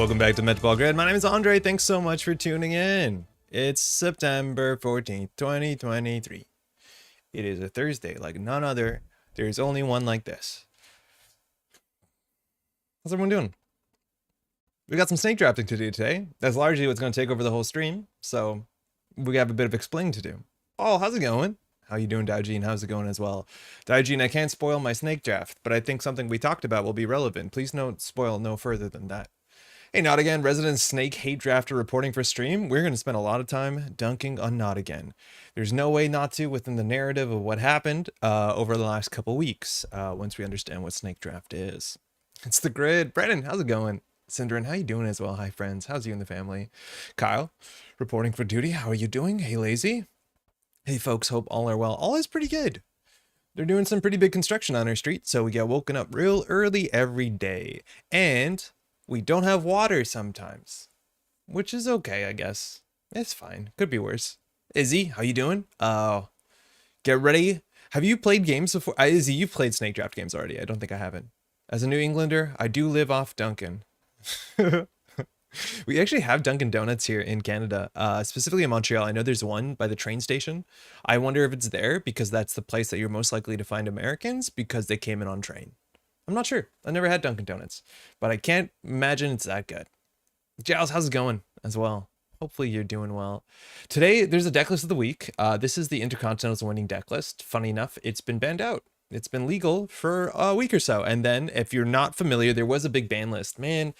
Welcome back to Métropole Grid. My name is Andre. Thanks so much for tuning in. It's September 14th, 2023. It is a Thursday like none other. There's only one like this. How's everyone doing? We got some snake drafting to do today. That's largely what's going to take over the whole stream, so we have a bit of explaining to do. Oh, how's it going? How you doing, Daijin? How's it going as well? Daijin, I can't spoil my snake draft, but I think something we talked about will be relevant. Please don't spoil no further than that. Hey, Not Again, resident snake hate drafter reporting for stream. We're going to spend a lot of time dunking on Not Again. There's no way not to within the narrative of what happened over the last couple weeks once we understand what snake draft is. It's the grid. Brennan, how's it going? Syndrin, how you doing as well? Hi, friends. How's you and the family? Kyle, reporting for duty. How are you doing? Hey, Lazy. Hey, folks. Hope all are well. All is pretty good. They're doing some pretty big construction on our street, so we get woken up real early every day. And we don't have water sometimes, which is okay, I guess. It's fine. Could be worse. Izzy, how you doing? Get ready. Have you played games before? Izzy, you've played snake draft games already. I don't think I haven't. As a New Englander, I do live off Dunkin'. We actually have Dunkin' Donuts here in Canada, specifically in Montreal. I know there's one by the train station. I wonder if it's there because that's the place that you're most likely to find Americans because they came in on train. I'm not sure. I never had Dunkin' Donuts, but I can't imagine it's that good. Giles, how's it going as well? Hopefully you're doing well. Today, there's a deck list of the week. This is the Intercontinental's winning deck list. Funny enough, it's been banned out. It's been legal for a week or so. And then if you're not familiar, there was a big ban list. Man,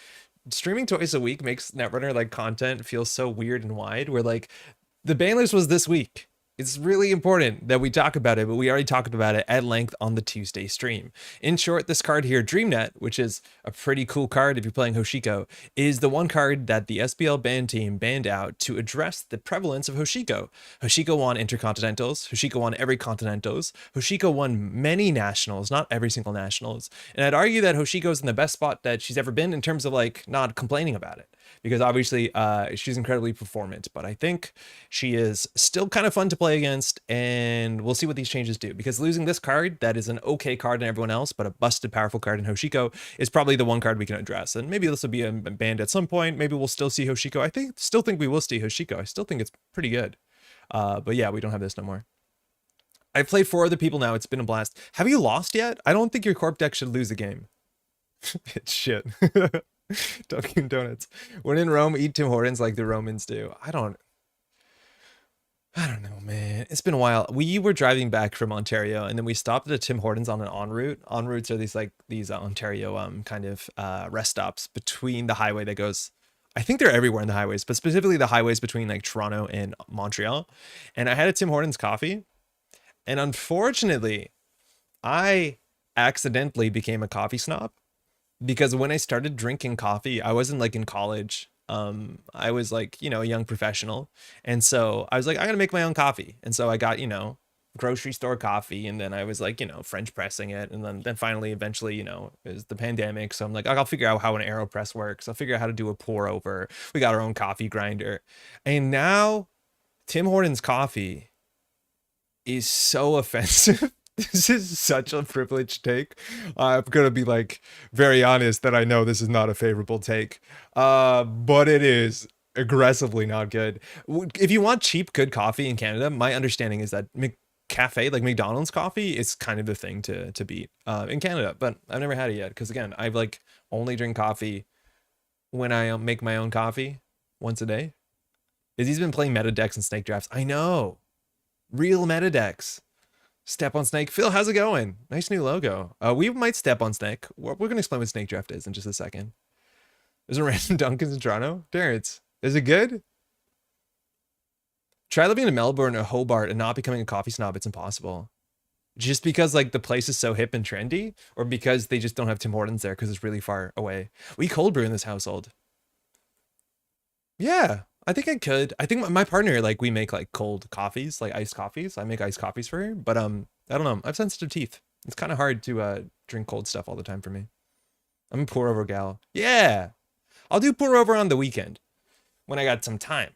streaming twice a week makes Netrunner like content feel so weird and wide. Where like the ban list was this week. It's really important that we talk about it, but we already talked about it at length on the Tuesday stream. In short, this card here, DreamNet, which is a pretty cool card if you're playing Hoshiko, is the one card that the SPL ban team banned out to address the prevalence of Hoshiko. Hoshiko won Intercontinentals, Hoshiko won every Continentals, Hoshiko won many Nationals, not every single Nationals, and I'd argue that Hoshiko's in the best spot that she's ever been in terms of like not complaining about it. Because obviously she's incredibly performant, but I think she is still kind of fun to play against, and we'll see what these changes do. Because losing this card, that is an okay card in everyone else, but a busted powerful card in Hoshiko is probably the one card we can address. And maybe this will be banned at some point. Maybe we'll still see Hoshiko. Still think we will see Hoshiko. I still think it's pretty good. But yeah, we don't have this no more. I've played 4 other people now. It's been a blast. Have you lost yet? I don't think your corp deck should lose a game. It's shit. Dunkin' Donuts. When in Rome, eat Tim Hortons like the Romans do. I don't know, man. It's been a while. We were driving back from Ontario, and then we stopped at a Tim Hortons on an en route. En routes are these Ontario kind of rest stops between the highway that goes. I think they're everywhere in the highways, but specifically the highways between like Toronto and Montreal. And I had a Tim Hortons coffee, and unfortunately, I accidentally became a coffee snob. Because when I started drinking coffee, I wasn't like in college. I was like, you know, a young professional. And so I was like, I gotta make my own coffee. And so I got, you know, grocery store coffee. And then I was like, you know, French pressing it. And then finally, eventually, you know, it was the pandemic. So I'm like, I'll figure out how an AeroPress works. I'll figure out how to do a pour over. We got our own coffee grinder. And now Tim Hortons coffee is so offensive. This is such a privileged take. I'm gonna be like very honest that I know this is not a favorable take, but it is aggressively not good. If you want cheap, good coffee in Canada, my understanding is that McCafe, like McDonald's coffee, is kind of the thing to beat in Canada. But I've never had it yet because again, I've like only drink coffee when I make my own coffee once a day. He's been playing meta decks and snake drafts. I know, real meta decks. Step on Snake. Phil, how's it going? Nice new logo. We might step on Snake. We're going to explain what Snake Draft is in just a second. There's a random Dunkin's in Toronto. Terrence, is it good? Try living in Melbourne or Hobart and not becoming a coffee snob. It's impossible. Just because like the place is so hip and trendy, or because they just don't have Tim Hortons there because it's really far away. We cold brew in this household. Yeah. I think I could. I think my partner, like, we make like cold coffees, like iced coffees. I make iced coffees for her, but I don't know. I have sensitive teeth. It's kind of hard to drink cold stuff all the time for me. I'm a pour over gal. Yeah, I'll do pour over on the weekend when I got some time.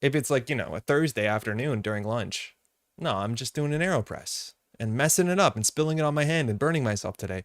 If it's like, you know, a Thursday afternoon during lunch. No, I'm just doing an AeroPress. and messing it up and spilling it on my hand and burning myself today.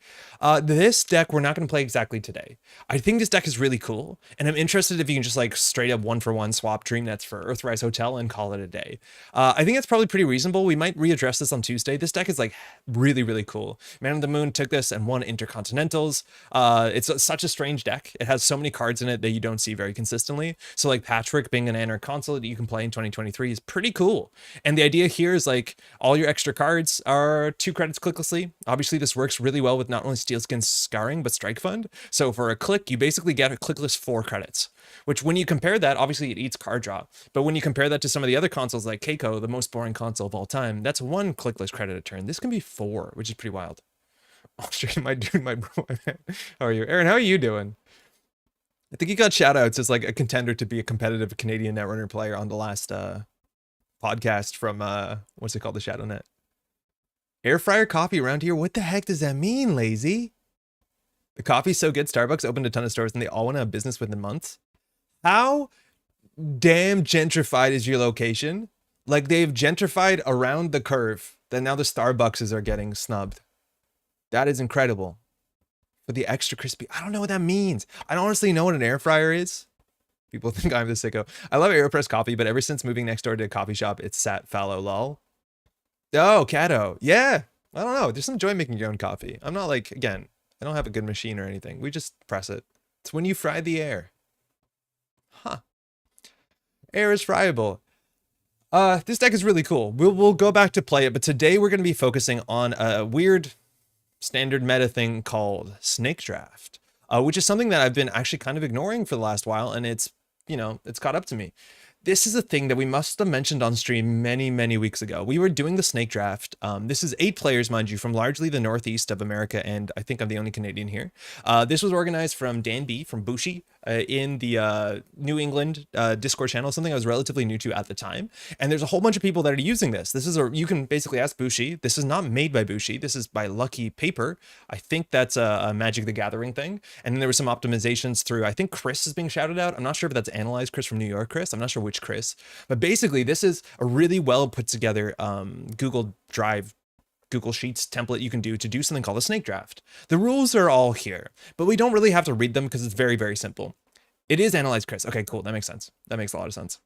This deck we're not going to play exactly today. I think this deck is really cool, and I'm interested if you can just like straight up 1-for-1 swap Dream Nets for Earthrise Hotel and call it a day. I think that's probably pretty reasonable. We might readdress this on Tuesday. This deck is like really, really cool. Man of the Moon took this and won Intercontinentals. It's such a strange deck. It has so many cards in it that you don't see very consistently. So like Patchwork being an Anarch console that you can play in 2023 is pretty cool. And the idea here is like all your extra cards are 2 credits clicklessly. Obviously this works really well with not only Steelskin Scouring, but Strike Fund. So for a click, you basically get a clickless 4 credits, which when you compare that, obviously it eats card draw. But when you compare that to some of the other consoles like Keiko, the most boring console of all time, that's 1 clickless credit a turn. This can be 4, which is pretty wild. Oh, straight my dude, my bro. How are you? Aaron, how are you doing? I think he got shoutouts as like a contender to be a competitive Canadian Netrunner player on the last podcast from what's it called, the ShadowNet. Air fryer coffee around here. What the heck does that mean, lazy? The coffee's so good, Starbucks opened a ton of stores and they all went out of business within months. How damn gentrified is your location? Like they've gentrified around the curve that now the Starbuckses are getting snubbed. That is incredible. For the extra crispy, I don't know what that means. I don't honestly know what an air fryer is. People think I'm the sicko. I love AeroPress coffee, but ever since moving next door to a coffee shop, it's sat fallow lol. Oh, Cato. Yeah. I don't know. Just enjoy making your own coffee. I'm not like, again, I don't have a good machine or anything. We just press it. It's when you fry the air. Huh. Air is friable. This deck is really cool. We'll go back to play it, but today we're going to be focusing on a weird standard meta thing called Snake Draft, which is something that I've been actually kind of ignoring for the last while, and it's, you know, it's caught up to me. This is a thing that we must have mentioned on stream many, many weeks ago. We were doing the Snake Draft. This is 8 players, mind you, from largely the northeast of America, and I think I'm the only Canadian here. This was organized from Dan B from Bushi in the New England Discord channel, something I was relatively new to at the time. And there's a whole bunch of people that are using this. This is you can basically ask Bushi. This is not made by Bushi. This is by Lucky Paper. I think that's a Magic the Gathering thing. And then there were some optimizations through, I think Chris is being shouted out. I'm not sure if that's Analyzed Chris from New York Chris. I'm not sure which Chris, but basically this is a really well put together Google Drive, Google Sheets template you can do to do something called a Snake Draft. The rules are all here, but we don't really have to read them because it's very, very simple. It is Analyzed Chris. Okay, cool. That makes sense. That makes a lot of sense.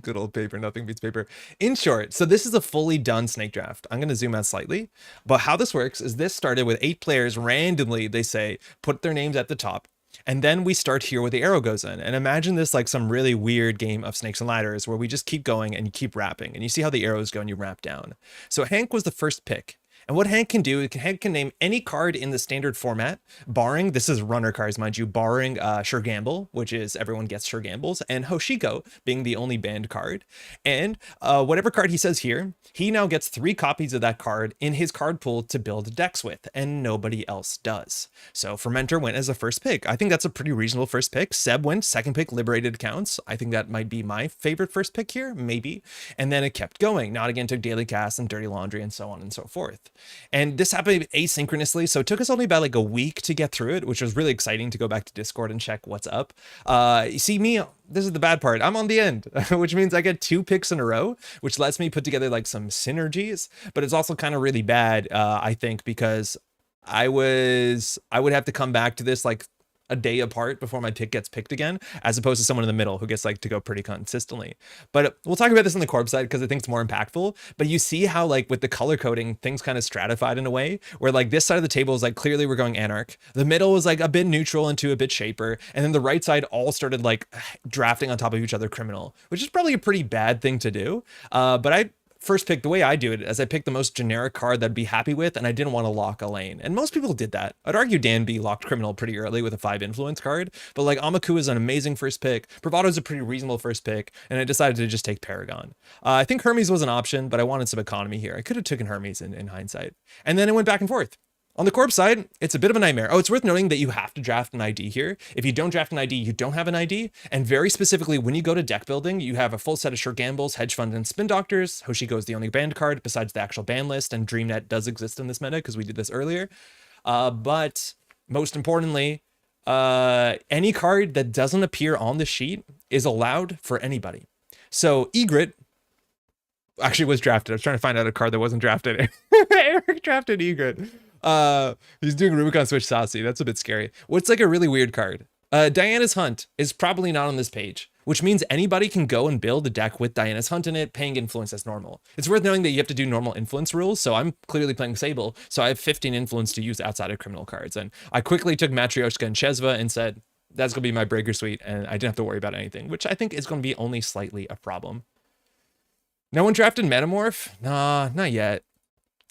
Good old paper. Nothing beats paper. In short, so this is a fully done Snake Draft. I'm going to zoom out slightly, but how this works is this started with 8 players randomly. They say, put their names at the top. And then we start here where the arrow goes in. And imagine this like some really weird game of snakes and ladders where we just keep going and you keep wrapping and you see how the arrows go and you wrap down. So Hank was the first pick. And what Hank can do, Hank can name any card in the standard format, barring, this is runner cards, mind you, barring Sure Gamble, which is everyone gets Sure Gambles, and Hoshiko being the only banned card. And whatever card he says here, he now gets 3 copies of that card in his card pool to build decks with, and nobody else does. So Fermenter went as a first pick. I think that's a pretty reasonable first pick. Seb went second pick, Liberated Accounts. I think that might be my favorite first pick here, maybe. And then it kept going. Not Again took Daily Cast and Dirty Laundry and so on and so forth. And this happened asynchronously, so it took us only about like a week to get through it, which was really exciting to go back to Discord and check what's up. You see me, this is the bad part, I'm on the end, which means I get 2 picks in a row, which lets me put together like some synergies, but it's also kind of really bad, I think, because I would have to come back to this like a day apart before my pick gets picked again, as opposed to someone in the middle who gets like to go pretty consistently. But we'll talk about this on the Corp side because I think it's more impactful. But you see how like with the color coding, things kind of stratified in a way where like this side of the table is like clearly we're going Anarch. The middle was like a bit neutral into a bit Shaper. And then the right side all started like drafting on top of each other Criminal, which is probably a pretty bad thing to do. But I first pick, the way I do it is I pick the most generic card that I'd be happy with, and I didn't want to lock a lane. And most people did that. I'd argue Dan B locked Criminal pretty early with a 5 influence card, but like Amaku is an amazing first pick. Bravado is a pretty reasonable first pick, and I decided to just take Paragon. I think Hermes was an option, but I wanted some economy here. I could have taken Hermes in hindsight. And then it went back and forth. On the Corp side, it's a bit of a nightmare. Oh, it's worth noting that you have to draft an ID here. If you don't draft an ID, you don't have an ID. And very specifically, when you go to deck building, you have a full set of Sure Gambles, Hedge Fund, and Spin Doctors. Hoshiko is the only banned card besides the actual ban list, and DreamNet does exist in this meta because we did this earlier. But most importantly, any card that doesn't appear on the sheet is allowed for anybody. So Egret actually was drafted. I was trying to find out a card that wasn't drafted. Eric drafted Egret. He's doing Rubicon Switch Saucy. That's a bit scary. What's like a really weird card? Diana's Hunt is probably not on this page, which means anybody can go and build a deck with Diana's Hunt in it, paying influence as normal. It's worth knowing that you have to do normal influence rules, so I'm clearly playing Sable, so I have 15 influence to use outside of criminal cards. And I quickly took Matryoshka and Chesva and said, that's going to be my breaker suite, and I didn't have to worry about anything, which I think is going to be only slightly a problem. No one drafted Metamorph? Nah, not yet.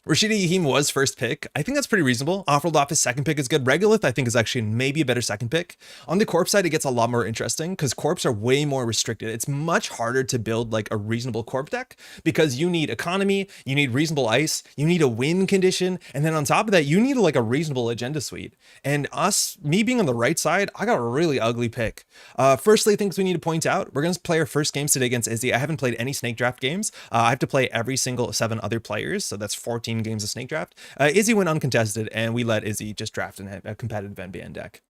Rashida Yahim was first pick. I think that's pretty reasonable. Offered off his second pick is good. Regolith, I think, is actually maybe a better second pick. On the Corpse side, it gets a lot more interesting because Corpse are way more restricted. It's much harder to build like a reasonable Corp deck because you need economy, you need reasonable ice, you need a win condition, and then on top of that, you need like a reasonable agenda suite. And me being on the right side, I got a really ugly pick. Firstly, things we need to point out, we're going to play our first games today against Izzy. I haven't played any Snake Draft games. I have to play every single 7 other players, so that's 14 games of Snake Draft. Izzy went uncontested, and we let Izzy just draft in a competitive NBN deck.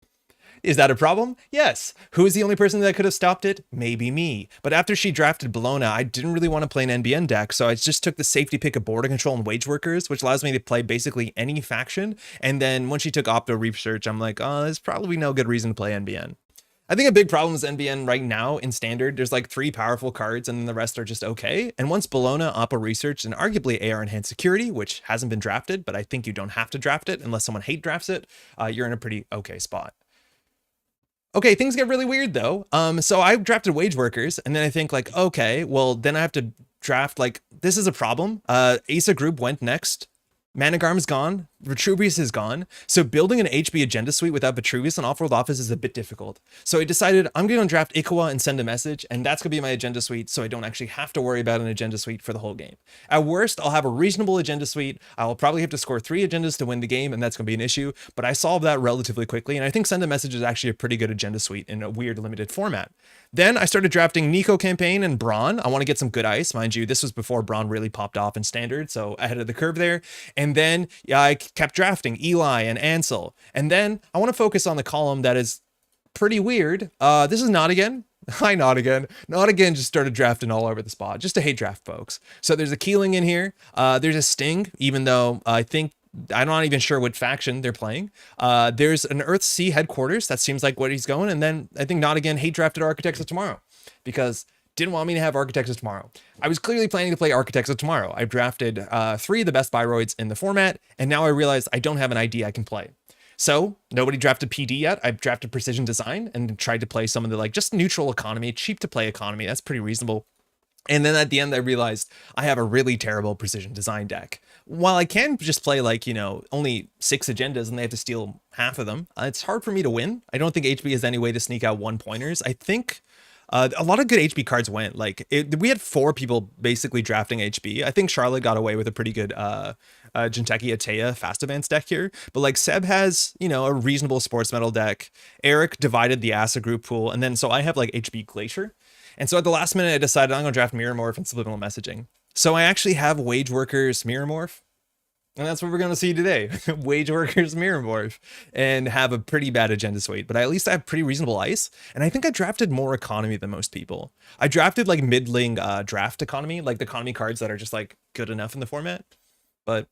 Is that a problem? Yes. Who is the only person that could have stopped it? Maybe me. But after she drafted Bologna, I didn't really want to play an NBN deck, so I just took the safety pick of Border Control and Wage Workers, which allows me to play basically any faction. And then when she took Opto Research, I'm like, oh, there's probably no good reason to play NBN. I think a big problem is NBN right now in Standard. There's like 3 powerful cards and then the rest are just okay. And once Bologna, Oppo Research, and arguably AR Enhanced Security, which hasn't been drafted, but I think you don't have to draft it unless someone hate drafts it, you're in a pretty okay spot. Okay, things get really weird though. So I drafted Wage Workers and then I think like, okay, well then I have to draft like, this is a problem. Asa Group went next. Managarm's gone, Vitruvius is gone, so building an HB agenda suite without Vitruvius on off-world office is a bit difficult. So I decided I'm going to draft Ikawa and send a message, and that's going to be my agenda suite, so I don't actually have to worry about an agenda suite for the whole game. At worst, I'll have a reasonable agenda suite, I'll probably have to score 3 agendas to win the game, and that's going to be an issue, but I solved that relatively quickly, and I think send a message is actually a pretty good agenda suite in a weird limited format. Then I started drafting Nico Campaign and Braun. I want to get some good ice, mind you, this was before Braun really popped off in Standard, so ahead of the curve there. And then I kept drafting Eli and Ansel. And then I want to focus on the column that is pretty weird. This is Not Again. Hi, Not Again. Not Again just started drafting all over the spot, just to hate draft folks. So there's a Keeling in here. There's a Sting, even though I'm not even sure what faction they're playing. There's an Earthsea headquarters. That seems like what he's going. And then I think Not Again hate drafted Architects of Tomorrow because didn't want me to have Architects of Tomorrow. I was clearly planning to play Architects of Tomorrow. I've drafted 3 of the best Byroids in the format, and now I realize I don't have an ID I can play. So nobody drafted PD yet. I've drafted Precision Design and tried to play some of the like just neutral economy, cheap to play economy. That's pretty reasonable. And then at the end, I realized I have a really terrible Precision Design deck. While I can just play like, you know, only 6 agendas and they have to steal half of them, it's hard for me to win. I don't think HB has any way to sneak out 1-pointers. I think a lot of good HB cards went. We had 4 people basically drafting HB. I think Charlotte got away with a pretty good Jinteki Atea Fast Advance deck here. But like Seb has, you know, a reasonable Sports Metal deck. Eric divided the Asa group pool. And then so I have like HB Glacier. And so at the last minute, I decided I'm going to draft MirrorMorph and Subliminal Messaging. So I actually have Wage Workers MirrorMorph. And that's what we're going to see today. Wage Workers MirrorMorph and have a pretty bad agenda suite, but at least I have pretty reasonable ice. And I think I drafted more economy than most people. I drafted like middling draft economy, like the economy cards that are just like good enough in the format. But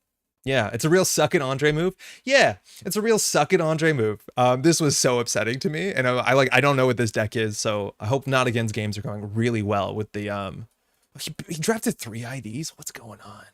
yeah, it's a real suck it Andre move. Yeah, it's a real suck it Andre move. This was so upsetting to me. And I don't know what this deck is. So I hope Not Again's games are going really well with the, he drafted 3 IDs. What's going on?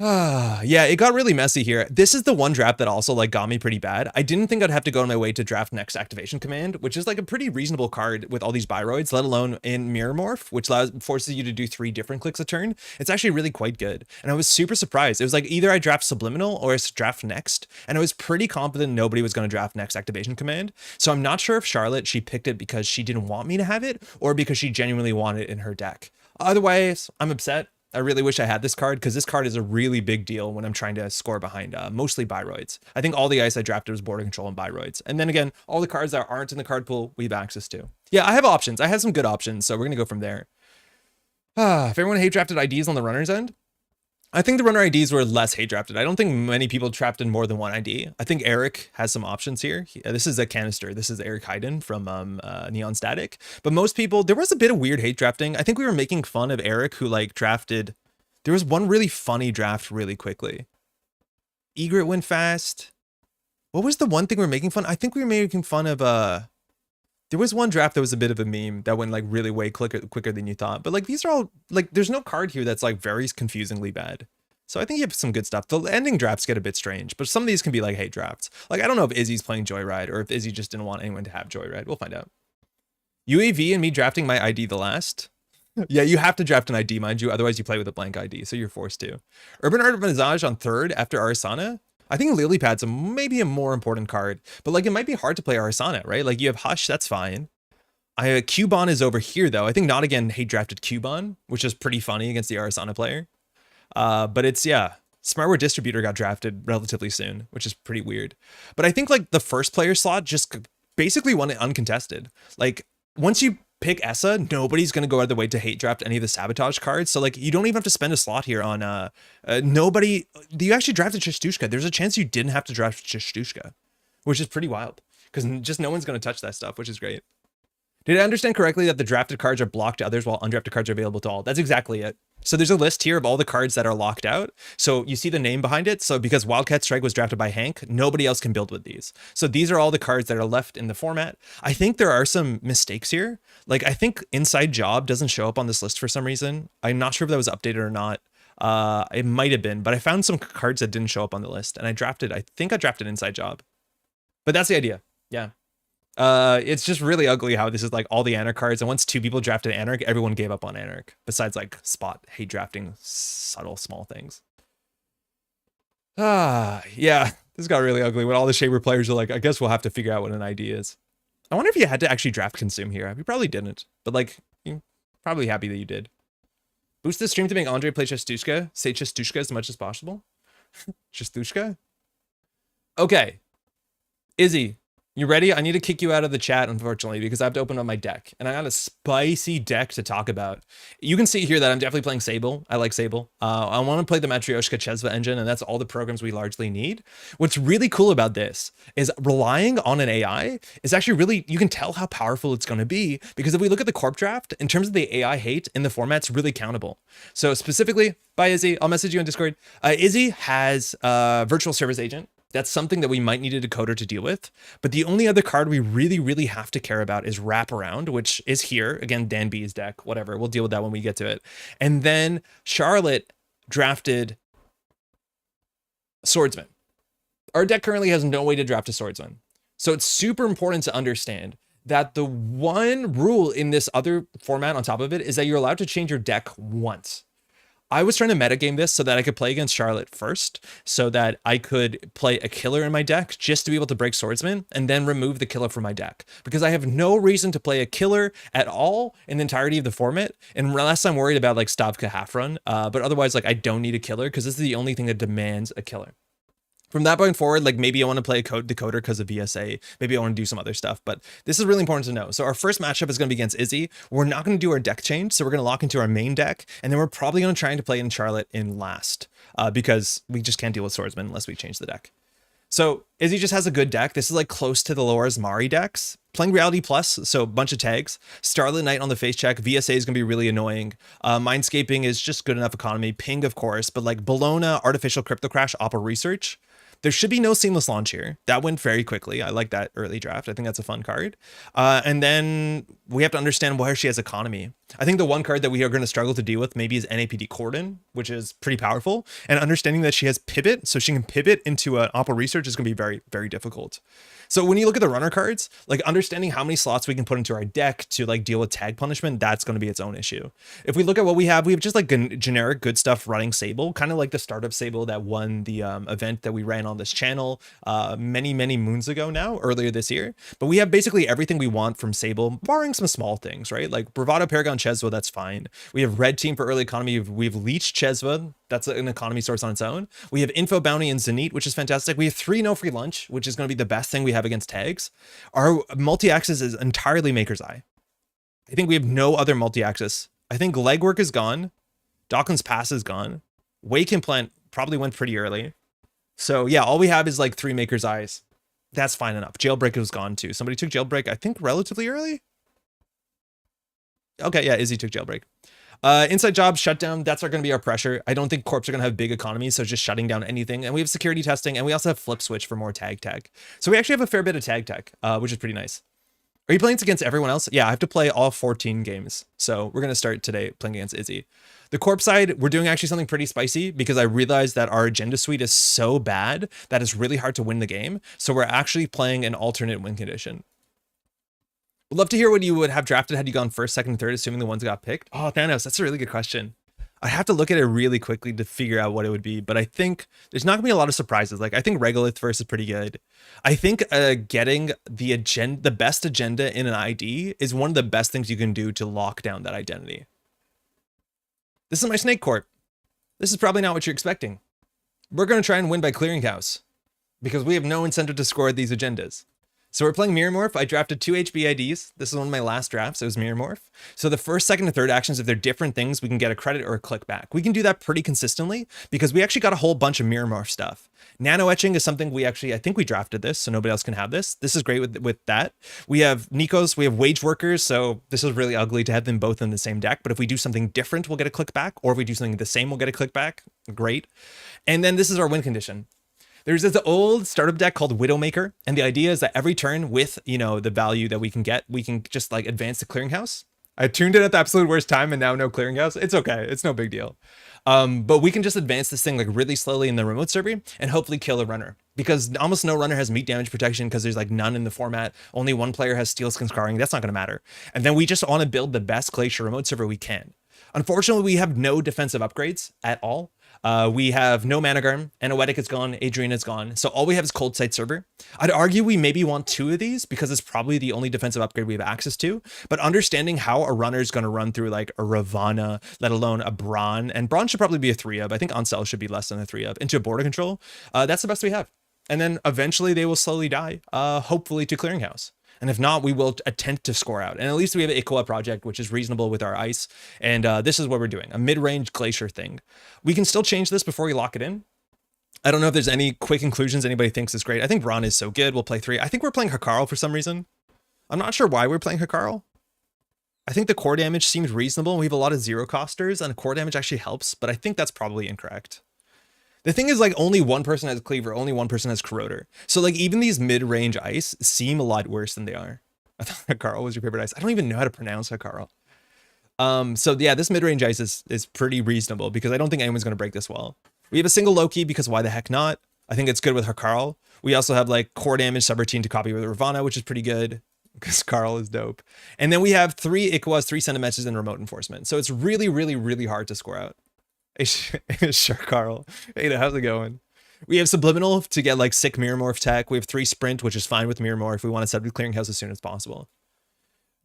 Yeah, it got really messy here. This is the one draft that also like got me pretty bad. I didn't think I'd have to go on my way to draft Next Activation Command, which is like a pretty reasonable card with all these Byroids, let alone in MirrorMorph, which forces you to do 3 different clicks a turn. It's actually really quite good. And I was super surprised. It was like either I draft Subliminal or I draft Next. And I was pretty confident nobody was going to draft Next Activation Command. So I'm not sure if Charlotte, she picked it because she didn't want me to have it or because she genuinely wanted it in her deck. Otherwise, I'm upset. I really wish I had this card because this card is a really big deal when I'm trying to score behind mostly Byroids. I think all the ice I drafted was Border Control and Byroids. And then again, all the cards that aren't in the card pool, we have access to. Yeah, I have options. I have some good options, so we're going to go from there. If everyone hate drafted IDs on the runner's end, I think the runner IDs were less hate drafted. I don't think many people drafted more than one ID. I think Eric has some options here. This is a canister. This is Eric Hayden from Neon Static. But most people, there was a bit of weird hate drafting. I think we were making fun of Eric who like drafted. There was one really funny draft really quickly. Egret went fast. What was the one thing we were making fun? I think we were making fun of there was one draft that was a bit of a meme that went like really way quicker than you thought. But like these are all like there's no card here that's like very confusingly bad. So I think you have some good stuff. The ending drafts get a bit strange, but some of these can be like hate drafts. Like I don't know if Izzy's playing Joyride or if Izzy just didn't want anyone to have Joyride. We'll find out. UAV and me drafting my ID the last. Yeah, you have to draft an ID, mind you. Otherwise you play with a blank ID, so you're forced to. Urban Art of Visage on 3rd after Arasana. I think Lily Pad's maybe a more important card, but like it might be hard to play Arasana, right? Like you have Hush, that's fine. Cubon is over here though. I think Not Again hate drafted Cubon, which is pretty funny against the Arasana player. But it's, yeah, Smartware Distributor got drafted relatively soon, which is pretty weird. But I think like the first player slot just basically won it uncontested. Like once you pick Essa, nobody's going to go out of the way to hate draft any of the sabotage cards. So like you don't even have to spend a slot here on nobody. You actually drafted Chistushka. There's a chance you didn't have to draft Chistushka, which is pretty wild because just no one's going to touch that stuff, which is great. Did I understand correctly that the drafted cards are blocked to others while undrafted cards are available to all? That's exactly it. So there's a list here of all the cards that are locked out. So you see the name behind it. So because Wildcat Strike was drafted by Hank, nobody else can build with these. So these are all the cards that are left in the format. I think there are some mistakes here. Like I think Inside Job doesn't show up on this list for some reason. I'm not sure if that was updated or not. It might have been, but I found some cards that didn't show up on the list and I think I drafted Inside Job. But that's the idea. Yeah. It's just really ugly how this is like all the Anarch cards, and once 2 people drafted Anarch, everyone gave up on Anarch, besides like spot hate drafting subtle small things. Yeah, this got really ugly when all the Shaper players are like, I guess we'll have to figure out what an ID is. I wonder if you had to actually draft Consume here. You probably didn't, but like, you're probably happy that you did. Boost the stream to make Andre play Chestushka. Say Chestushka as much as possible. Chestushka? Okay. Izzy. You ready? I need to kick you out of the chat, unfortunately, because I have to open up my deck. And I got a spicy deck to talk about. You can see here that I'm definitely playing Sable. I like Sable. I want to play the Matryoshka Chesva engine, and that's all the programs we largely need. What's really cool about this is relying on an AI is actually really, you can tell how powerful it's going to be, because if we look at the Corp draft, in terms of the AI hate in the format, it's really countable. So specifically, bye Izzy, I'll message you on Discord. Izzy has Virtual Service Agent. That's something that we might need a decoder to deal with. But the only other card we really have to care about is Wraparound, which is here. Again, Dan B's deck, whatever. We'll deal with that when we get to it. And then Charlotte drafted Swordsman. Our deck currently has no way to draft a Swordsman. So it's super important to understand that the one rule in this other format on top of it is that you're allowed to change your deck once. I was trying to metagame this so that I could play against Charlotte first, so that I could play a killer in my deck just to be able to break Swordsman and then remove the killer from my deck. Because I have no reason to play a killer at all in the entirety of the format, unless I'm worried about like Stavka half run. But otherwise, like I don't need a killer because this is the only thing that demands a killer. From that point forward, like maybe I want to play a code decoder because of VSA. Maybe I want to do some other stuff, but this is really important to know. So our first matchup is going to be against Izzy. We're not going to do our deck change. So we're going to lock into our main deck. And then we're probably going to try to play in Charlotte in last because we just can't deal with Swordsman unless we change the deck. So Izzy just has a good deck. This is like close to the Laura's Mari decks. Playing Reality Plus, so a bunch of tags. Starlit Knight on the face check. VSA is going to be really annoying. Mindscaping is just good enough economy. Ping, of course, but like Bologna, Artificial Crypto Crash, Opera Research. There should be no seamless launch here. That went very quickly. I like that early draft. I think that's a fun card. And then we have to understand where she has economy. I think the one card that we are going to struggle to deal with maybe is NAPD Corden, which is pretty powerful. And understanding that she has pivot, so she can pivot into an Opera Research is going to be very difficult. So when you look at the runner cards, like understanding how many slots we can put into our deck to like deal with tag punishment, that's going to be its own issue. If we look at what we have just like generic good stuff running Sable, kind of like the startup Sable that won the event that we ran on this channel many moons ago now, earlier this year. But we have basically everything we want from Sable, barring some small things, right? Like Bravado, Paragon, Chesva, that's fine. We have Red Team for early economy. We have Leech, Chesva. That's an economy source on its own. We have Info Bounty and Zenith, which is fantastic. We have 3 no free lunch, which is going to be the best thing we have against tags. Our multi-axis is entirely Maker's Eye. I think we have no other multi-axis. I think Legwork is gone. Dawkins Pass is gone. Wake Implant probably went pretty early. So yeah, all we have is like 3 Maker's Eyes. That's fine enough. Jailbreak was gone too. Somebody took Jailbreak, I think relatively early. Okay, yeah, Izzy took Jailbreak. Inside Job, Shutdown, that's going to be our pressure. I don't think Corps are going to have big economies, so just shutting down anything. And we have security testing, and we also have Flip Switch for more tag tech. So we actually have a fair bit of tag tech, which is pretty nice. Are you playing against everyone else? Yeah, I have to play all 14 games. So we're going to start today playing against Izzy. The Corp side, we're doing actually something pretty spicy because I realized that our agenda suite is so bad that it's really hard to win the game. So we're actually playing an alternate win condition. Would love to hear what you would have drafted had you gone first, second, third, assuming the ones got picked. Oh, Thanos, that's a really good question. I have to look at it really quickly to figure out what it would be, but I think there's not gonna be a lot of surprises. Like I think Regolith first is pretty good. I think getting the best agenda in an ID is one of the best things you can do to lock down that identity. This is my Snake Corp. This is probably not what you're expecting. We're gonna try and win by clearinghouse because we have no incentive to score these agendas. So we're playing MirrorMorph. I drafted 2 HB IDs. This is one of my last drafts. It was MirrorMorph. So the first, second, and third actions, if they're different things, we can get a credit or a click back. We can do that pretty consistently because we actually got a whole bunch of MirrorMorph stuff. Nano etching is something I think we drafted this, so nobody else can have this. This is great with that. We have Nikos, we have Wage Workers, so this is really ugly to have them both in the same deck, but if we do something different, we'll get a click back, or if we do something the same, we'll get a click back. Great. And then this is our win condition. There's this old startup deck called Widowmaker, and the idea is that every turn with, the value that we can get, we can just like advance the clearinghouse. I tuned in at the absolute worst time and now no clearinghouse. It's okay. It's no big deal. But we can just advance this thing like really slowly in the remote survey and hopefully kill a runner because almost no runner has meat damage protection because there's like none in the format. Only one player has steel skin scarring. That's not going to matter. And then we just want to build the best Glacier remote server we can. Unfortunately, we have no defensive upgrades at all. We have no Managarm, Anoetic is gone, Adrian is gone. So all we have is Cold Sight Server. I'd argue we maybe want 2 of these because it's probably the only defensive upgrade we have access to. But understanding how a runner is going to run through like a Ravana, let alone a Brawn, and Brawn should probably be a 3-of. I think Oncel should be less than a 3-of. Into border control, that's the best we have. And then eventually they will slowly die, hopefully to Clearinghouse. And if not, we will attempt to score out. And at least we have an Ikoa project, which is reasonable with our ice. And this is what we're doing, a mid-range Glacier thing. We can still change this before we lock it in. I don't know if there's any quick conclusions anybody thinks is great. I think Braun is so good. We'll play 3. I think we're playing Hakarl for some reason. I'm not sure why we're playing Hakarl. I think the core damage seems reasonable. We have a lot of 0-costers, and core damage actually helps, but I think that's probably incorrect. The thing is, like, only one person has Cleaver, only one person has Corroder. So, like, even these mid-range ice seem a lot worse than they are. I thought Hakarl was your favorite ice. I don't even know how to pronounce Hakarl. So, yeah, this mid-range ice is pretty reasonable because I don't think anyone's going to break this well. We have a single Loki because why the heck not? I think it's good with Hakarl. We also have, like, core damage subroutine to copy with Ravana, which is pretty good because Carl is dope. And then we have 3 Ikoas, 3 Sentimeters, and remote enforcement. So it's really, really, really hard to score out. Sure, Carl. Hey, how's it going? We have Subliminal to get like sick MirrorMorph tech. We have 3 Sprint, which is fine with MirrorMorph. We want to set up the clearinghouse as soon as possible.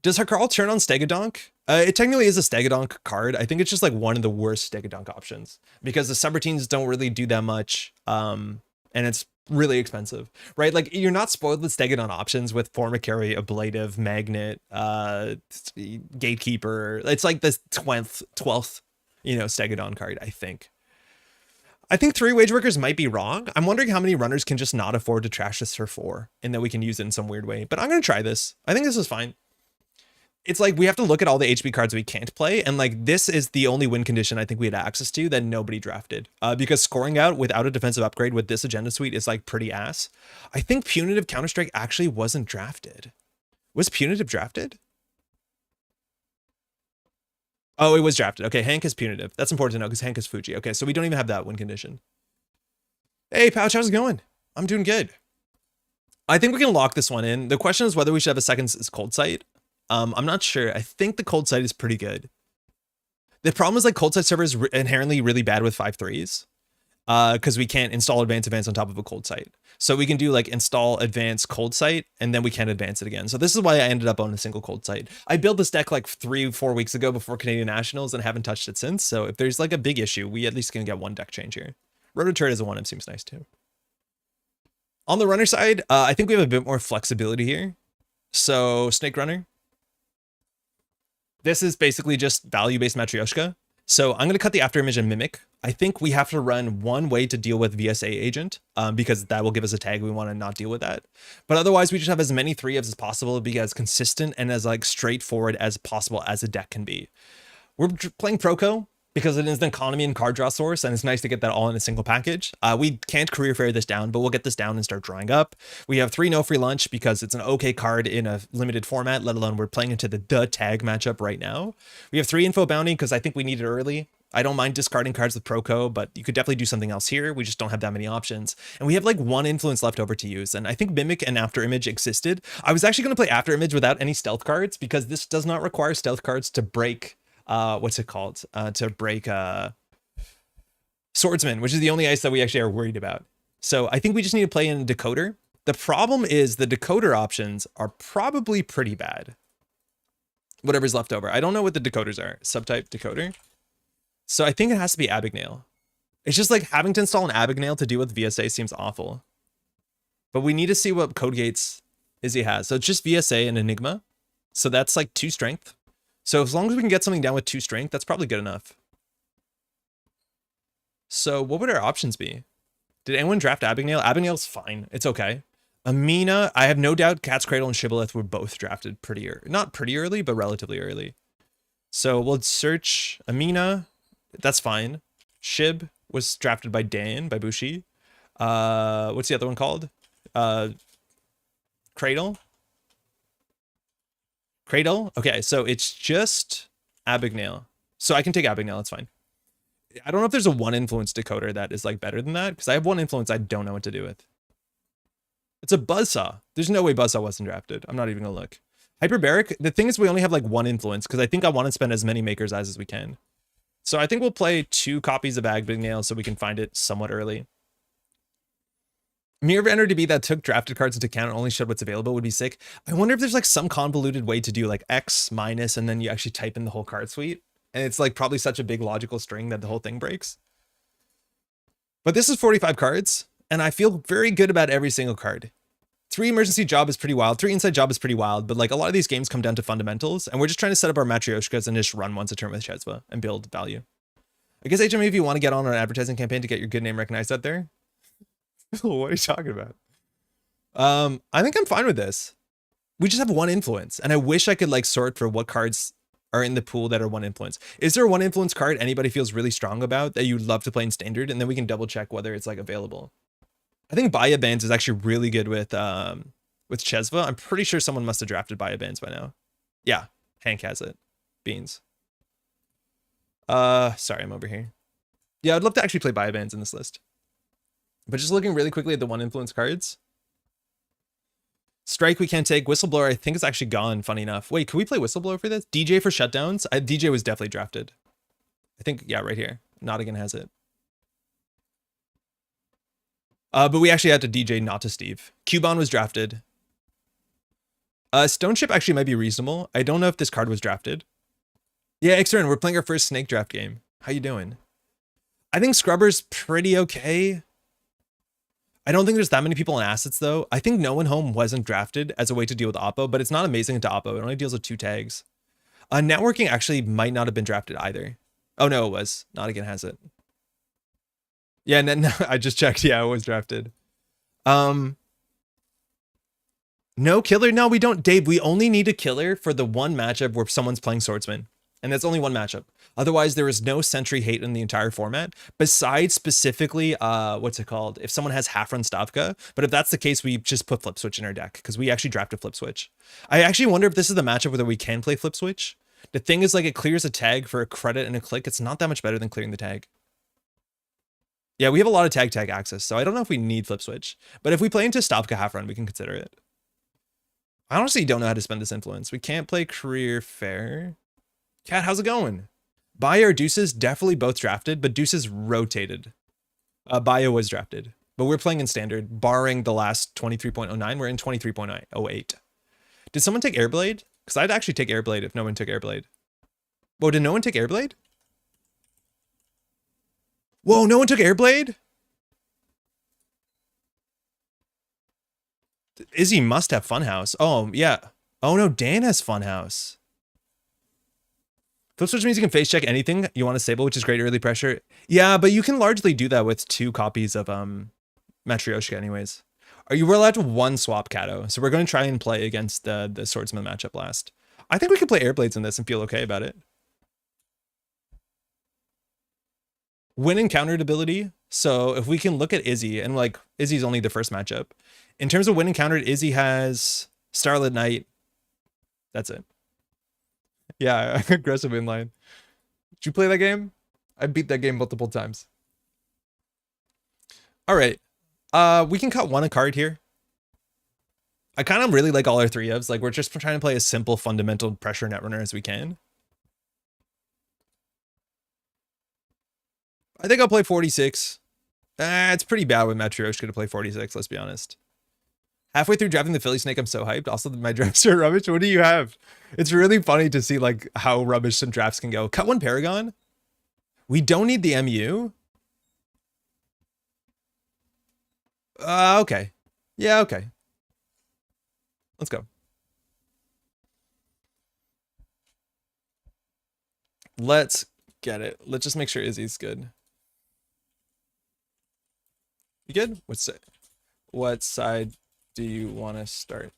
Does Hakarl turn on Stegodonk? It technically is a Stegodonk card. I think it's just like one of the worst Stegodonk options because the subroutines don't really do that much. And it's really expensive, right? Like you're not spoiled with Stegodon options with Formicary, Ablative, Magnet, Gatekeeper. It's like the 12th. Stegodon card, I think. I think 3 Wage Workers might be wrong. I'm wondering how many runners can just not afford to trash this for 4 and that we can use it in some weird way. But I'm going to try this. I think this is fine. It's like we have to look at all the HB cards we can't play. And like this is the only win condition I think we had access to that nobody drafted. Because scoring out without a defensive upgrade with this agenda suite is like pretty ass. I think Punitive Counter-Strike actually wasn't drafted. Was Punitive drafted? Oh, it was drafted. Okay, Hank is Punitive. That's important to know because Hank is Fuji. Okay, so we don't even have that win condition. Hey, Pouch, how's it going? I'm doing good. I think we can lock this one in. The question is whether we should have a second Cold Sight. I'm not sure. I think the Cold Sight is pretty good. The problem is like Cold Sight server is inherently really bad with 5-3s. Because we can't install advance on top of a Cold Sight. So we can do like install advance Cold Sight and then we can't advance it again. So this is why I ended up on a single Cold Sight. I built this deck like 3-4 weeks ago before Canadian Nationals and haven't touched it since. So if there's like a big issue, we at least can get one deck change here. Rototurret as a 1-of seems nice too. On the runner side, I think we have a bit more flexibility here. So Snake Runner. This is basically just value-based Matryoshka. So I'm going to cut the afterimage and Mimic I think we have to run one way to deal with VSA agent, because that will give us a tag. We want to not deal with that. But otherwise, we just have as many 3-ofs as possible to be as consistent and as like straightforward as possible as a deck can be. We're playing Proco because it is an economy and card draw source, and it's nice to get that all in a single package. We can't career fair this down, but we'll get this down and start drawing up. We have 3 no free lunch because it's an okay card in a limited format, let alone we're playing into the tag matchup right now. We have 3 info bounty because I think we need it early. I don't mind discarding cards with Proco, but you could definitely do something else here. We just don't have that many options. And we have like 1 influence left over to use. And I think Mimic and After Image existed. I was actually going to play After Image without any stealth cards because this does not require stealth cards to break, what's it called? To break Swordsman, which is the only ice that we actually are worried about. So I think we just need to play in a decoder. The problem is the decoder options are probably pretty bad. Whatever's left over. I don't know what the decoders are. Subtype decoder. So I think it has to be Abagnale. It's just like having to install an Abagnale to deal with VSA seems awful. But we need to see what code gates Izzy has. So it's just VSA and Enigma. So that's like 2 strength. So as long as we can get something down with 2 strength, that's probably good enough. So what would our options be? Did anyone draft Abagnale? Abagnale's fine. It's okay. Amina, I have no doubt Cat's Cradle and Shibboleth were both drafted pretty early. Not pretty early, but relatively early. So we'll search Amina. That's fine. Shib was drafted by Dan, by Bushi. What's the other one called? Cradle? Cradle? Okay, so it's just Abagnale. So I can take Abagnale, it's fine. I don't know if there's a 1 influence decoder that is like better than that, because I have 1 influence I don't know what to do with. It's a Buzzsaw. There's no way Buzzsaw wasn't drafted. I'm not even gonna look. Hyperbaric, the thing is we only have like 1 influence, because I think I want to spend as many Maker's Eyes as we can. So I think we'll play 2 copies of Abagnale so we can find it somewhat early. Mirror NRDB that took drafted cards into account and only showed what's available would be sick. I wonder if there's like some convoluted way to do like X minus and then you actually type in the whole card suite. And it's like probably such a big logical string that the whole thing breaks. But this is 45 cards and I feel very good about every single card. 3 emergency job is pretty wild. 3 inside job is pretty wild, but like a lot of these games come down to fundamentals and we're just trying to set up our Matryoshkas and just run once a turn with Chesva and build value. I guess HME, if you want to get on an advertising campaign to get your good name recognized out there. What are you talking about? I think I'm fine with this. We just have 1 influence and I wish I could like sort for what cards are in the pool that are 1 influence. Is there a 1 influence card anybody feels really strong about that you'd love to play in standard? And then we can double check whether it's like available. I think Baya Bands is actually really good with Chesva. I'm pretty sure someone must have drafted Baya Bands by now. Yeah, Hank has it. Beans. Sorry, I'm over here. Yeah, I'd love to actually play Baya Bands in this list. But just looking really quickly at the 1 influence cards. Strike we can't take. Whistleblower I think is actually gone, funny enough. Wait, can we play Whistleblower for this? DJ for shutdowns? DJ was definitely drafted. I think, yeah, right here. Nottingham has it. But we actually had to DJ, not to Steve. Cubon was drafted. Stone Chip actually might be reasonable. I don't know if this card was drafted. Yeah, Xern, we're playing our first snake draft game. How you doing? I think Scrubber's pretty okay. I don't think there's that many people in assets though. I think No One Home wasn't drafted as a way to deal with Oppo, but it's not amazing into Oppo. It only deals with 2 tags. Networking actually might not have been drafted either. Oh no, it was. Nottingham has it. Yeah, and then I just checked. Yeah, it was drafted. No killer. No, we don't. Dave, we only need a killer for the 1 matchup where someone's playing Swordsman. And that's only 1 matchup. Otherwise, there is no Sentry hate in the entire format. Besides specifically, what's it called? If someone has half-run Stavka. But if that's the case, we just put Flip Switch in our deck. Because we actually drafted Flip Switch. I actually wonder if this is the matchup where we can play Flip Switch. The thing is, like, it clears a tag for a credit and a click. It's not that much better than clearing the tag. Yeah, we have a lot of tag access, so I don't know if we need Flip Switch. But if we play into Stavka half run, we can consider it. I honestly don't know how to spend this influence. We can't play Career Fair. Cat, how's it going? Baya or Deuces, definitely both drafted, but Deuces rotated. Baya was drafted, but we're playing in standard, barring the last 23.09. We're in 23.08. Did someone take Airblade? Because I'd actually take Airblade if no one took Airblade. Whoa, did no one take Airblade? Whoa, no one took Airblade? Izzy must have Funhouse. Oh, yeah. Oh no, Dan has Funhouse. Flip switch means you can face check anything you want to Sable, which is great early pressure. Yeah, but you can largely do that with 2 copies of Matryoshka anyways. We're allowed to 1 swap Kato, so we're going to try and play against the swordsman matchup last. I think we can play Airblades in this and feel okay about it. Win encountered ability. So if we can look at Izzy, and like Izzy's only the first matchup. In terms of win encountered, Izzy has Starlit Knight. That's it. Yeah, aggressive inline. Did you play that game? I beat that game multiple times. All right. We can cut 1 a card here. I kind of really like all our 3 ofs. Like, we're just trying to play as simple, fundamental pressure Netrunner as we can. I think I'll play 46. It's pretty bad with Matryoshka to play 46, let's be honest. Halfway through drafting the Philly Snake, I'm so hyped. Also, my drafts are rubbish. What do you have? It's really funny to see like how rubbish some drafts can go. Cut 1 Paragon. We don't need the MU. Okay. Yeah, okay. Let's go. Let's get it. Let's just make sure Izzy's good. You good? What side do you want to start?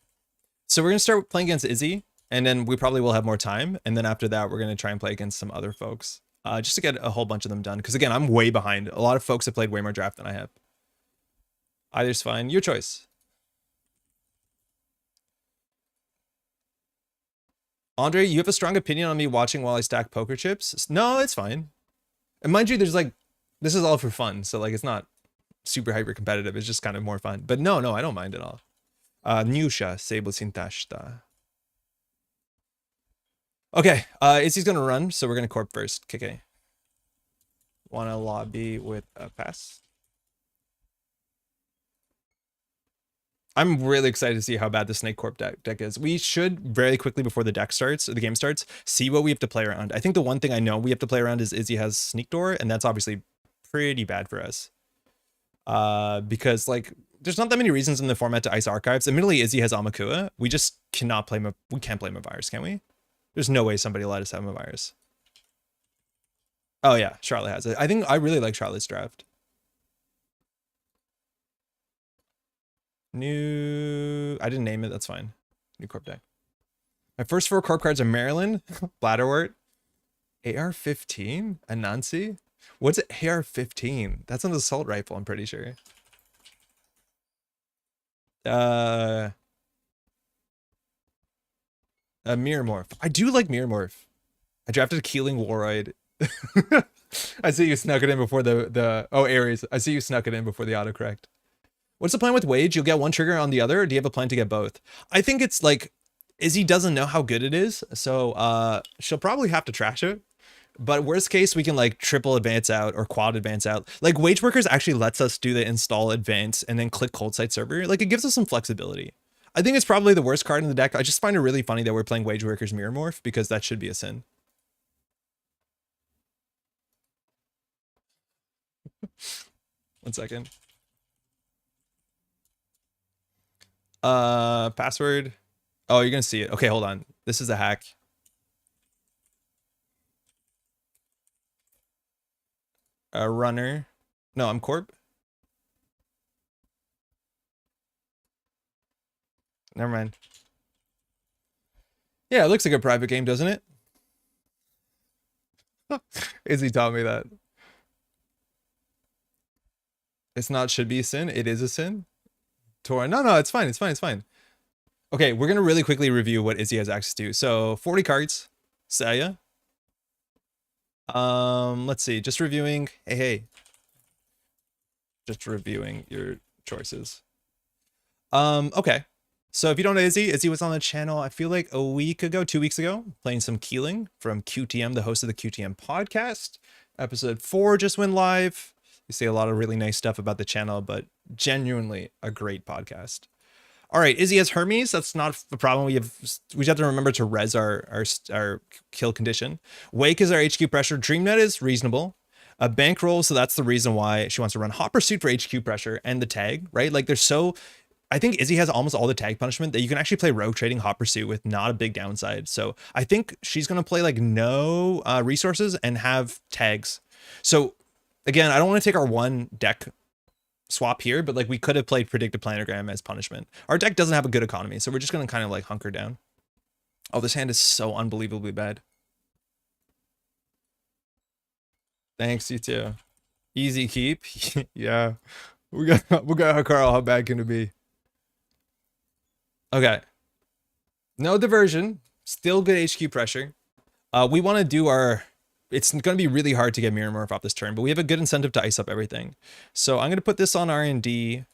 So we're going to start playing against Izzy, and then we probably will have more time. And then after that, we're going to try and play against some other folks. Just to get a whole bunch of them done. Because again, I'm way behind. A lot of folks have played way more draft than I have. Either's fine. Your choice. Andre, you have a strong opinion on me watching while I stack poker chips? No, it's fine. And mind you, there's like, this is all for fun. So like, it's not super hyper competitive. It's just kind of more fun. But no, I don't mind at all. Nyusha, Sable Sintashta. Okay, Izzy's gonna run, so we're gonna corp first. KK. Wanna lobby with a pass? I'm really excited to see how bad the Snake Corp deck is. We should very quickly before the deck starts, or the game starts, see what we have to play around. I think the one thing I know we have to play around is Izzy has Sneak Door, and that's obviously pretty bad for us. Because like there's not that many reasons in the format to ice archives. Admittedly, Izzy has Amakua. We just cannot play we can't play Mavirus, can we? There's no way somebody let us have Mavirus. Oh yeah, Charlotte has it. I really like Charlotte's draft. I didn't name it, that's fine. New corp deck. My first 4 corp cards are Maryland, Bladderwort, AR-15, Anansi. What's it? AR-15? That's an assault rifle, I'm pretty sure. A MirrorMorph. I do like MirrorMorph. I drafted a Keeling Waroid. I see you snuck it in before oh, Ares. I see you snuck it in before the autocorrect. What's the plan with Wage? You'll get one trigger on the other, or do you have a plan to get both? I think it's like, Izzy doesn't know how good it is, so she'll probably have to trash it. But worst case, we can like triple advance out or quad advance out. Like Wage Workers actually lets us do the install advance and then click cold site server. Like it gives us some flexibility. I think it's probably the worst card in the deck. I just find it really funny that we're playing Wage Workers MirrorMorph because that should be a sin. One second. Password. Oh, you're gonna see it. Okay, hold on. This is a hack. A runner. No, I'm corp. Never mind. Yeah, it looks like a private game, doesn't it? Izzy taught me that. It's not should be a sin. It is a sin. Tora. No, it's fine. It's fine. It's fine. Okay, we're gonna really quickly review what Izzy has access to. So 40 cards. Saya. Let's see. Just reviewing. Hey. Just reviewing your choices. Okay. So if you don't know Izzy was on the channel, I feel like a week ago, 2 weeks ago, playing some Keeling from QTM, the host of the QTM podcast. Episode 4 just went live. You say a lot of really nice stuff about the channel, but genuinely a great podcast. All right, Izzy has Hermes. That's not a problem. We just have to remember to res our kill condition. Wake is our HQ pressure. DreamNet is reasonable. A bankroll, so that's the reason why she wants to run Hot Pursuit for HQ pressure and the tag, right? Like they're so I think Izzy has almost all the tag punishment that you can actually play rogue trading hot pursuit with not a big downside. So I think she's going to play like no resources and have tags. So again, I don't want to take our one deck swap here, but like we could have played predictive planogram as punishment. Our deck doesn't have a good economy, so we're just going to kind of like hunker down. Oh, this hand is so unbelievably bad. Thanks, you too. Easy keep. Yeah. We got Carl, how bad can it be? Okay. No diversion. Still good HQ pressure. We want to do our... It's going to be really hard to get MirrorMorph off this turn, but we have a good incentive to ice up everything. So I'm going to put this on R&D,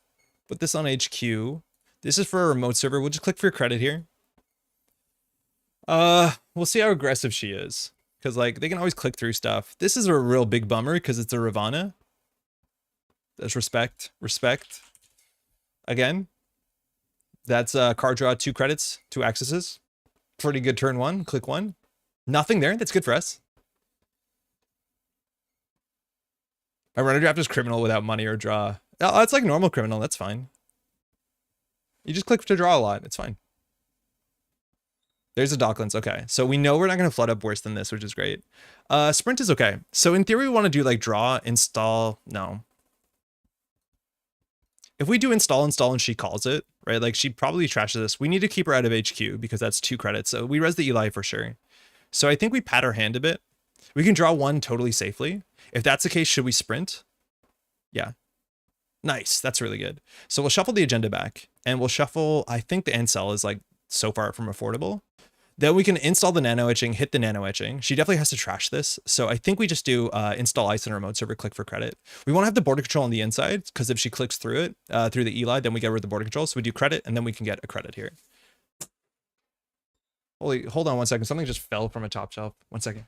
put this on HQ. This is for a remote server. We'll just click for credit here. We'll see how aggressive she is. Because, like, they can always click through stuff. This is a real big bummer because it's a Ravana. That's respect. Respect. Again. That's card draw 2 credits, 2 accesses. Pretty good turn 1. Click 1. Nothing there. That's good for us. My runner draft is criminal without money or draw. Oh, it's like normal criminal. That's fine. You just click to draw a lot. It's fine. There's a DECKLISTS. Okay. So we know we're not going to flood up worse than this, which is great. Sprint is okay. So in theory, we want to do like draw, install. No. If we do install, and she calls it, right? Like she probably trashes this. We need to keep her out of HQ because that's 2 credits. So we res the Eli for sure. So I think we pat our hand a bit. We can draw 1 totally safely. If that's the case, should we sprint? Yeah. Nice. That's really good. So we'll shuffle the agenda back and we'll shuffle. I think the end cell is like so far from affordable. Then we can install the nano etching, hit the nano etching. She definitely has to trash this. So I think we just do install ice on a remote server, click for credit. We want to have the border control on the inside because if she clicks through it, through the Eli, then we get rid of the border control. So we do credit and then we can get a credit here. Holy, hold on 1 second. Something just fell from a top shelf. 1 second.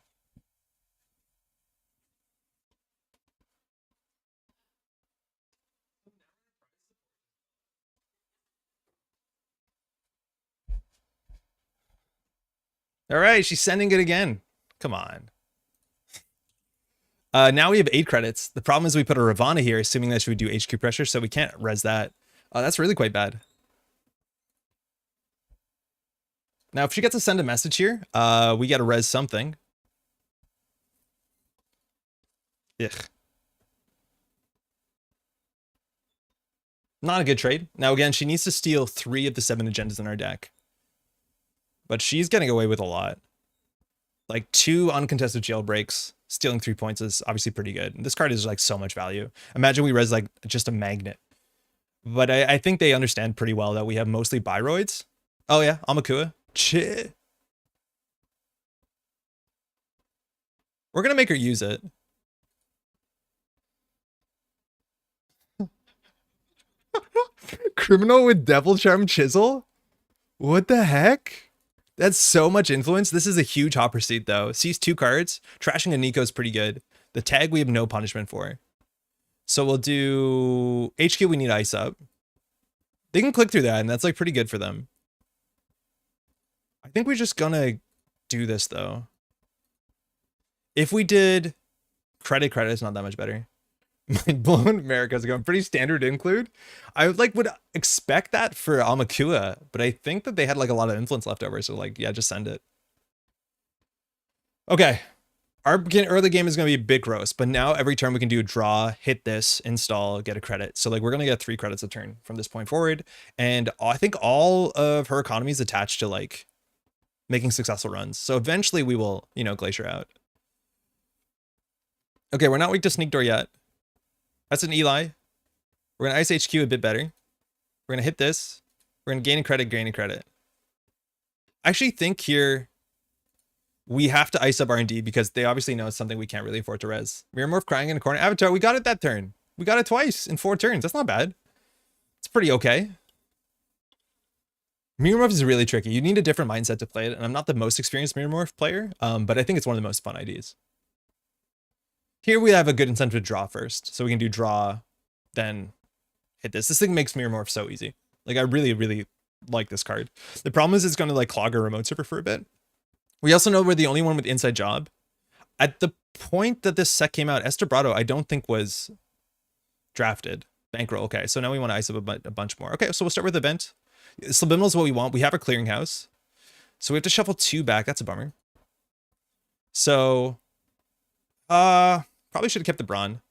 All right, she's sending it again. Come on. Now we have 8 credits. The problem is we put a Ravana here, assuming that she would do HQ pressure, so we can't res that. That's really quite bad. Now, if she gets to send a message here, we got to res something. Ugh. Not a good trade. Now, again, she needs to steal 3 of the 7 agendas in our deck. But she's getting away with a lot. Like 2 uncontested jailbreaks, stealing 3 points is obviously pretty good. This card is like so much value. Imagine we res like just a magnet. But I think they understand pretty well that we have mostly Biroids. Oh yeah, Amakua. Chit. We're gonna make her use it. Criminal with Devil Charm Chisel? What the heck? That's so much influence. This is a huge hopper seat, though. Sees 2 cards. Trashing a Nico is pretty good. The tag we have no punishment for. So we'll do HQ. We need ice up. They can click through that, and that's like pretty good for them. I think we're just gonna do this though. If we did credit, it's not that much better. Mind blown. America's going pretty standard include. I would expect that for Amakua, but I think that they had like a lot of influence left over. So like, yeah, just send it. Okay. Our early game is going to be a bit gross, but now every turn we can do a draw, hit this, install, get a credit. So like we're going to get 3 credits a turn from this point forward. And I think all of her economy is attached to like making successful runs. So eventually we will, you know, glacier out. Okay. We're not weak to Sneak Door yet. That's an Eli. We're going to ice HQ a bit better. We're going to hit this. We're going to gain a credit. I actually think here we have to ice up R&D because they obviously know it's something we can't really afford to res. MirrorMorph crying in a corner. Avatar, we got it that turn. We got it twice in 4 turns. That's not bad. It's pretty okay. MirrorMorph is really tricky. You need a different mindset to play it. And I'm not the most experienced MirrorMorph player, but I think it's one of the most fun ideas. Here we have a good incentive to draw first. So we can do draw, then hit this. This thing makes MirrorMorph so easy. Like I really, really like this card. The problem is it's going to like clog our remote server for a bit. We also know we're the only one with inside job. At the point that this set came out, Estebrado I don't think was drafted. Bankroll. Okay, so now we want to ice up a bunch more. Okay, so we'll start with event. Subliminal is what we want. We have a clearinghouse. So we have to shuffle 2 back. That's a bummer. So, probably should have kept the Brawn.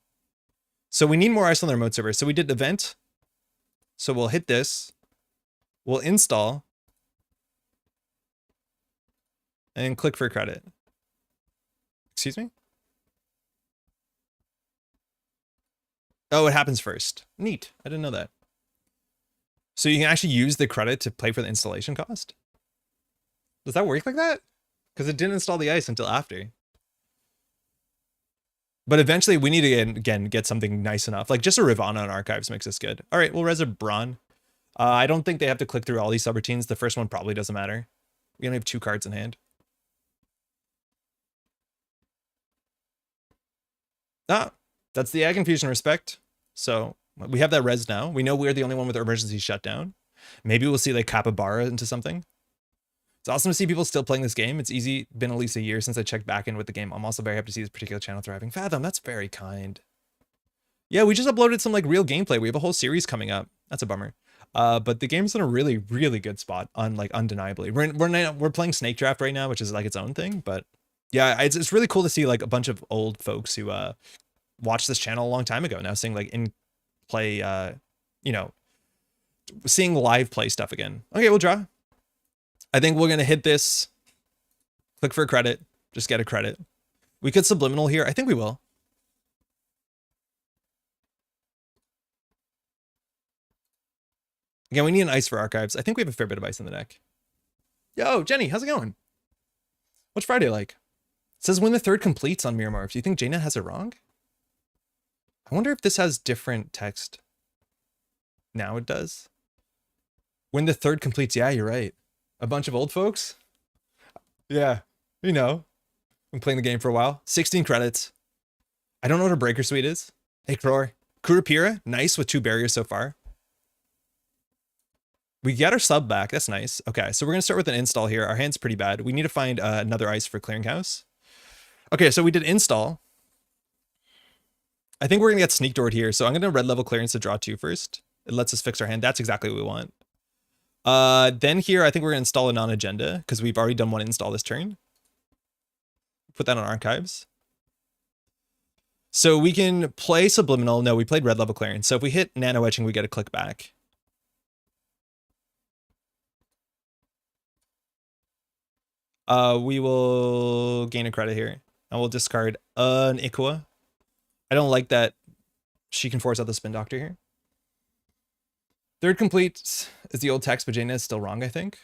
So we need more ice on the remote server. So we did event. So we'll hit this. We'll install. And click for credit. Excuse me? Oh, it happens first. Neat. I didn't know that. So you can actually use the credit to pay for the installation cost? Does that work like that? Because it didn't install the ice until after. But eventually we need to, again, get something nice enough. Like just a Ravana on archives makes this good. All right, we'll res a Brawn. I don't think they have to click through all these subroutines. The first one probably doesn't matter. We only have 2 cards in hand. Ah, that's the Ag Infusion respect. So we have that res now. We know we're the only one with emergency shutdown. Maybe we'll see like Capybara into something. It's awesome to see people still playing this game. It's been at least a year since I checked back in with the game. I'm also very happy to see this particular channel thriving. Fathom, that's very kind. Yeah, we just uploaded some like real gameplay. We have a whole series coming up. That's a bummer. But the game's in a really, really good spot, undeniably. We're playing Snake Draft right now, which is like its own thing. But yeah, it's really cool to see like a bunch of old folks who watched this channel a long time ago now seeing like in play, you know, seeing live play stuff again. Okay, we'll draw. I think we're going to hit this. Click for a credit. Just get a credit. We could subliminal here. I think we will. Again, we need an ice for archives. I think we have a fair bit of ice in the deck. Yo, Jenny, how's it going? What's Friday like? It says when the 3rd completes on MirrorMorph. Do you think Jaina has it wrong? I wonder if this has different text. Now it does. When the 3rd completes. Yeah, you're right. A bunch of old folks? Yeah, you know. Been playing the game for a while. 16 credits. I don't know what a breaker suite is. Hey, Cror. Kurapira, nice with 2 barriers so far. We get our sub back. That's nice. Okay, so we're going to start with an install here. Our hand's pretty bad. We need to find another ice for clearinghouse. Okay, so we did install. I think we're going to get sneak doored here. So I'm going to red level clearance to draw 2 first. It lets us fix our hand. That's exactly what we want. Then here, I think we're going to install a non-agenda because we've already done one install this turn. Put that on archives. So we can play subliminal. No, we played red level clearance. So if we hit nano etching, we get a click back. We will gain a credit here. And we'll discard an Ikua. I don't like that she can force out the Spin Doctor here. 3rd complete is the old text, but Jaina is still wrong, I think.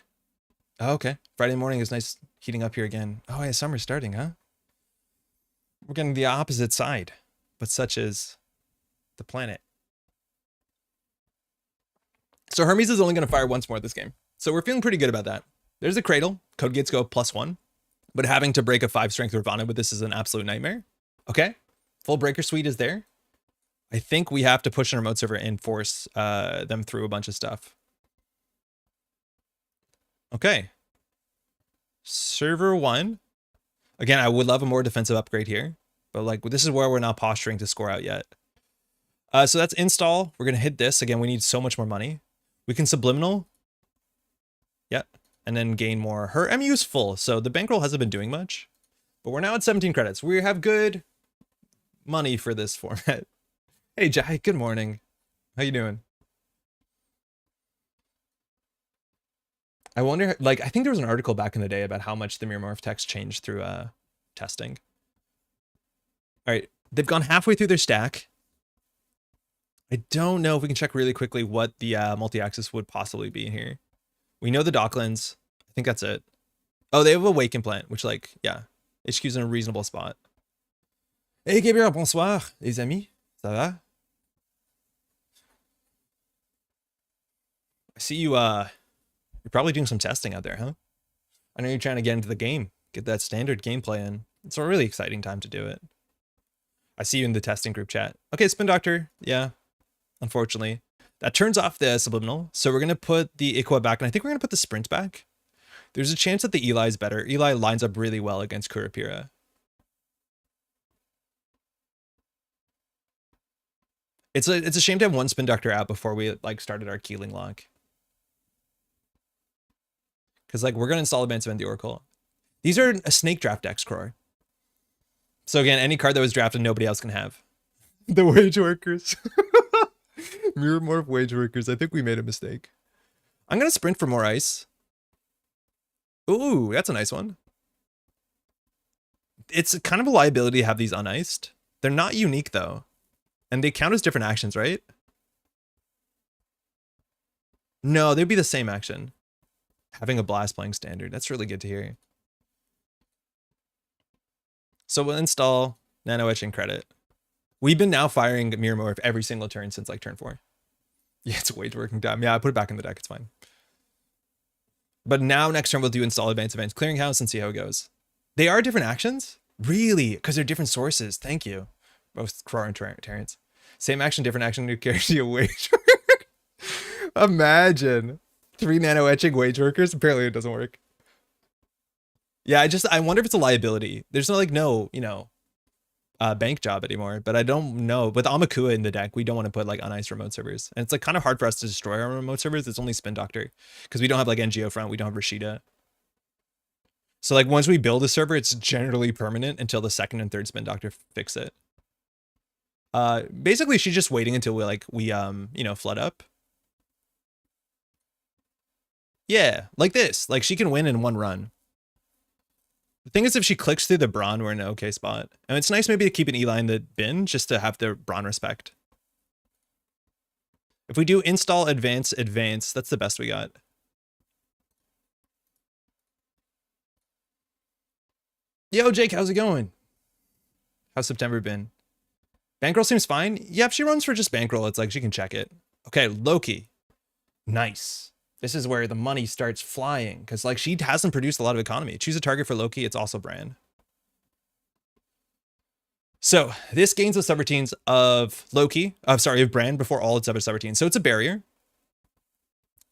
Oh, okay. Friday morning is nice heating up here again. Oh, yeah, summer's starting, huh? We're getting the opposite side, but such is the planet. So Hermes is only going to fire once more this game. So we're feeling pretty good about that. There's a Cradle. Code gates go +1. But having to break a 5 strength Ravana with this is an absolute nightmare. Okay. Full breaker suite is there. I think we have to push a remote server and force them through a bunch of stuff. Okay. Server 1. Again, I would love a more defensive upgrade here. But like this is where we're not posturing to score out yet. So that's install. We're going to hit this. Again, we need so much more money. We can subliminal. Yep. And then gain more. Her MU is full, so the bankroll hasn't been doing much. But we're now at 17 credits. We have good money for this format. Hey, Jai, good morning. How you doing? I wonder, like, I think there was an article back in the day about how much the MirrorMorph text changed through testing. All right, they've gone halfway through their stack. I don't know if we can check really quickly what the multi-axis would possibly be here. We know the DECKLISTS. I think that's it. Oh, they have a Wake Implant, which, like, yeah, HQ's in a reasonable spot. Hey, Gabriel, bonsoir, les amis. Ça va? I see you, you're probably doing some testing out there, huh? I know you're trying to get into the game, get that standard gameplay in. It's a really exciting time to do it. I see you in the testing group chat. Okay, Spin Doctor, yeah, unfortunately. That turns off the subliminal, so we're going to put the Ikua back, and I think we're going to put the Sprint back. There's a chance that the Eli is better. Eli lines up really well against Kurapira. It's a shame to have one spin doctor out before we like started our Keeling lock. Because like we're gonna install Advanced Event the Oracle. These are a snake draft decks, Cror. So again, any card that was drafted, nobody else can have. The wage workers. MirrorMorph wage workers. I think we made a mistake. I'm gonna sprint for more ice. Ooh, that's a nice one. It's kind of a liability to have these uniced. They're not unique though. And they count as different actions, right? No, they'd be the same action. Having a blast playing standard. That's really good to hear. So we'll install Nano Etching credit. We've been now firing MirrorMorph every single turn since like turn 4. Yeah, it's wage working time. Yeah, I put it back in the deck. It's fine. But now next turn we'll do install Advanced Clearinghouse and see how it goes. They are different actions? Really? Because they're different sources. Thank you. Both Cror and Terrence. Same action, different action to carry a wage worker. Imagine 3 nano etching wage workers. Apparently it doesn't work. Yeah, I wonder if it's a liability. There's no, you know, bank job anymore, but I don't know. With Amakua in the deck, we don't want to put like uniced remote servers. And it's like kind of hard for us to destroy our remote servers. It's only Spin Doctor because we don't have like NGO front. We don't have Rashida. So like once we build a server, it's generally permanent until the second and third Spin Doctor fix it. Basically she's just waiting until we you know, flood up. Yeah, like this. Like she can win in one run. The thing is, if she clicks through the Brawn, we're in an okay spot. And it's nice maybe to keep an Eli in the bin just to have the Brawn respect. If we do install advance, that's the best we got. Yo, Jake, how's it going? How's September been? Bankroll seems fine. Yep, she runs for just bankroll. It's like she can check it. Okay, Loki. Nice. This is where the money starts flying because like she hasn't produced a lot of economy. Choose a target for Loki. It's also Bran. So this gains the subroutines of Loki. Sorry, of Bran before all its other subroutines. So it's a barrier.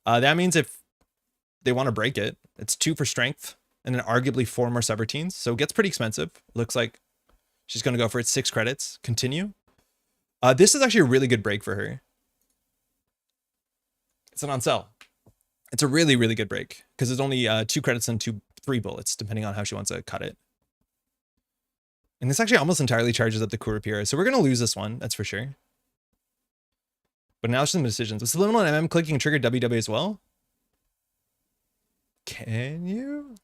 That means if they want to break it, it's 2 for strength and then arguably 4 more subroutines. So it gets pretty expensive. Looks like she's going to go for it. 6 credits. Continue. This is actually a really good break for her. It's an on sell. It's a really, really good break because it's only 2 credits and 3 bullets, depending on how she wants to cut it. And this actually almost entirely charges up the Kurapira. So we're going to lose this one. That's for sure. But now some decisions. With Subliminal and MM clicking trigger WW as well. Can you?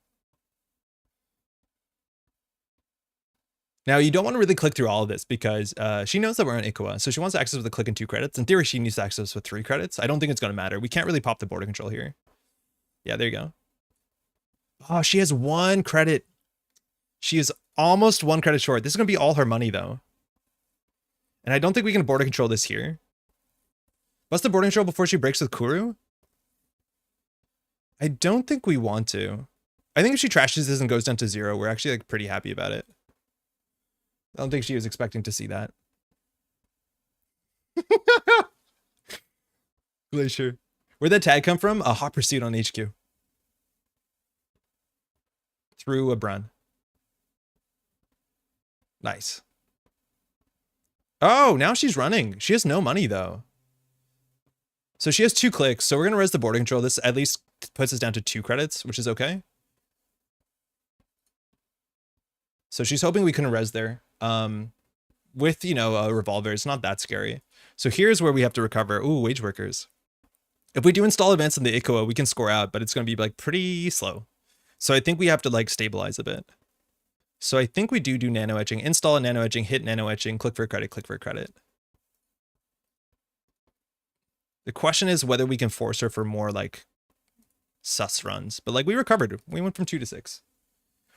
Now, you don't want to really click through all of this because she knows that we're on Ikawa. So she wants to access with a click and 2 credits. In theory, she needs to access with 3 credits. I don't think it's going to matter. We can't really pop the border control here. Yeah, there you go. Oh, she has 1 credit. She is almost 1 credit short. This is going to be all her money, though. And I don't think we can border control this here. What's the border control before she breaks with Kuru? I don't think we want to. I think if she trashes this and goes down to 0, we're actually like pretty happy about it. I don't think she was expecting to see that. Glacier. Where'd that tag come from? A hot pursuit on HQ. Through a Brun. Nice. Oh, now she's running. She has no money, though. So she has 2 clicks. So we're going to res the border control. This at least puts us down to 2 credits, which is okay. So she's hoping we can res there. With, you know, a revolver, it's not that scary. So here's where we have to recover. Ooh, wage workers. If we do install advance in the Ikoa, we can score out, but it's going to be like pretty slow. So I think we have to like stabilize a bit. So I think we do nano etching, install a nano etching, hit nano etching, click for a credit, click for a credit. The question is whether we can force her for more like sus runs, but like we recovered. We went from 2 to 6.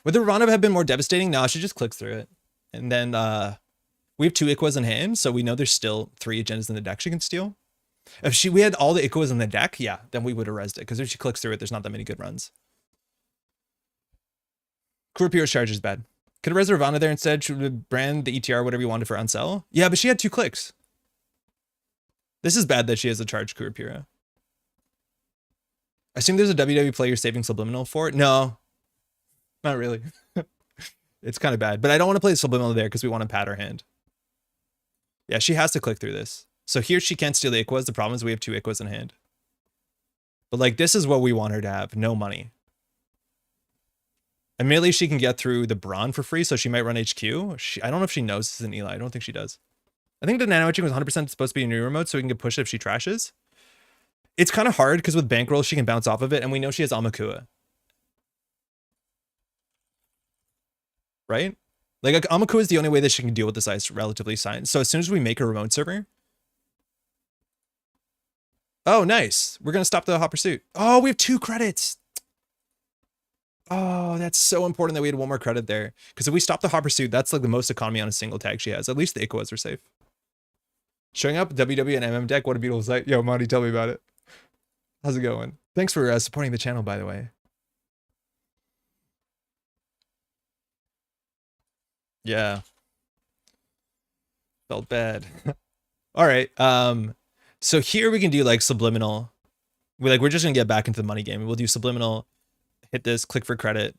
Would the Ravana have been more devastating? No, she just clicks through it. And then we have 2 Ikoas in hand, so we know there's still 3 agendas in the deck she can steal. If we had all the Ikoas in the deck, yeah, then we would have rezzed it, because if she clicks through it, there's not that many good runs. Kurapira's charge is bad. Could have res Ravana there instead. Should have brand the ETR, whatever you wanted for unsell. Yeah, but she had 2 clicks. This is bad that she has a charged Kurapira. I assume there's a WW player saving Subliminal for it. No, not really. It's kind of bad, but I don't want to play Subliminal there because we want to pad her hand. Yeah, she has to click through this. So here she can't steal the Iquas. The problem is we have 2 Iquas in hand. But like, this is what we want her to have. No money. Admittedly, she can get through the Brawn for free, so she might run HQ. I don't know if she knows this is an Eli. I don't think she does. I think the nano etching was 100% supposed to be a new remote, so we can get pushed if she trashes. It's kind of hard because with bankroll, she can bounce off of it, and we know she has Amakua. Right? Like, Amakua is the only way that she can deal with this ice relatively signed. So as soon as we make a remote server... Oh, nice. We're going to stop the hot pursuit. Oh, we have 2 credits. Oh, that's so important that we had 1 more credit there. Because if we stop the hot pursuit, that's like the most economy on a single tag she has. At least the Iquas are safe. Showing up, WW and MM deck. What a beautiful sight. Yo, Monty, tell me about it. How's it going? Thanks for supporting the channel, by the way. Yeah. Felt bad. All right. So here we can do like subliminal. We're just gonna get back into the money game. We'll do subliminal, hit this, click for credit,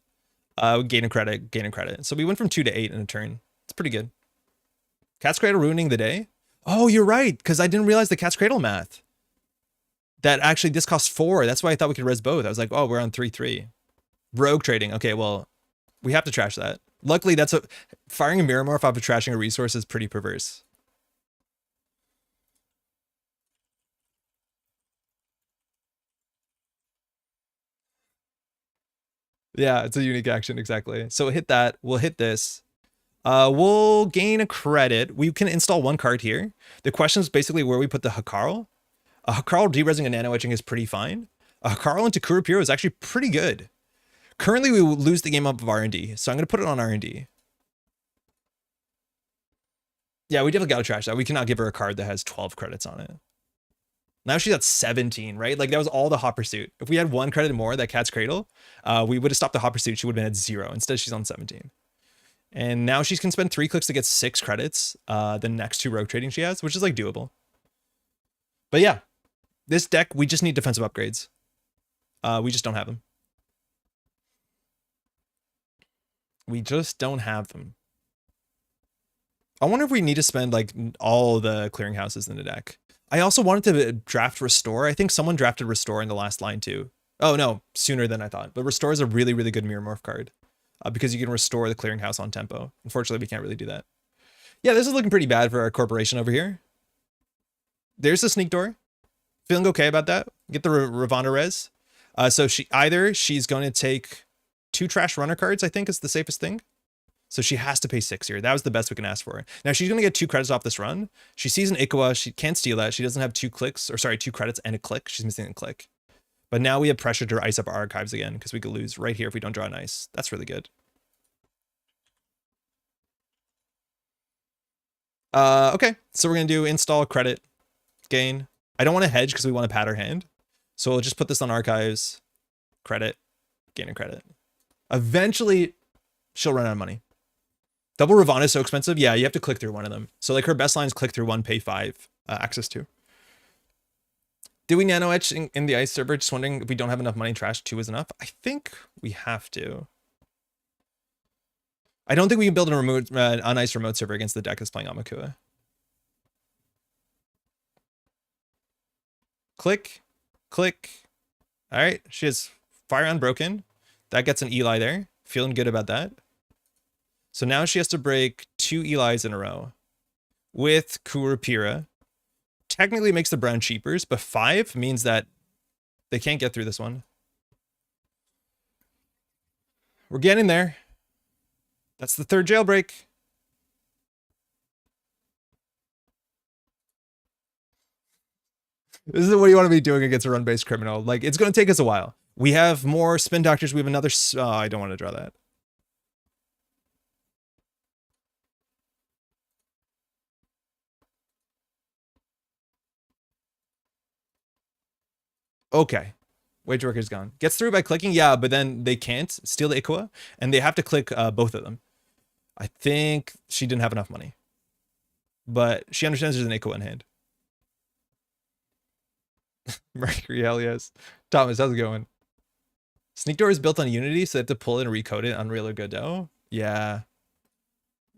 gain a credit, gain a credit. So we went from 2 to 8 in a turn. It's pretty good. Cat's Cradle ruining the day. Oh, you're right, because I didn't realize the Cat's Cradle math. That actually this costs 4. That's why I thought we could res both. I was like, oh, we're on 3-3. Rogue trading. Okay, well, we have to trash that. Luckily, that's a firing a MirrorMorph off of trashing a resource is pretty perverse. Yeah, it's a unique action, exactly. So we'll hit that. We'll hit this. We'll gain a credit. We can install 1 card here. The question is basically where we put the Hakarl. Hakarl deresing a nano etching is pretty fine. Hakarl into Kurapiro is actually pretty good. Currently, we will lose the game up of R&D, so I'm going to put it on R&D. Yeah, we definitely got to trash that. We cannot give her a card that has 12 credits on it. Now she's at 17, right? Like, that was all the hot pursuit. If we had 1 credit more, that Cat's Cradle, we would have stopped the hot pursuit. She would have been at 0. Instead, she's on 17. And now she can spend 3 clicks to get 6 credits the next 2 rogue trading she has, which is, like, doable. But yeah, this deck, we just need defensive upgrades. We just don't have them. We just don't have them. I wonder if we need to spend, like, all the clearinghouses in the deck. I also wanted to draft Restore. I think someone drafted Restore in the last line too. Oh no, sooner than I thought. But Restore is a really, really good MirrorMorph card because you can restore the clearinghouse on tempo. Unfortunately, we can't really do that. Yeah, this is looking pretty bad for our corporation over here. There's the sneak door. Feeling okay about that. Get the Ravana res. So she's going to take 2 trash runner cards, I think is the safest thing. So she has to pay 6 here. That was the best we can ask for. Now she's going to get 2 credits off this run. She sees an Iqua. She can't steal that. She doesn't have 2 clicks, or sorry, 2 credits and a click. She's missing a click. But now we have pressure to ice up our archives again because we could lose right here if we don't draw an ice. That's really good. Okay, so we're going to do install credit gain. I don't want to hedge because we want to pad our hand. So we'll just put this on archives, credit, gain a credit. Eventually, she'll run out of money. Double Ravana is so expensive. Yeah, you have to click through one of them. So like her best line is click through 1, pay 5, access to. Do we nano etch in the ice server? Just wondering if we don't have enough money, trash 2 is enough. I think we have to. I don't think we can build a nice remote server against the deck that's playing Amakua. Click, click. All right, she has Fire Unbroken. That gets an Eli there. Feeling good about that. So now she has to break 2 Elis in a row with Kurapira. Technically makes the brown cheapers, but 5 means that they can't get through this one. We're getting there. That's the 3rd jailbreak. This is what you want to be doing against a run-based criminal. Like, it's going to take us a while. We have more spin doctors. We have another... I don't want to draw that. Okay. Wage worker's gone. Gets through by clicking, yeah, but then they can't steal the Iqua, and they have to click both of them. I think she didn't have enough money. But she understands there's an Iqua in hand. Mercury, hell yes. Thomas, how's it going? Sneak Door is built on Unity, so they have to pull it and recode it on Unreal or Godot. Yeah.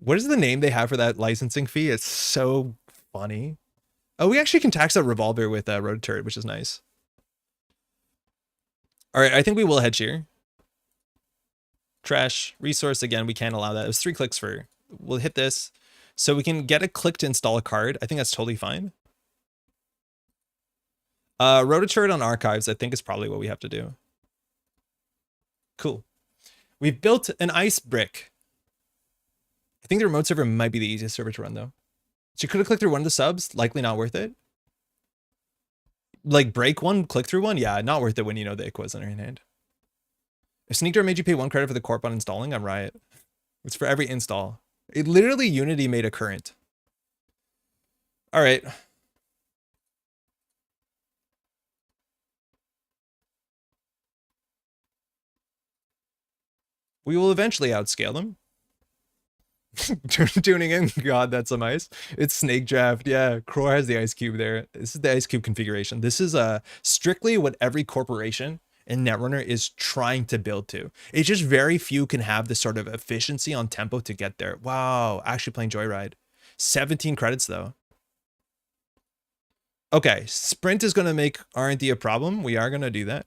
What is the name they have for that licensing fee? It's so funny. Oh, we actually can tax out Revolver with Road Turret, which is nice. All right, I think we will hedge here. Trash, resource, again, we can't allow that. It was 3 clicks for, we'll hit this. So we can get a click to install a card. I think that's totally fine. Rototurret on archives, I think is probably what we have to do. Cool. We've built an ice brick. I think the remote server might be the easiest server to run though. She could have clicked through one of the subs, likely not worth it. Like break one, click through one, yeah, not worth it when you know the Iqua's in her hand. If Sneak Draft made you pay 1 credit for the corp on installing, I'm riot. It's for every install. It literally Unity made a current. All right. We will eventually outscale them. Tuning in, God, that's some ice. It's Snake Draft. Yeah, Crore has the ice cube there. This is the ice cube configuration. This is strictly what every corporation in Netrunner is trying to build to. It's just very few can have the sort of efficiency on tempo to get there. Wow, actually playing Joyride. 17 credits though. Okay, sprint is going to make R&D a problem. We are going to do that.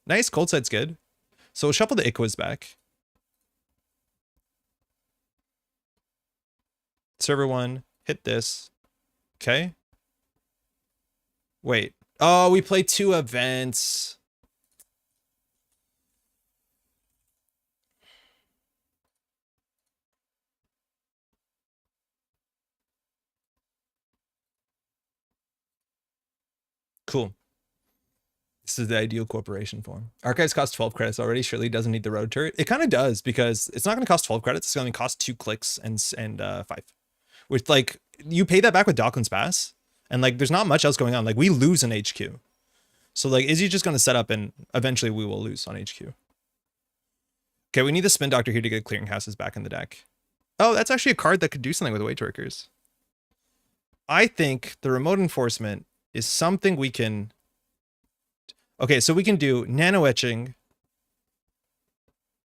Nice, cold side's good. So we'll shuffle the Iquas back. Server 1, hit this. Okay. Wait. Oh, we play 2 events. Cool. This is the ideal corporation form. Archives cost 12 credits already. Surely doesn't need the road turret. It kind of does because it's not going to cost 12 credits. It's going to cost 2 clicks and 5. Which, like, you pay that back with Docklands Pass, and, like, there's not much else going on. Like, we lose an HQ. So, like, is he just going to set up and eventually we will lose on HQ? Okay, we need the Spin Doctor here to get clearinghouses back in the deck. Oh, that's actually a card that could do something with wage workers. I think the remote enforcement is something we can... Okay, so we can do nano etching,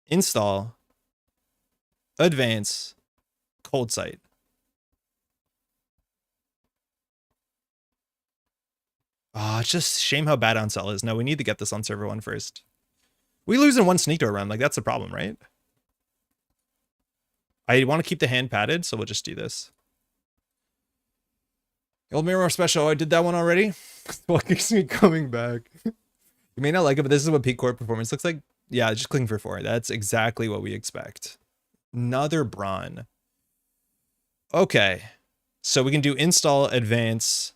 install, advance, cold sight. Oh, it's just shame how bad on sell is. No, we need to get this on server 1 first. We lose in 1 sneak door run. Like, that's the problem, right? I want to keep the hand padded, so we'll just do this. Old MirrorMorph special. Oh, I did that one already. What keeps me coming back? You may not like it, but this is what peak core performance looks like. Yeah, just clicking for 4. That's exactly what we expect. Another Brawn. Okay. So we can do install, advance,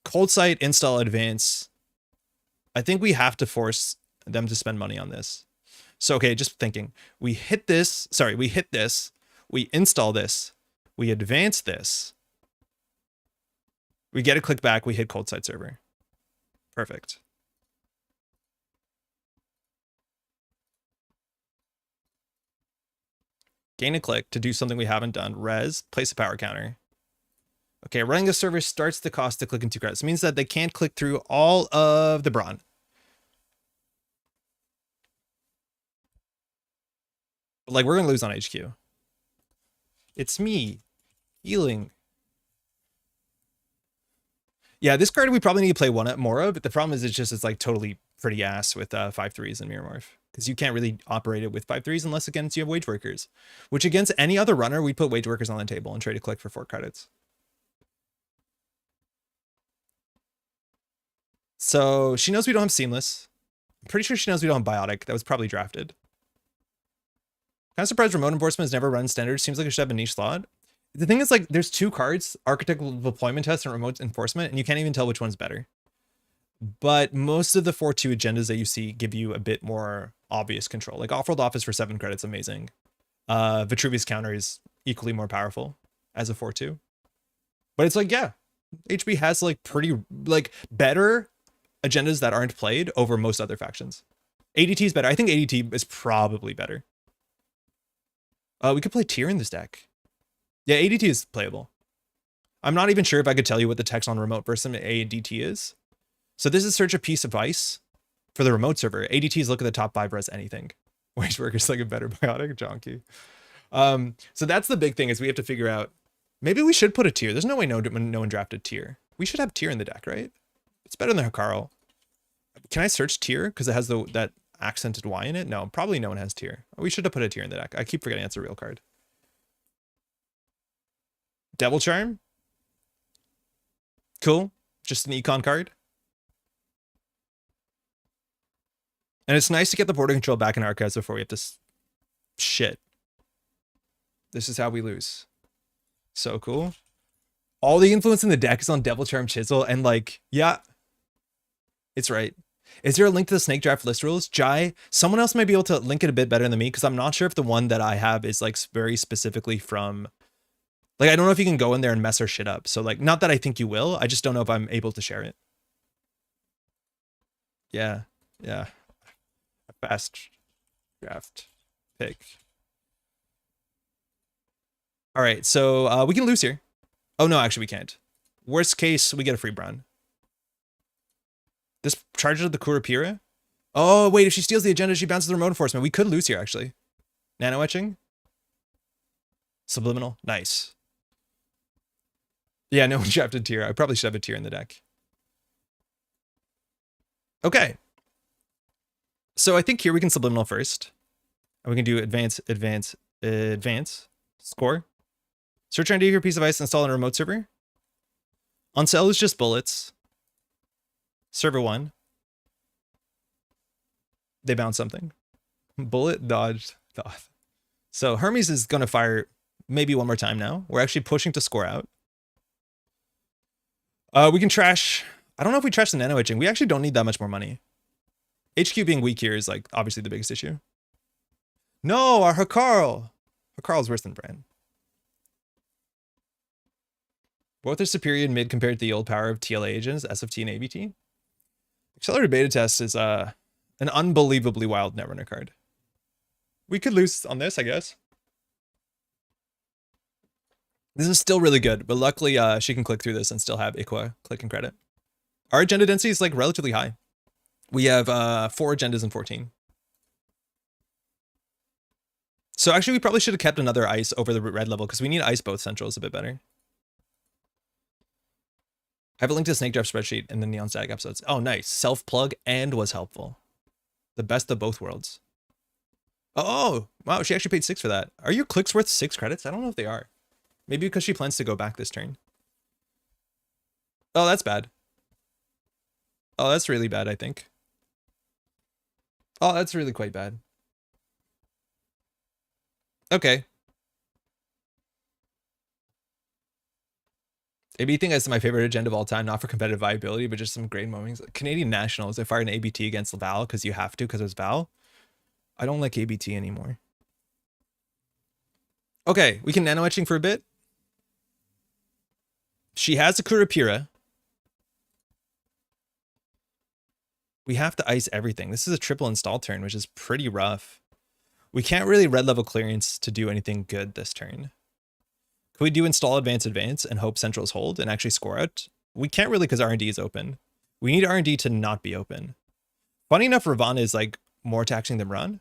cold sight, install, advance. I think we have to force them to spend money on this. So, okay, just thinking. We hit this. Sorry, we hit this. We install this. We advance this. We get a click back. We hit cold sight server. Perfect. Gain a click to do something we haven't done. Res, place a power counter. Okay, running the server starts the cost to click in 2 credits. It means that they can't click through all of the Brawn. But, like, we're going to lose on HQ. It's me. Healing. Yeah, this card we probably need to play one more of, but the problem is it's like totally pretty ass with 5/3s and MirrorMorph. Because you can't really operate it with 5/3s unless against you have wage workers. Which against any other runner, we'd put wage workers on the table and trade a click for 4 credits. So she knows we don't have Seamless. I'm pretty sure she knows we don't have Biotic. That was probably drafted. Kind of surprised remote enforcement has never run standard. Seems like it should have a niche slot. The thing is, like, there's 2 cards, architectural deployment test and remote enforcement, and you can't even tell which one's better. But most of the 4-2 agendas that you see give you a bit more obvious control. Like Off-World Office for 7 credits, amazing. Vitruvius Counter is equally more powerful as a 4-2. But it's like, yeah, HB has like pretty, like, better agendas that aren't played over most other factions. ADT is better. I think ADT is probably better. We could play Tier in this deck. Yeah, ADT is playable. I'm not even sure if I could tell you what the text on remote versus ADT is. So this is search a piece of ice for the remote server. ADTs look at the top 5 res anything. Wage workers like a better biotic jonky. So that's the big thing is we have to figure out Maybe we should put a tier. There's no way no one drafted tier. We should have tier in the deck, right? It's better than Carl. Can I search tier? Because it has that accented Y in it? No, probably no one has tier. We should have put a tier in the deck. I keep forgetting it's a real card. Devil Charm. Cool. Just an econ card. And it's nice to get the border control back in archives before we have to shit. This is how we lose. So cool. All the influence in the deck is on Devil Charm Chisel, and like, yeah, it's right. Is there a link to the Snake Draft list rules? Jai, someone else might be able to link it a bit better than me, because I'm not sure if the one that I have is like very specifically from, like, I don't know if you can go in there and mess our shit up. So like, not that I think you will, I just don't know if I'm able to share it. Yeah, yeah. A fast draft pick. All right, so we can lose here. Oh no, actually we can't. Worst case, we get a free brown. This charges the Kurapira. Oh wait, if she steals the agenda, she bounces the remote enforcement. We could lose here actually. Nano etching. Subliminal, nice. Yeah, no one drafted tier. I probably should have a tier in the deck. Okay. So I think here we can subliminal first. And we can do advance, score. Search on your piece of ice, install on a remote server. On sell is just bullets. Server 1. They bounce something. Bullet dodged. So Hermes is going to fire maybe one more time now. We're actually pushing to score out. We can trash. I don't know if we trash the nano etching. We actually don't need that much more money. HQ being weak here is like obviously the biggest issue. No, our Hakarl. Hakarl's worse than Bran. Both are superior in mid compared to the old power of TLA agents, SFT and ABT. Accelerated Beta Test is an unbelievably wild Netrunner card. We could lose on this, I guess. This is still really good, but luckily she can click through this and still have Iqua click and credit. Our agenda density is like relatively high. We have 4 agendas in 14. So actually we probably should have kept another ice over the red level because we need ice both centrals a bit better. I have a link to the Snake Draft spreadsheet in the Neon Static episodes. Oh, nice. Self-plug and was helpful. The best of both worlds. Oh, wow. She actually paid 6 for that. Are your clicks worth 6 credits? I don't know if they are. Maybe because she plans to go back this turn. Oh, that's bad. Oh, that's really bad, I think. Oh, that's really quite bad. Okay. ABT think that's my favorite agenda of all time, not for competitive viability, but just some great moments. Canadian Nationals, they fired an ABT against Val because you have to, because it's Val. I don't like ABT anymore. Okay, we can nano etching for a bit. She has a Kurapira. We have to ice everything. This is a triple install turn, which is pretty rough. We can't really red level clearance to do anything good this turn. Could we do install advance and hope centrals hold and actually score out? We can't really because R&D is open. We need R&D to not be open. Funny enough, Ravana is like more taxing than run.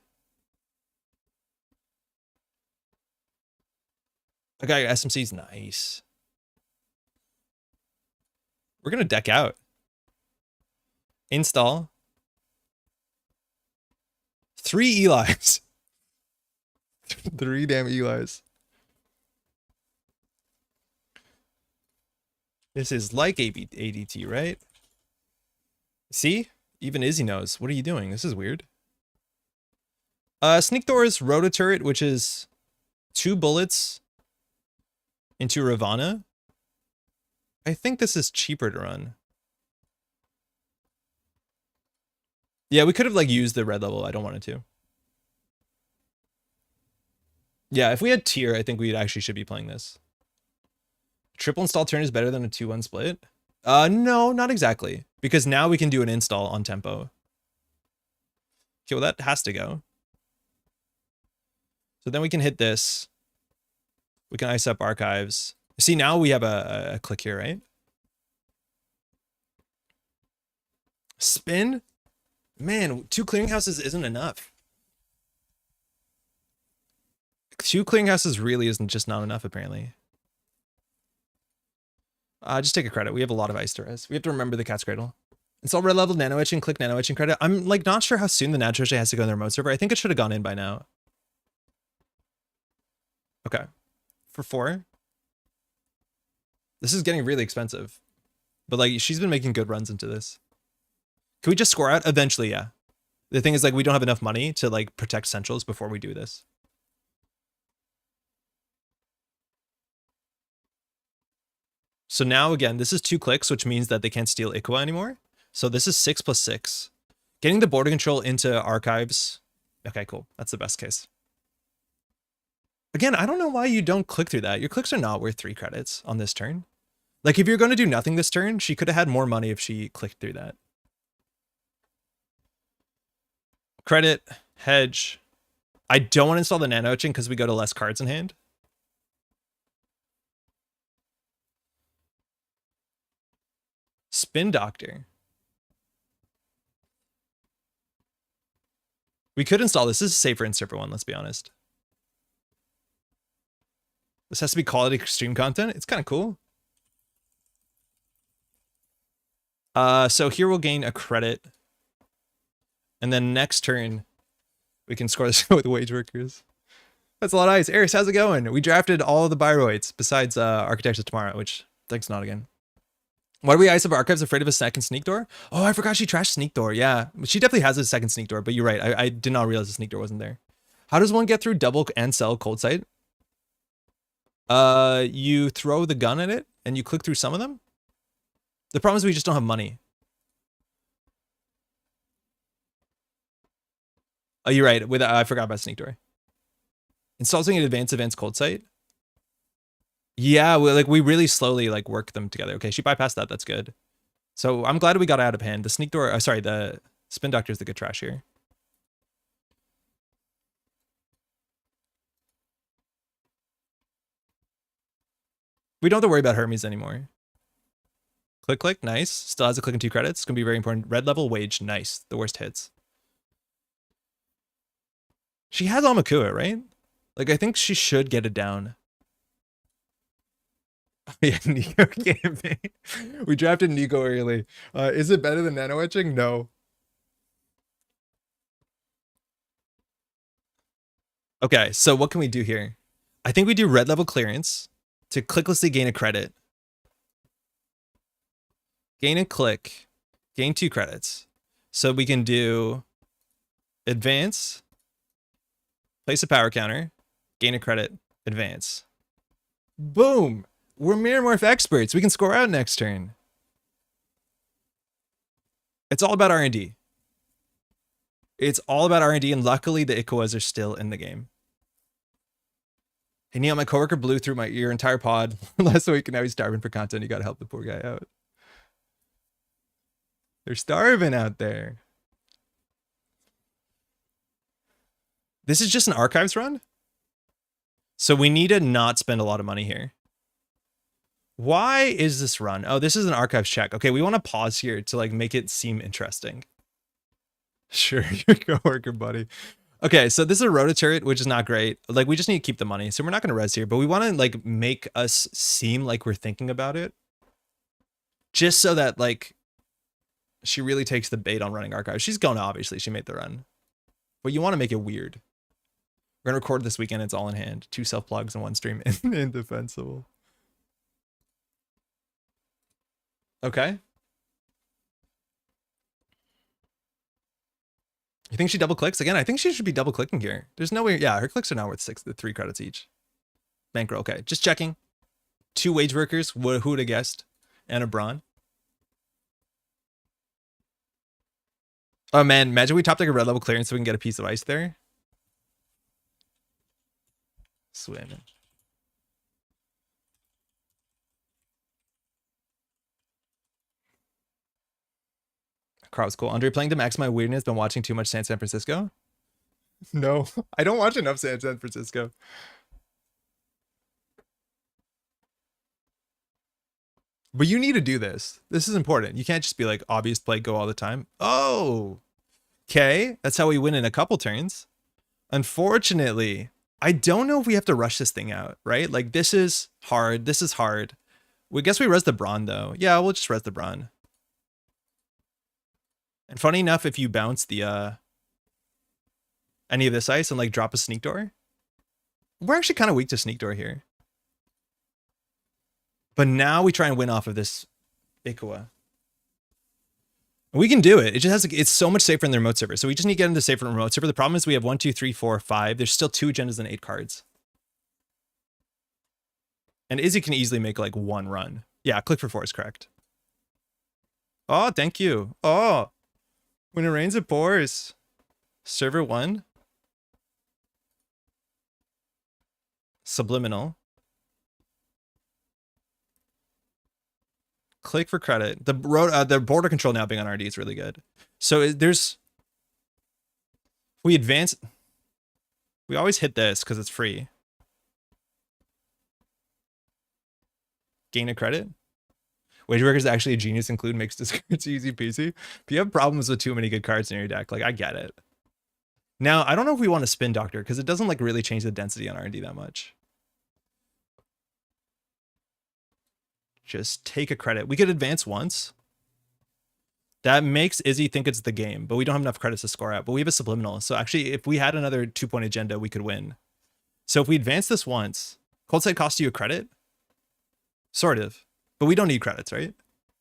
Okay, SMC's nice. We're going to deck out. Install. 3 Elis. 3 damn Elis. This is like ADT, right? See? Even Izzy knows. What are you doing? This is weird. Sneak Doors Rototurret, which is 2 bullets into Ravana. I think this is cheaper to run. Yeah, we could have like used the red level. I don't want it to. Yeah, if we had tier, I think we actually should be playing this. Triple install turn is better than a 2-1 split? No, not exactly. Because now we can do an install on tempo. Okay, well that has to go. So then we can hit this. We can ice up archives. See, now we have a click here, right? Spin? Man, 2 clearinghouses isn't enough. 2 clearinghouses really isn't just not enough, apparently. Just take a credit. We have a lot of ice to res. We have to remember the cat's cradle. Install red level nano etching, click nano etching credit. I'm like not sure how soon the Netrunner has to go in the remote server. I think it should have gone in by now. Okay. For 4. This is getting really expensive. But like she's been making good runs into this. Can we just score out? Eventually, yeah. The thing is like we don't have enough money to like protect centrals before we do this. So now again, this is 2 clicks, which means that they can't steal Iqua anymore. So this is 6 + 6. Getting the border control into archives. Okay, cool. That's the best case. Again, I don't know why you don't click through that. Your clicks are not worth 3 credits on this turn. Like if you're going to do nothing this turn, she could have had more money if she clicked through that. Credit, hedge. I don't want to install the nano etching because we go to less cards in hand. Spin Doctor. We could install this. This is safer in Server 1, let's be honest. This has to be quality extreme content. It's kind of cool. So here we'll gain a credit. And then next turn, we can score this with wage workers. That's a lot of ice. Eris, how's it going? We drafted all the Byroids besides Architects of Tomorrow, which thanks not again. Why do we ice of archives afraid of a second sneak door? Oh, I forgot she trashed sneak door. Yeah, she definitely has a second sneak door, but you're right. I did not realize the sneak door wasn't there. How does one get through double and sell cold sight? You throw the gun at it and you click through some of them. The problem is we just don't have money. Oh, you're right. With I forgot about sneak door. Installing an advanced events cold sight. Yeah, we really slowly like work them together. Okay, she bypassed that. That's good. So I'm glad we got out of hand. The sneak door, sorry, the spin doctor is the good trash here. We don't have to worry about Hermes anymore. Click, click, nice. Still has a click and 2 credits. It's gonna be very important. Red level wage, nice. The worst hits. She has Amakua, right? Like I think she should get it down. Yeah, Nico campaign. We drafted Nico early. Is it better than nano etching? No. Okay, so what can we do here? I think we do red level clearance to clicklessly gain a credit. Gain a click. Gain 2 credits. So we can do advance, place a power counter, gain a credit, advance. Boom! We're MirrorMorph experts. We can score out next turn. It's all about R&D. It's all about R&D, and luckily the Iqawas are still in the game. Hey, Neil, my coworker blew through your entire pod last week, and now he's starving for content. You gotta help the poor guy out. They're starving out there. This is just an archives run. So we need to not spend a lot of money here. Why is this run? Oh, this is an archives check. Okay, we want to pause here to like make it seem interesting. Sure, your coworker, buddy. Okay, so this is a rototurret, which is not great. Like, we just need to keep the money, so we're not going to res here, but we want to like make us seem like we're thinking about it, just so that like she really takes the bait on running archives. She's going to, obviously, she made the run, but you want to make it weird. We're gonna record this weekend. It's all in hand. 2 self plugs and 1 stream. Indefensible. Okay. You think she double clicks again? I think she should be double clicking here. There's no way. Yeah, her clicks are now worth 3 credits each. Bankroll. Okay, just checking. 2 wage workers. Who would have guessed? And a brawn. Oh man, imagine we top like a red level clearance so we can get a piece of ice there. Swimming. Crowd's cool. Andre, playing to max my weirdness, been watching too much San Francisco? No, I don't watch enough San Francisco. But you need to do this. This is important. You can't just be like obvious play, go all the time. Oh, okay. That's how we win in a couple turns. Unfortunately, I don't know if we have to rush this thing out, right? Like this is hard. This is hard. We guess we res the Brawn though. Yeah, we'll just res the Brawn. And funny enough, if you bounce the any of this ice and like drop a sneak door, we're actually kind of weak to sneak door here. But now we try and win off of this Ikua. We can do it. It just has it's so much safer in the remote server. So we just need to get into safer remote server. The problem is we have 1, 2, 3, 4, 5. There's still 2 agendas and 8 cards. And Izzy can easily make like 1 run. Yeah, click for 4 is correct. Oh, thank you. Oh, when it rains, it pours. Server 1. Subliminal. Click for credit. The border control now being on RD is really good. So there's... We advance... We always hit this because it's free. Gain a credit. Wage Worker is actually a genius. Include makes discards easy peasy. If you have problems with too many good cards in your deck, like I get it. Now, I don't know if we want to spin Doctor because it doesn't like really change the density on R&D that much. Just take a credit. We could advance once. That makes Izzy think it's the game, but we don't have enough credits to score out. But we have a subliminal. So actually, if we had another 2-point agenda, we could win. So if we advance this once, Cold Side costs you a credit? Sort of. But we don't need credits, right?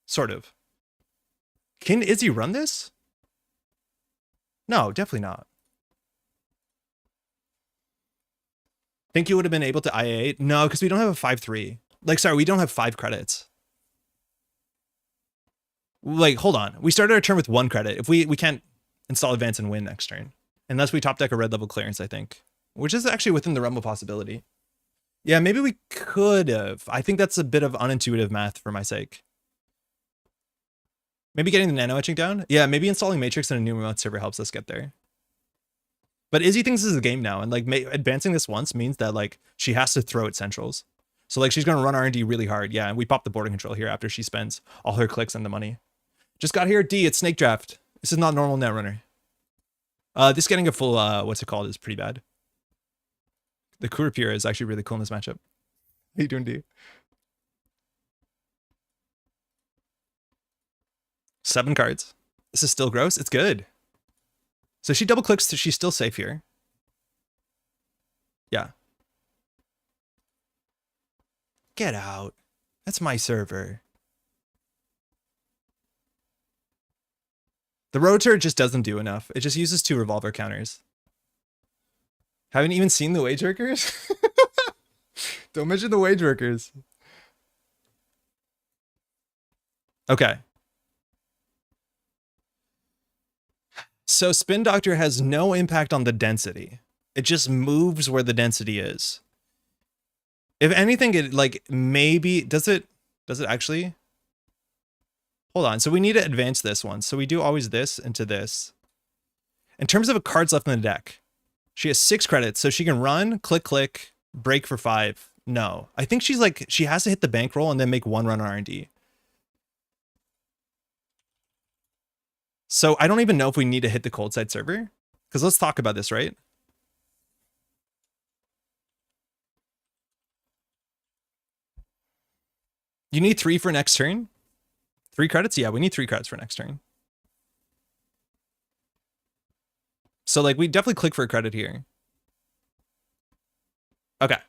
Sort of. Can Izzy run this? No, definitely not. Think you would have been able to IA8? No, because we don't have a 5-3. Like, sorry, we don't have 5 credits. Like, hold on. We started our turn with 1 credit. If we can't install advance and win next turn. Unless we top deck a red level clearance, I think. Which is actually within the realm of possibility. Yeah, maybe we could have. I think that's a bit of unintuitive math for my sake. Maybe getting the nano etching down? Yeah, maybe installing Matrix in a new remote server helps us get there. But Izzy thinks this is a game now, and like advancing this once means that like she has to throw at centrals. So like she's gonna run R&D really hard. Yeah, and we pop the border control here after she spends all her clicks and the money. Just got here, D, it's Snake Draft. This is not normal Netrunner. This getting a full, what's it called, is pretty bad. The Kurapira is actually really cool in this matchup. How you doing, D? 7 cards. This is still gross. It's good. So she double clicks, so she's still safe here. Yeah. Get out. That's my server. The rotor just doesn't do enough. It just uses 2 revolver counters. Haven't even seen the wage workers? Don't mention the wage workers. Okay. So Spin Doctor has no impact on the density. It just moves where the density is. If anything, it like maybe does it actually? Hold on. So we need to advance this one. So we do always this into this. In terms of cards left in the deck, she has 6 credits, so she can run, click, break for 5. No, I think she's like she has to hit the bankroll and then make 1 run on R&D. So I don't even know if we need to hit the cold side server, because let's talk about this, right? You need 3 for next turn. 3 credits? Yeah, we need 3 credits for next turn. So like we definitely click for a credit here. Okay.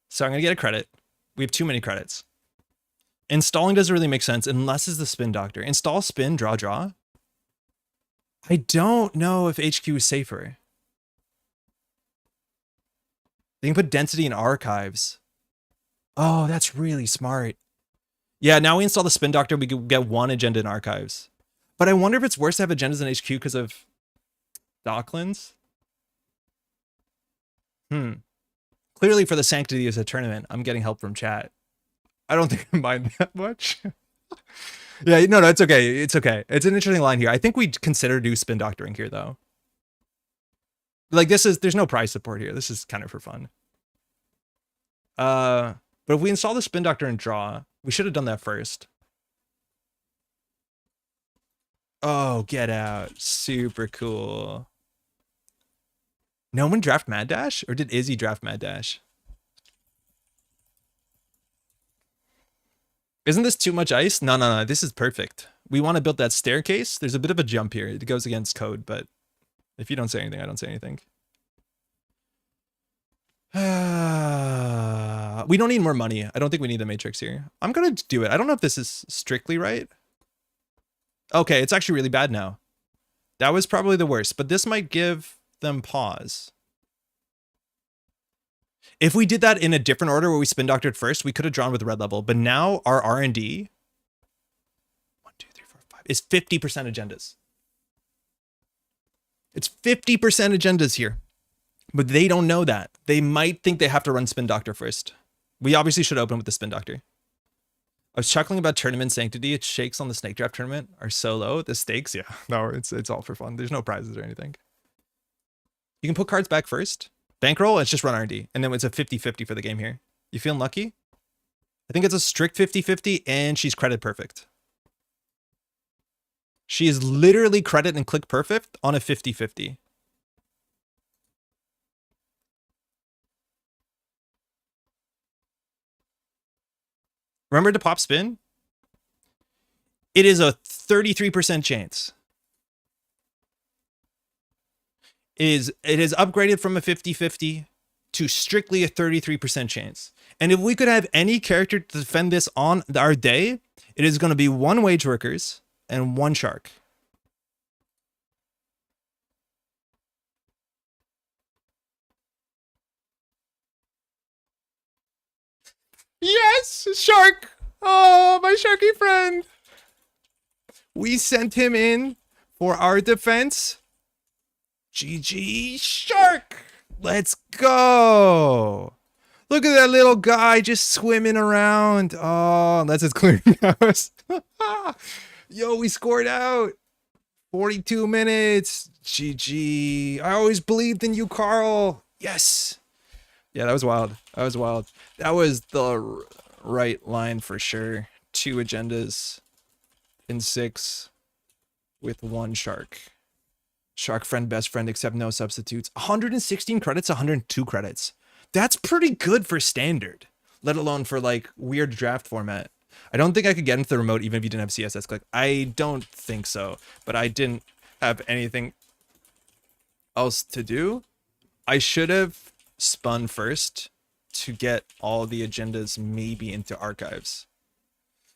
So I'm gonna get a credit. We have too many credits. Installing doesn't really make sense unless it's the Spin Doctor. Install, spin, draw. I don't know if HQ is safer. They can put density in archives. Oh, that's really smart. Yeah, now we install the Spin Doctor, we can get 1 agenda in archives. But I wonder if it's worse to have agendas in HQ because of DECKLISTS. Clearly for the sanctity of the tournament, I'm getting help from chat. I don't think I mind that much. Yeah, no, it's okay. It's okay. It's an interesting line here. I think we consider do Spin Doctoring here, though. Like, there's no prize support here. This is kind of for fun. But if we install the Spin Doctor and draw, we should have done that first. Oh, get out. Super cool. No one draft Mad Dash? Or did Izzy draft Mad Dash? Isn't this too much ice? No, no, no. This is perfect. We want to build that staircase. There's a bit of a jump here. It goes against code, but if you don't say anything, I don't say anything. We don't need more money. I don't think we need the matrix here. I'm going to do it. I don't know if this is strictly right. Okay, it's actually really bad now. That was probably the worst, but this might give them pause. If we did that in a different order where we spin doctored first, we could have drawn with red level, but now our R&D 1, 2, 3, 4, 5 is 50% agendas. It's 50% agendas here, but they don't know that. They might think they have to run spin doctor first. We obviously should open with the spin doctor. I was chuckling about tournament sanctity. Its shakes on the snake draft tournament are so low. The stakes, yeah, no, it's all for fun. There's no prizes or anything. You can put cards back first. Bankroll, it's just run R&D. And then it's a 50-50 for the game here. You feeling lucky? I think it's a strict 50-50 and she's credit perfect. She is literally credit and click perfect on a 50-50. Remember to pop spin? It is a 33% chance. It is upgraded from a 50-50 to strictly a 33% chance. And if we could have any character to defend this on our day, it is going to be 1 wage workers and 1 shark. Yes, shark. Oh, my sharky friend. We sent him in for our defense. GG shark. Let's go. Look at that little guy just swimming around. Oh, that's his clearinghouse. Yo, we scored out. 42 minutes. GG. I always believed in you, Carl. Yes. Yeah, that was wild. That was wild. That was the right line for sure. 2 agendas in 6 with 1 shark. Shark friend, best friend, except no substitutes. 116 credits, 102 credits. That's pretty good for standard, let alone for like weird draft format. I don't think I could get into the remote even if you didn't have CSS click. I don't think so, but I didn't have anything else to do. I should have spun first to get all the agendas maybe into archives.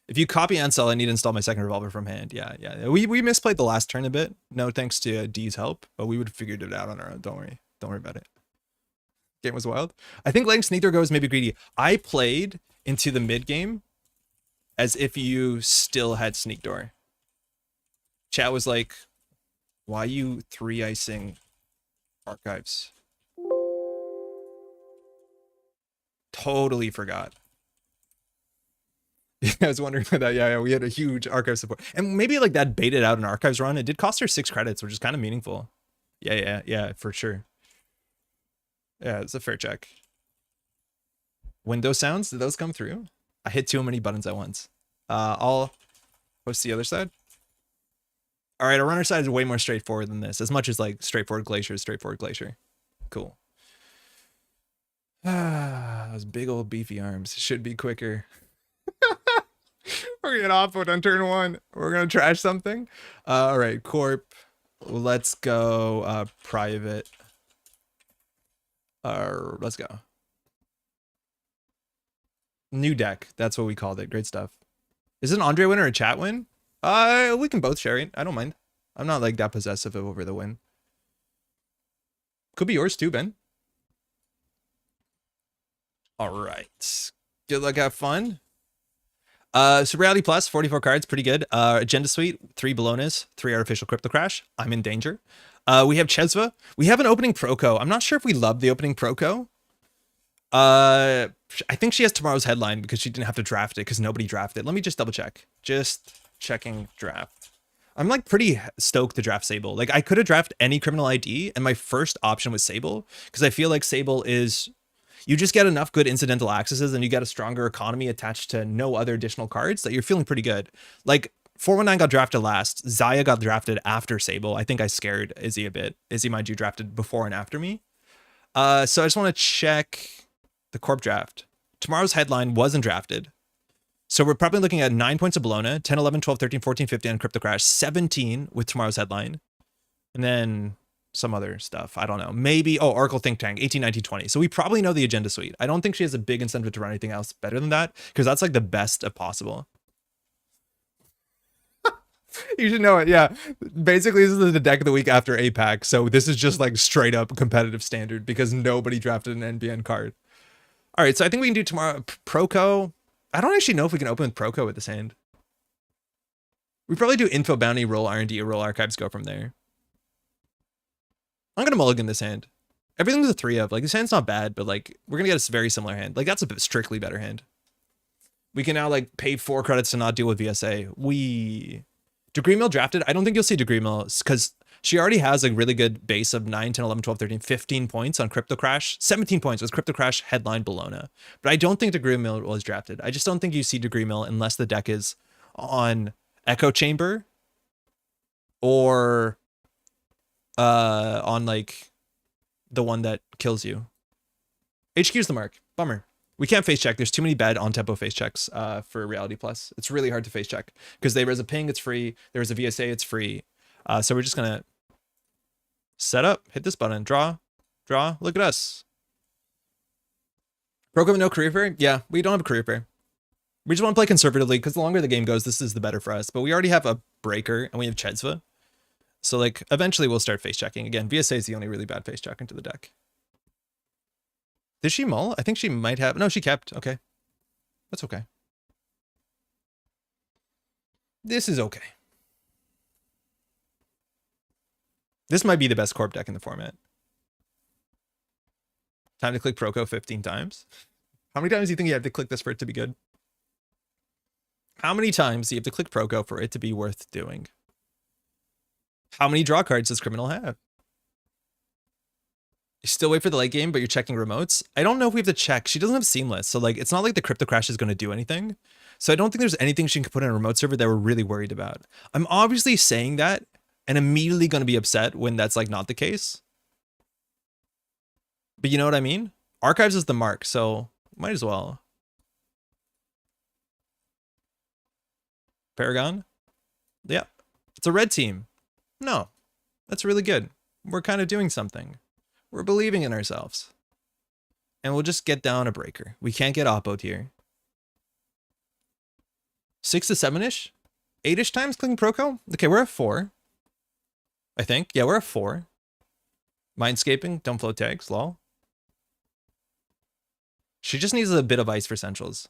If you copy and sell, I need to install my second revolver from hand. Yeah. We misplayed the last turn a bit. No thanks to D's help, but we would have figured it out on our own. Don't worry. Don't worry about it. Game was wild. I think letting sneak door go is maybe greedy. I played into the mid game as if you still had sneak door. Chat was like, why you 3-icing archives? Totally forgot. Yeah, I was wondering about that. Yeah, we had a huge archive support. And maybe like that baited out an archives run. It did cost her 6 credits, which is kind of meaningful. Yeah, for sure. Yeah, it's a fair check. Window sounds, did those come through? I hit too many buttons at once. I'll post the other side. All right, our runner side is way more straightforward than this. As much as like straightforward glacier is straightforward glacier. Cool. Those big old beefy arms should be quicker. We're getting off on turn 1. We're gonna trash something. All right, corp. Let's go private. Let's go. New deck. That's what we called it. Great stuff. Is it an Andre win or a chat win? We can both share it. I don't mind. I'm not like that possessive over the win. Could be yours too, Ben. All right. Good luck, have fun. So Reality Plus, 44 cards, pretty good. Agenda Suite, 3 Bolognas, 3 Artificial Crypto Crash. I'm in danger. We have Chesva. We have an opening Proco. I'm not sure if we love the opening Proco. I think she has tomorrow's headline because she didn't have to draft it because nobody drafted. Let me just double check. Just checking draft. I'm like pretty stoked to draft Sable. Like I could have drafted any criminal ID and my first option was Sable because I feel like Sable is, you just get enough good incidental accesses and you get a stronger economy attached to no other additional cards that you're feeling pretty good. Like 419 got drafted last. Zaya got drafted after Sable. I think I scared Izzy a bit. Izzy, mind you, drafted before and after me. So I just want to check the corp draft. Tomorrow's headline wasn't drafted. So we're probably looking at 9 points of Bologna, 10, 11, 12, 13, 14, 15 on Crypto Crash, 17 with tomorrow's headline. And then some other stuff. I don't know. Maybe, Oracle Think Tank, 18, 19, 20. So we probably know the agenda suite. I don't think she has a big incentive to run anything else better than that, because that's like the best of possible. You should know it, yeah. Basically, this is the deck of the week after APAC, so this is just like straight up competitive standard because nobody drafted an NBN card. All right, so I think we can do tomorrow. Proco. I don't actually know if we can open with Proco with this hand. We probably do Info Bounty, roll R&D, or roll Archives, go from there. I'm going to mulligan this hand. Everything's a 3 of. Like, this hand's not bad, but like, we're going to get a very similar hand. Like, that's a strictly better hand. We can now like pay 4 credits to not deal with VSA. Degree Mill drafted. I don't think you'll see Degree Mill because she already has a really good base of 9, 10, 11, 12, 13, 15 points on Crypto Crash. 17 points with Crypto Crash headline Bologna. But I don't think Degree Mill was drafted. I just don't think you see Degree Mill unless the deck is on Echo Chamber or on like the one that kills you. HQ's the mark. Bummer. We can't face check. There's too many bad on-tempo face checks for Reality Plus. It's really hard to face check because there is a ping, it's free. There's a VSA, it's free. So we're just going to set up, hit this button, draw. Look at us. Program with no career fair? Yeah, we don't have a career fair. We just want to play conservatively because the longer the game goes, this is the better for us. But we already have a breaker and we have Chedzva. So like eventually we'll start face checking. Again, VSA is the only really bad face check into the deck. Did she mull? I think she might have. No, she kept. Okay. That's okay. This is okay. This might be the best corp deck in the format. Time to click Proco 15 times. How many times do you think you have to click this for it to be good? How many times do you have to click Proco for it to be worth doing? How many draw cards does Criminal have? You still wait for the late game, but you're checking remotes? I don't know if we have to check. She doesn't have Seamless, so like it's not like the Crypto Crash is going to do anything. So I don't think there's anything she can put in a remote server that we're really worried about. I'm obviously saying that and immediately going to be upset when that's like not the case. But you know what I mean? Archives is the mark, so might as well. Paragon? Yeah. It's a red team. No. That's really good. We're kind of doing something. We're believing in ourselves. And we'll just get down a breaker. We can't get oppoed here. 6 to 7-ish? 8-ish times clicking Proco? Okay, we're at 4. I think. Yeah, we're at 4. Mindscaping, don't float tags, lol. She just needs a bit of ice for centrals.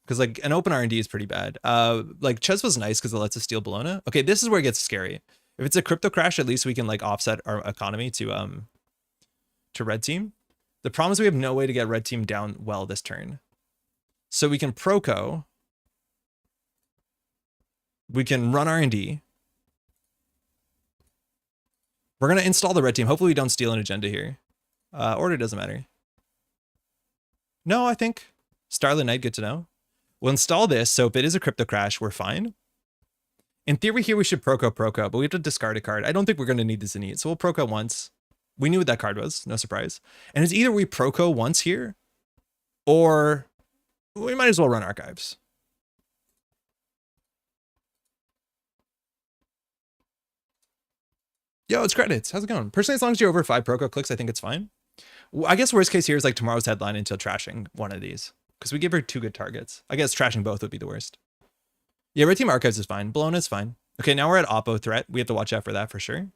Because like an open R&D is pretty bad. Like Ches was nice because it lets us steal Bologna. Okay, this is where it gets scary. If it's a Crypto Crash, at least we can like offset our economy to red team. The problem is we have no way to get red team down well this turn. So we can Proco. We can run R&D. We're going to install the red team. Hopefully we don't steal an agenda here. Order doesn't matter. No, I think. Starlit Knight, good to know. We'll install this, so if it is a Crypto Crash, we're fine. In theory here, we should Proco, but we have to discard a card. I don't think we're going to need this in need, so we'll Proco once. We knew what that card was, no surprise. And it's either we Proco once here, or we might as well run Archives. Yo, it's credits. How's it going? Personally, as long as you're over 5 Proco clicks, I think it's fine. I guess worst case here is like tomorrow's headline until trashing one of these. Because we give her 2 good targets. I guess trashing both would be the worst. Yeah, red team Archives is fine. Bologna is fine. Okay, now we're at Oppo threat. We have to watch out for that for sure.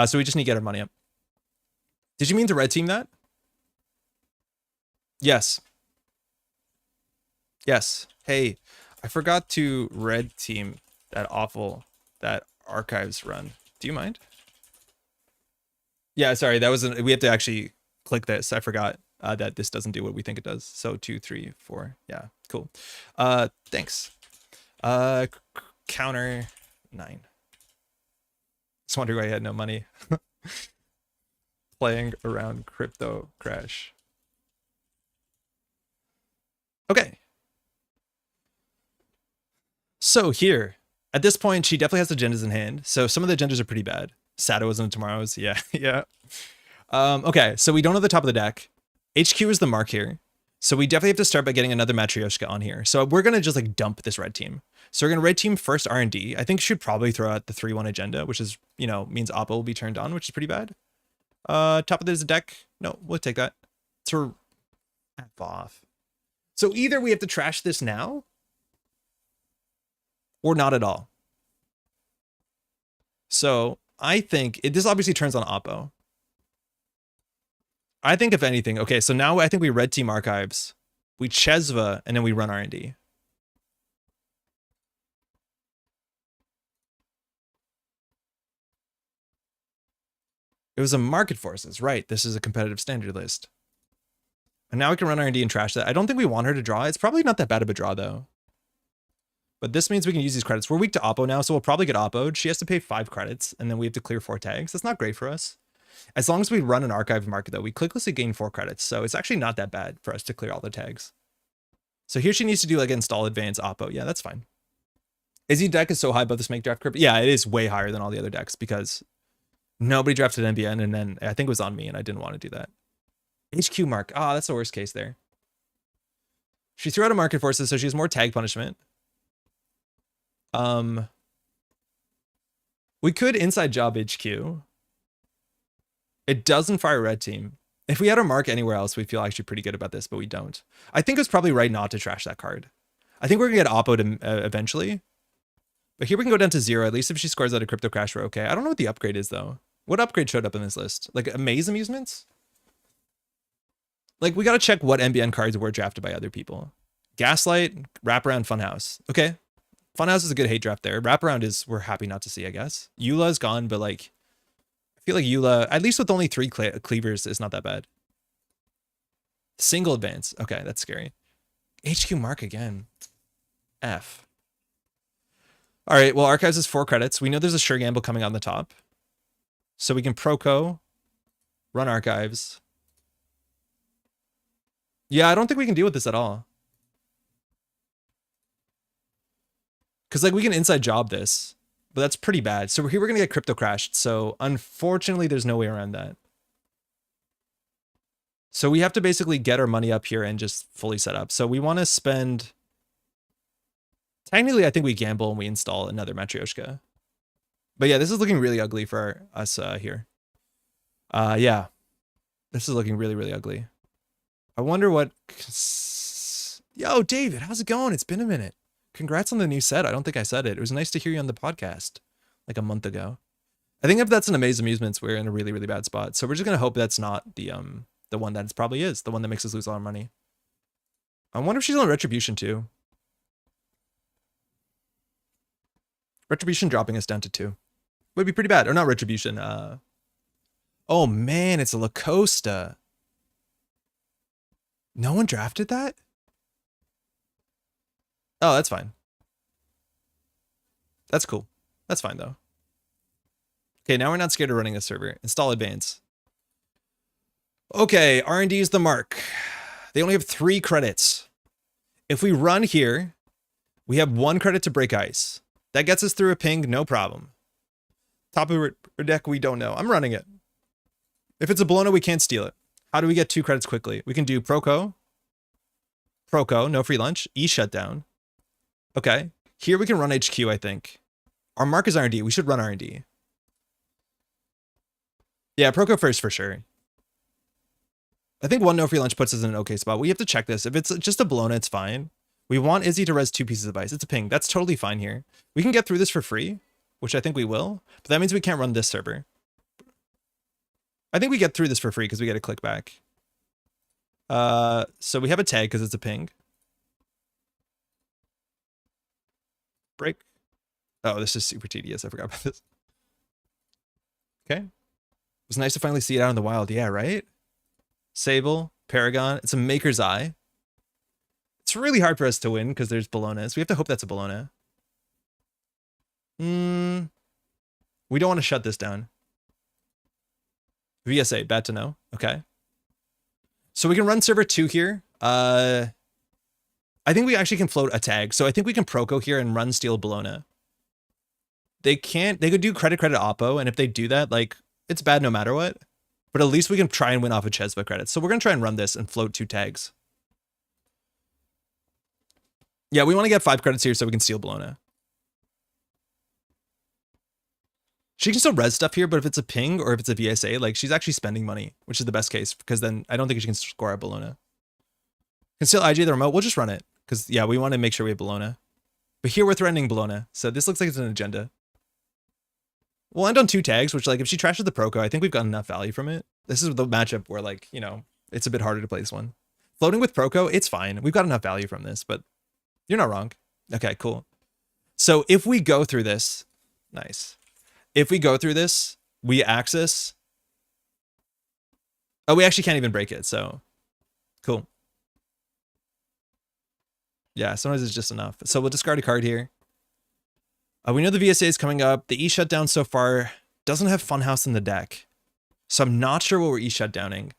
So we just need to get our money up. Did you mean to red team that? Yes. Yes. Hey, I forgot to red team that Archives run. Do you mind? Yeah, sorry. That wasn't. We have to actually click this. I forgot that this doesn't do what we think it does. So 2, 3, 4. Yeah, cool. Thanks. Counter 9. Just wondering why I had no money. Playing around Crypto Crash. Okay. So here, at this point, she definitely has agendas in hand. So some of the agendas are pretty bad. Sato isn't tomorrow's. Yeah, yeah. Okay, so we don't have the top of the deck. HQ is the mark here. So we definitely have to start by getting another Matryoshka on here. So we're going to just like dump this red team. So we're going to red team first R&D. I think should probably throw out the 3-1 agenda, which is, you know, means Oppo will be turned on, which is pretty bad. Top of this deck. No, we'll take that. To F off. So either we have to trash this now or not at all. So I think this obviously turns on Oppo. I think if anything, okay, so now I think we red team archives, we Chesva, and then we run R&D. It was a market forces, right? This is a competitive standard list. And now we can run R&D and trash that. I don't think we want her to draw. It's probably not that bad of a draw though. But this means we can use these credits. We're weak to Oppo now, so we'll probably get Oppo'd. She has to pay 5 credits, and then we have to clear 4 tags. That's not great for us. As long as we run an archive market, though, we clicklessly gain 4 credits, so it's actually not that bad for us to clear all the tags. So here she needs to do like install advance Oppo. Yeah, that's fine. Izzy deck is so high above the Snake Draft crypt. Yeah, it is way higher than all the other decks because nobody drafted NBN, and then I think it was on me, and I didn't want to do that. HQ mark. Ah, that's the worst case there. She threw out a market forces, so she has more tag punishment. We could inside job HQ. It doesn't fire red team. If we had our mark anywhere else, we feel actually pretty good about this, but we don't. I think it's probably right not to trash that card. I think we're gonna get Oppo'd eventually. But here we can go down to 0. At least if she scores out a Crypto Crash, we're okay. I don't know what the upgrade is though. What upgrade showed up in this list? Like Amaze Amusements? Like we gotta check what NBN cards were drafted by other people. Gaslight, Wraparound, Funhouse. Okay. Funhouse is a good hate draft there. Wraparound is, we're happy not to see, I guess. Eula is gone, but like, I feel like Eula, at least with only 3 cleavers, is not that bad. Single advance. Okay, that's scary. HQ mark again. F. All right, well, Archives is 4 credits. We know there's a Sure Gamble coming on the top. So we can Proco, run Archives. Yeah, I don't think we can deal with this at all. Because like we can inside job this, but that's pretty bad. So here we're going to get Crypto Crashed. So unfortunately, there's no way around that. So we have to basically get our money up here and just fully set up. So we want to spend... Technically, I think we gamble and we install another Matryoshka. But yeah, this is looking really ugly for us here. Yeah, this is looking really, really ugly. I wonder what... Yo, David, how's it going? It's been a minute. Congrats on the new set. I don't think I said it. It was nice to hear you on the podcast like a month ago. I think if that's an Amaze Amusements, we're in a really, really bad spot. So we're just going to hope that's not the one that it probably is. The one that makes us lose all our money. I wonder if she's on Retribution too. Retribution dropping us down to 2. Would be pretty bad. Or not Retribution. Oh man, it's a Lacosta. No one drafted that? Oh, that's fine. That's cool. That's fine, though. Okay, now we're not scared of running a server. Install advance. Okay, R&D is the mark. They only have 3 credits. If we run here, we have 1 credit to break ice. That gets us through a ping, no problem. Top of our deck, we don't know. I'm running it. If it's a Bologna, we can't steal it. How do we get 2 credits quickly? We can do Proco. Proco, no free lunch. E shutdown. Okay, here we can run HQ, I think. Our mark is R&D. We should run R&D. Yeah, Proco first for sure. I think 1 no free lunch puts us in an okay spot. We have to check this. If it's just a Bologna, it's fine. We want Izzy to res 2 pieces of ice. It's a ping. That's totally fine here. We can get through this for free, which I think we will. But that means we can't run this server. I think we get through this for free because we get a click back. So we have a tag because it's a ping. Break. Oh, this is super tedious. I forgot about this. Okay. It was nice to finally see it out in the wild. Yeah, right? Sable, Paragon. It's a Maker's Eye. It's really hard for us to win because there's Bolognas. We have to hope that's a Bologna. We don't want to shut this down. VSA, bad to know. Okay. So we can run server 2 here. I think we actually can float a tag. So I think we can Proco here and run steal Bologna. They could do credit Oppo. And if they do that, like, it's bad no matter what. But at least we can try and win off of Chesva credits. So we're going to try and run this and float 2 tags. Yeah, we want to get 5 credits here so we can steal Bologna. She can still res stuff here, but if it's a ping or if it's a VSA, like she's actually spending money, which is the best case because then I don't think she can score at Bologna. Can still IG the remote. We'll just run it because yeah, we want to make sure we have Bologna. But here we're threatening Bologna, so this looks like it's an agenda. We'll end on 2 tags, which like if she trashes the Proco, I think we've got enough value from it. This is the matchup where like, you know, it's a bit harder to play this one. Floating with Proco, it's fine. We've got enough value from this, but you're not wrong. Okay, cool. So if we go through this, nice. If we go through this, we access. Oh, we actually can't even break it, so cool. Yeah, sometimes it's just enough. So we'll discard a card here. We know the VSA is coming up. The E shutdown so far doesn't have Funhouse in the deck. So I'm not sure what we're E shutdowning.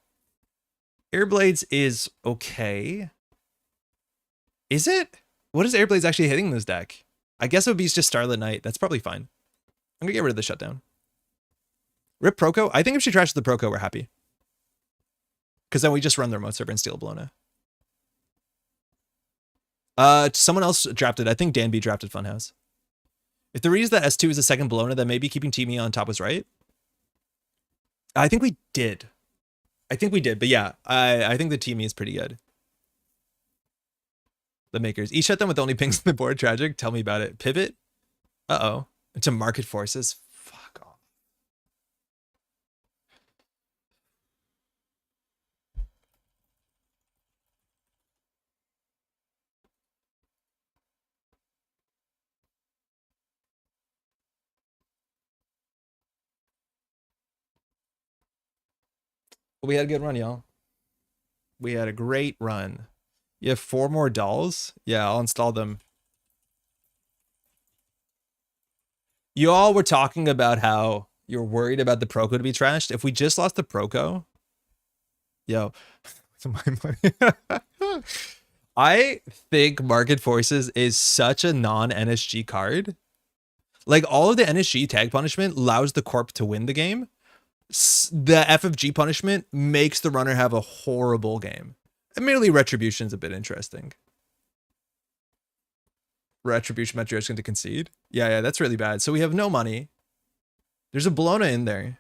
Airblades is okay. Is it? What is Airblades actually hitting in this deck? I guess it would be just Starlit Night. That's probably fine. I'm gonna get rid of the shutdown. Rip Proco. I think if she trashes the Proco, we're happy. Because then we just run the remote server and steal Bologna. Someone else drafted. I think Dan B drafted Funhouse. If the reason that S2 is a second Bologna, then maybe keeping Teamy on top was right. I think we did. But yeah, I think the Teamy is pretty good. The makers. E shut them with only pings on the board. Tragic. Tell me about it. Pivot. Uh-oh. To market forces. Fuck off. We had a good run, y'all. We had a great run. You have 4 more dolls? Yeah, I'll install them. You all were talking about how you're worried about the Proco to be trashed. If we just lost the Proco, yo, my money. I think Market Forces is such a non-NSG card. Like all of the NSG tag punishment allows the corp to win the game. The FFG punishment makes the runner have a horrible game. Admittedly, Retribution is a bit interesting. Retribution meant you're just going to concede. Yeah, that's really bad. So we have no money. There's a Bologna in there.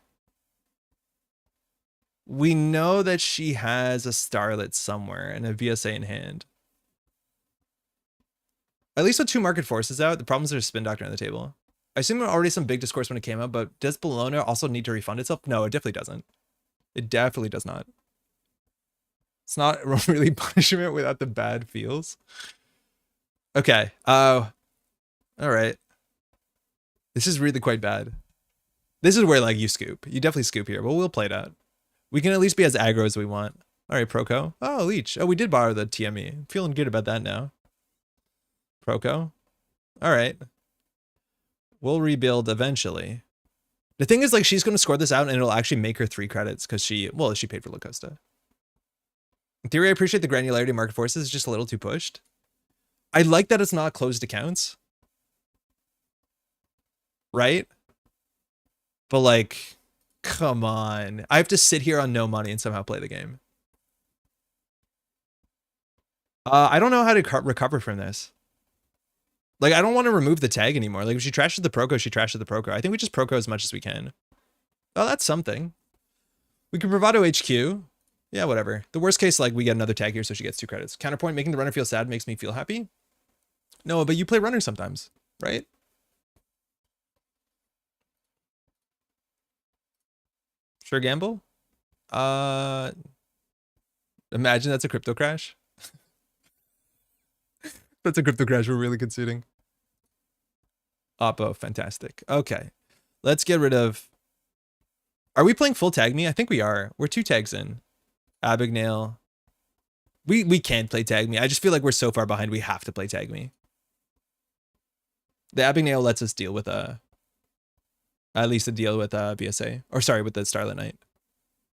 We know that she has a Starlit somewhere and a VSA in hand. At least with 2 Market Forces out, the problem is there's Spin Doctor on the table. I assume there were already some big discourse when it came out, but does Bologna also need to refund itself? No, it definitely doesn't. It definitely does not. It's not really punishment without the bad feels. Okay. All right. This is really quite bad. This is where like you scoop. You definitely scoop here, but we'll play it out. We can at least be as aggro as we want. All right, Proco. Oh, Leech. Oh, we did borrow the TME. I'm feeling good about that now. Proco. All right. We'll rebuild eventually. The thing is, like, she's going to score this out and it'll actually make her 3 credits because she paid for La Costa. In theory, I appreciate the granularity of Market Forces. It's just a little too pushed. I like that it's not closed accounts. Right? But, like, come on. I have to sit here on no money and somehow play the game. I don't know how to recover from this. Like, I don't want to remove the tag anymore. Like, if she trashes the Proco, she trashes the Proco. I think we just Proco as much as we can. Oh, that's something. We can Bravado HQ. Yeah, whatever. The worst case, like, we get another tag here, so she gets 2 credits. Counterpoint, making the runner feel sad makes me feel happy. No, but you play runner sometimes, right? Sure gamble? Imagine that's a crypto crash. That's a crypto crash we're really conceding. Oppo, fantastic. Okay. Let's get rid of... Are we playing full tag me? I think we are. We're 2 tags in. Abigail. We can't play tag me. I just feel like we're so far behind we have to play tag me. The Abigail lets us deal with at least a deal with VSA. Or sorry, with the Starlit Night.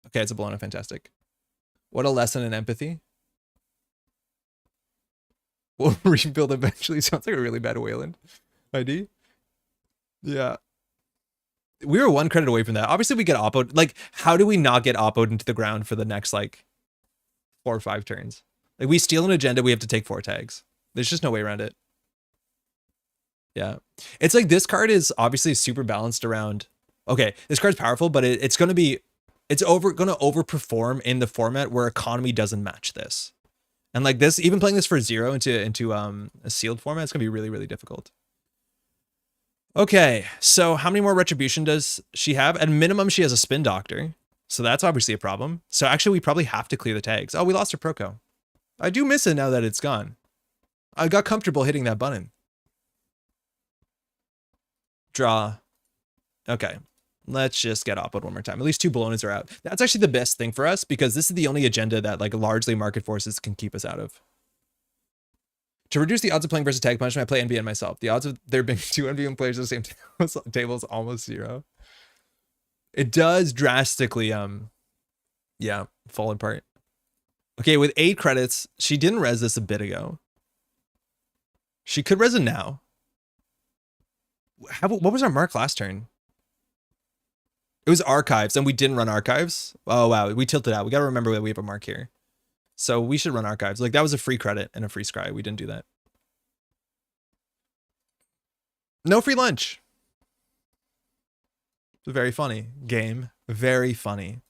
Okay, it's a Bologna, fantastic. What a lesson in empathy. We'll rebuild eventually. Sounds like a really bad Wayland ID. Yeah. We were 1 credit away from that. Obviously, we get oppoed. Like, how do we not get oppoed into the ground for the next, like, 4 or 5 turns? Like, we steal an agenda, we have to take 4 tags. There's just no way around it. Yeah. It's like this card is obviously super balanced around. Okay, this card's powerful, but it's going to be, it's going to overperform in the format where economy doesn't match this. And like this, even playing this for 0 into a sealed format, it's going to be really, really difficult. Okay, so how many more retribution does she have? At minimum, she has a spin doctor. So that's obviously a problem. So actually, we probably have to clear the tags. Oh, we lost her Proco. I do miss it now that it's gone. I got comfortable hitting that button. Draw. Okay. Let's just get Oppoed one more time. At least 2 Bolognas are out. That's actually the best thing for us because this is the only agenda that like largely market forces can keep us out of. To reduce the odds of playing versus tag punishment, I play NBN myself. The odds of there being 2 NBN players at the same table is almost 0. It does drastically, yeah, fall apart. Okay, with 8 credits, she didn't res this a bit ago. She could res it now. What was our mark last turn? It was archives, and we didn't run archives. Oh, wow, we tilted out. We got to remember that we have a mark here. So we should run archives. Like, that was a free credit and a free scry. We didn't do that. No free lunch. Very funny game. Very funny.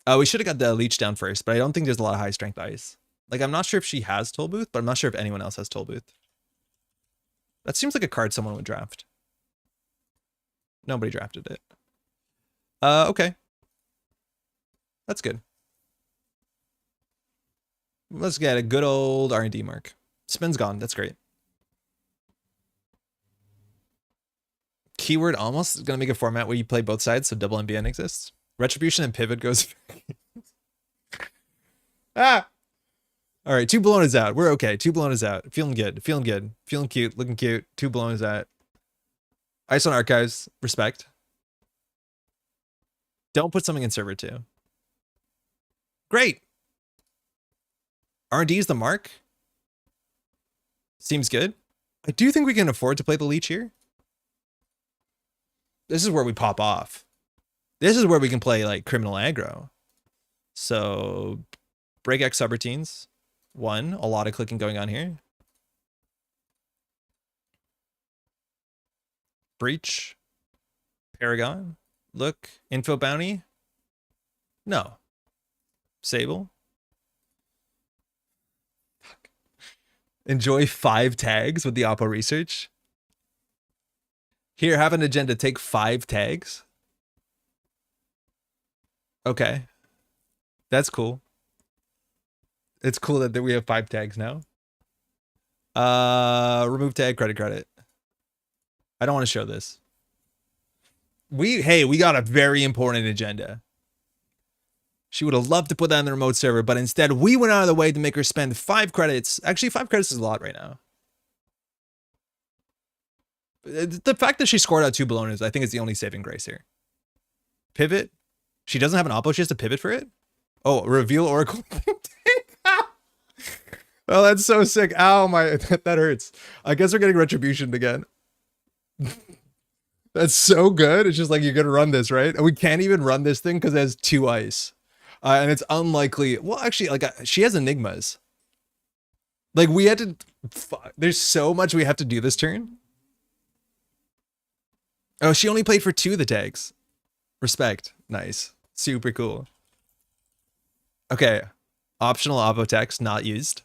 We should have got the leech down first, but I don't think there's a lot of high strength ice. Like, I'm not sure if she has Toll Booth, but I'm not sure if anyone else has Toll Booth. That seems like a card someone would draft. Nobody drafted it. Okay. That's good. Let's get a good old R&D mark. Spin's gone. That's great. Keyword almost is going to make a format where you play both sides, so double NBN exists. Retribution and pivot goes. Ah! All right, 2 Bolognas out. We're okay. 2 Bolognas out. Feeling good. Feeling good. Feeling cute. Looking cute. 2 Bolognas out. Ice on archives. Respect. Don't put something in server 2. Great. R&D is the mark. Seems good. I do think we can afford to play the leech here. This is where we pop off. This is where we can play like criminal aggro. So break X subroutines. 1. A lot of clicking going on here. Breach. Paragon. Look. Info bounty. No. Sable. Fuck. Enjoy 5 tags with the Oppo research. Here, have an agenda. Take 5 tags. Okay. That's cool. It's cool that we have 5 tags now. Remove tag, credit. I don't want to show this. Hey, we got a very important agenda. She would have loved to put that in the remote server, but instead we went out of the way to make her spend 5 credits. Actually, 5 credits is a lot right now. The fact that she scored out 2 Bolognas, I think is the only saving grace here. Pivot. She doesn't have an oppo, she has to pivot for it? Oh, reveal Oracle. Oh, that's so sick. Ow, that hurts. I guess we're getting retribution again. That's so good. It's just like, you're going to run this, right? And we can't even run this thing because it has 2 ice. And it's unlikely. Well, actually, like, she has enigmas. Like, we had to... There's so much we have to do this turn. Oh, she only played for 2 of the tags. Respect. Nice. Super cool. Okay. Optional oppo text not used.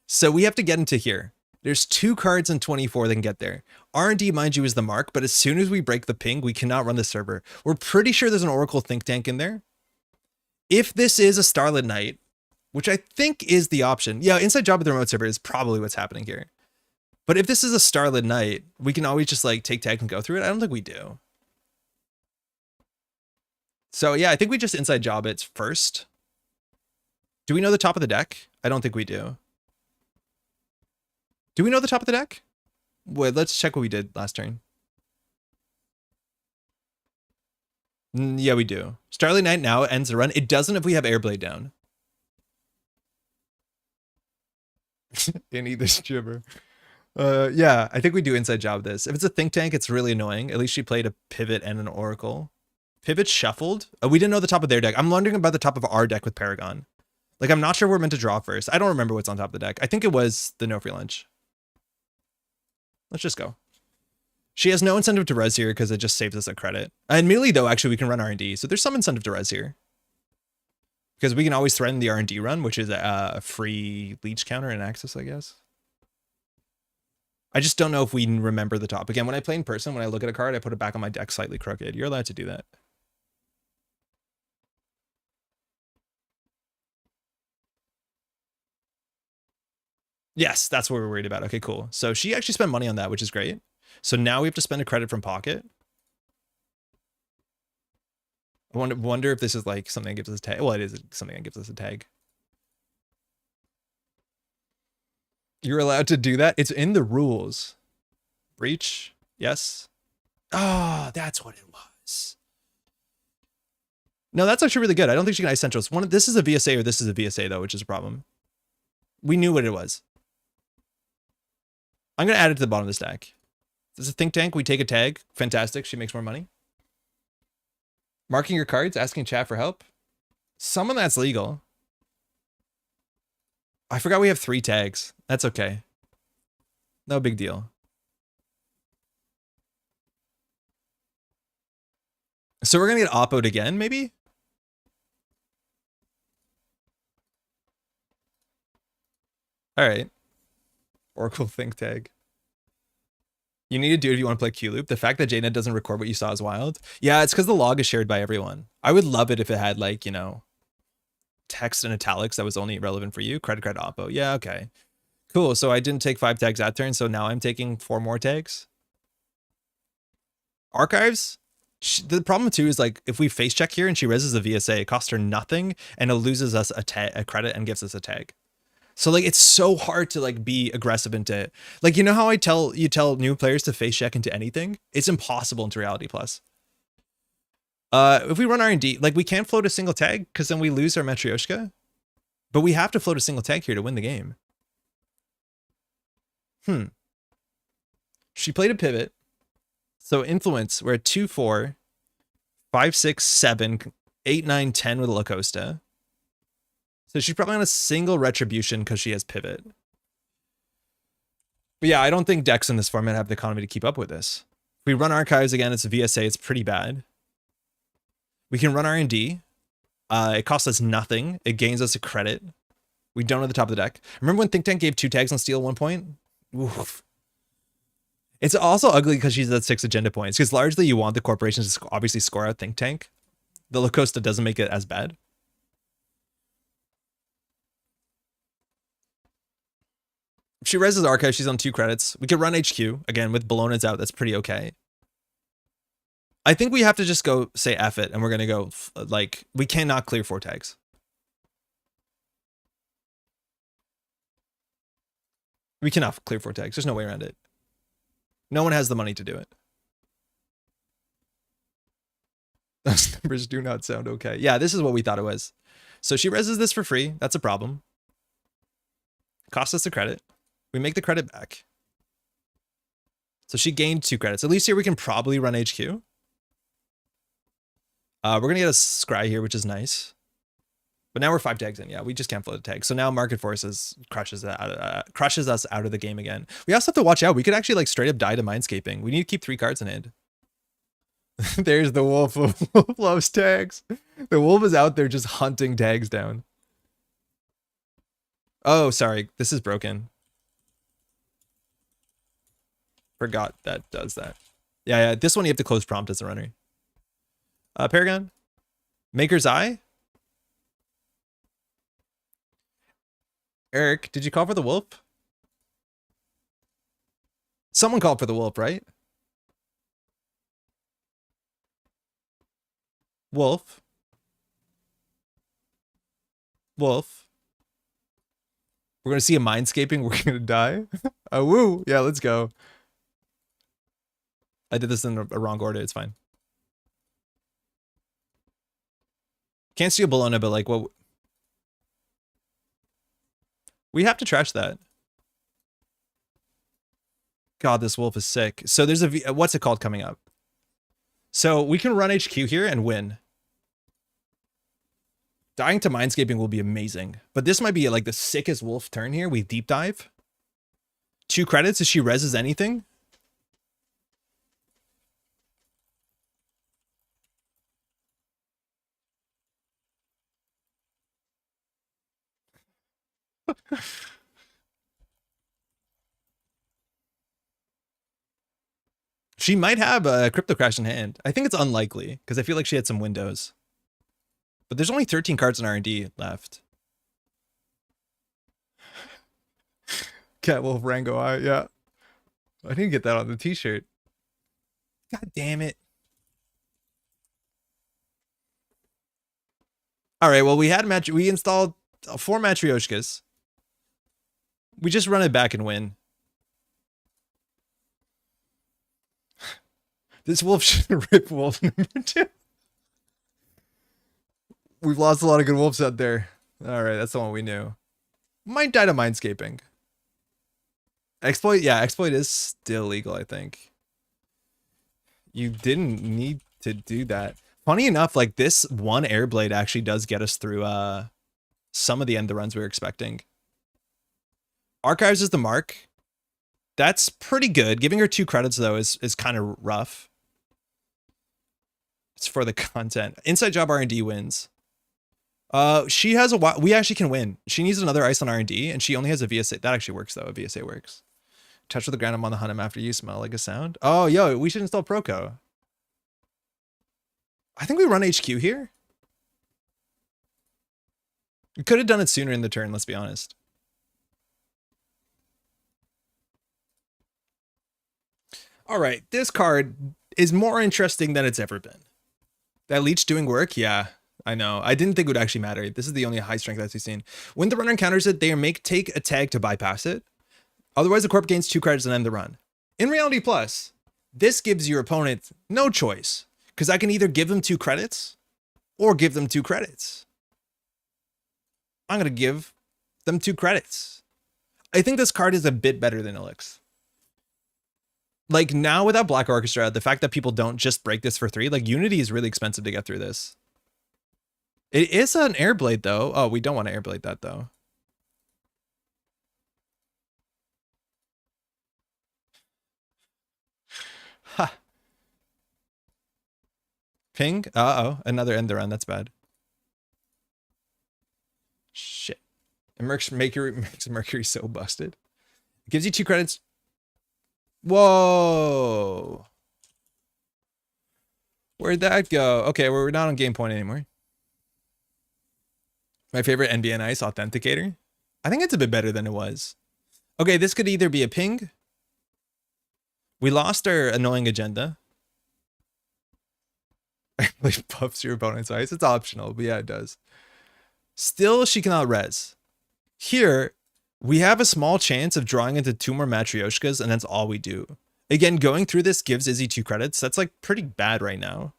So we have to get into here. There's 2 cards in 24 that can get there. R&D, mind you, is the mark, but as soon as we break the ping, we cannot run the server. We're pretty sure there's an Oracle think tank in there. If this is a Starlit Knight, which I think is the option. Yeah, inside job with the remote server is probably what's happening here. But if this is a Starlit Knight, we can always just like take tag and go through it. I don't think we do. So yeah, I think we just inside job it first. Do we know the top of the deck? I don't think we do. Do we know the top of the deck? Wait, let's check what we did last turn. Yeah, we do. Starlit Knight now ends the run. It doesn't if we have Airblade down. In either gibber. Yeah, I think we do inside job this. If it's a think tank, it's really annoying. At least she played a pivot and an oracle. Pivot shuffled. We didn't know the top of their deck. I'm wondering about the top of our deck with Paragon. Like, I'm not sure we're meant to draw first. I don't remember what's on top of the deck. I think it was the no free lunch. Let's just go. She has no incentive to res here because it just saves us a credit. And melee, though, actually, we can run R&D. So there's some incentive to res here. Because we can always threaten the R&D run, which is a free leech counter and access, I guess. I just don't know if we remember the top. Again, when I play in person, when I look at a card, I put it back on my deck slightly crooked. You're allowed to do that. Yes, that's what we're worried about. Okay, cool. So she actually spent money on that, which is great. So now we have to spend a credit from pocket. I wonder if this is like something that gives us a tag. Well, it is something that gives us a tag. You're allowed to do that? It's in the rules. Breach? Yes. Oh, that's what it was. No, that's actually really good. I don't think she can ice centrals. This is a VSA or this is a VSA, though, which is a problem. We knew what it was. I'm going to add it to the bottom of the stack. This is a think tank. We take a tag. Fantastic. She makes more money. Marking your cards, asking chat for help. Some of that's legal. I forgot we have 3 tags. That's okay. No big deal. So we're going to get oppoed again, maybe? All right. Oracle think tag. You need to do it if you want to play Q loop. The fact that JNet doesn't record what you saw is wild. Yeah, it's because the log is shared by everyone. I would love it if it had, like, you know, text and italics that was only relevant for you. Credit card oppo. Yeah, okay. Cool. So I didn't take 5 tags that turn, so now I'm taking 4 more tags. Archives? The problem too is, like, if we face check here and she reses a VSA, it costs her nothing and it loses us a credit and gives us a tag. So, like, it's so hard to, like, be aggressive into it. Like, you know how you tell new players to face check into anything? It's impossible into Reality Plus. If we run R&D, like, we can't float a single tag because then we lose our Matryoshka. But we have to float a single tag here to win the game. She played a pivot. So influence, we're at 2, 4, 5, 6, 7, 8, 9, 10 with Lacosta. So she's probably on a single retribution because she has pivot. But yeah, I don't think decks in this format have the economy to keep up with this. If we run archives again, it's a VSA, it's pretty bad. We can run R&D. It costs us nothing. It gains us a credit. We don't know the top of the deck. Remember when Think Tank gave 2 tags on steal at one point? Oof. It's also ugly because she's at 6 agenda points. Because largely you want the corporations to obviously score out Think Tank. The Lacosta doesn't make it as bad. If she reses Archive, she's on 2 credits. We could run HQ. Again, with Bologna's out, that's pretty okay. I think we have to just go say F it, and we're going to go, like, we cannot clear 4 tags. We cannot clear 4 tags. There's no way around it. No one has the money to do it. Those numbers do not sound okay. Yeah, this is what we thought it was. So she reses this for free. That's a problem. Cost us a credit. We make the credit back. So she gained 2 credits. At least here we can probably run HQ. We're going to get a scry here, which is nice. But now we're 5 tags in. Yeah, we just can't float a tag. So now Market Forces crushes us out of the game again. We also have to watch out. We could actually, like, straight up die to Mindscaping. We need to keep 3 cards in hand. There's the wolf. The wolf loves tags. The wolf is out there just hunting tags down. Oh, sorry. This is broken. Forgot that does that. Yeah, this one you have to close prompt as a runner. Paragon. Maker's Eye. Eric, did you call for the wolf? Someone called for the wolf, right? Wolf. Wolf. We're going to see a Mindscaping. We're going to die. Woo. Yeah, let's go. I did this in a wrong order. It's fine. Can't steal Bologna, but, like, what? We have to trash that. God, this wolf is sick. So there's a what's it called coming up? So we can run HQ here and win. Dying to Mindscaping will be amazing. But this might be like the sickest wolf turn here. We deep dive. 2 credits if she reses anything. She might have a crypto crash in hand. I think it's unlikely because I feel like she had some windows. But there's only 13 cards in R&D left. Cat Wolf Rango Eye, yeah. I didn't get that on the t-shirt. God damn it. All right, well, we installed 4 Matryoshkas. We just run it back and win. This wolf should rip wolf number 2. We've lost a lot of good wolves out there. All right, that's the one we knew. Might die to Mindscaping. Exploit, yeah, exploit is still legal, I think. You didn't need to do that. Funny enough, like this one Airblade actually does get us through some of the end of the runs we were expecting. Archives is the mark. That's pretty good. Giving her 2 credits though is kind of rough. It's for the content. Inside job R&D wins. She has we actually can win. She needs another ice on R&D and she only has a VSA. That actually works though. A VSA works. Touch with the ground, I'm on the hunt. After you smell like a sound. Oh, yo, we should install Proco. I think we run HQ here. We could have done it sooner in the turn, let's be honest. All right, this card is more interesting than it's ever been. That leech doing work? Yeah, I know. I didn't think it would actually matter. This is the only high strength I've seen. When the runner encounters it, they take a tag to bypass it. Otherwise, the corp gains 2 credits and end the run. In Reality Plus, this gives your opponent no choice, because I can either give them 2 credits or give them 2 credits. I'm going to give them 2 credits. I think this card is a bit better than Elix. Like now without Black Orchestra, the fact that people don't just break this for 3, like Unity is really expensive to get through this. It is an Airblade though. Oh, we don't want to Airblade that though. Ha. Ping? Uh-oh, another end run. That's bad. Shit. And makes Mercury so busted. It gives you 2 credits. Whoa. Where'd that go? Okay, we're not on game point anymore. My favorite NBN Ice Authenticator. I think it's a bit better than it was. Okay, this could either be a ping. We lost our annoying agenda. Like buffs your opponent's ice. It's optional, but yeah, it does. Still, she cannot res. Here, we have a small chance of drawing into 2 more Matryoshkas, and that's all we do. Again, going through this gives Izzy 2 credits. That's like pretty bad right now.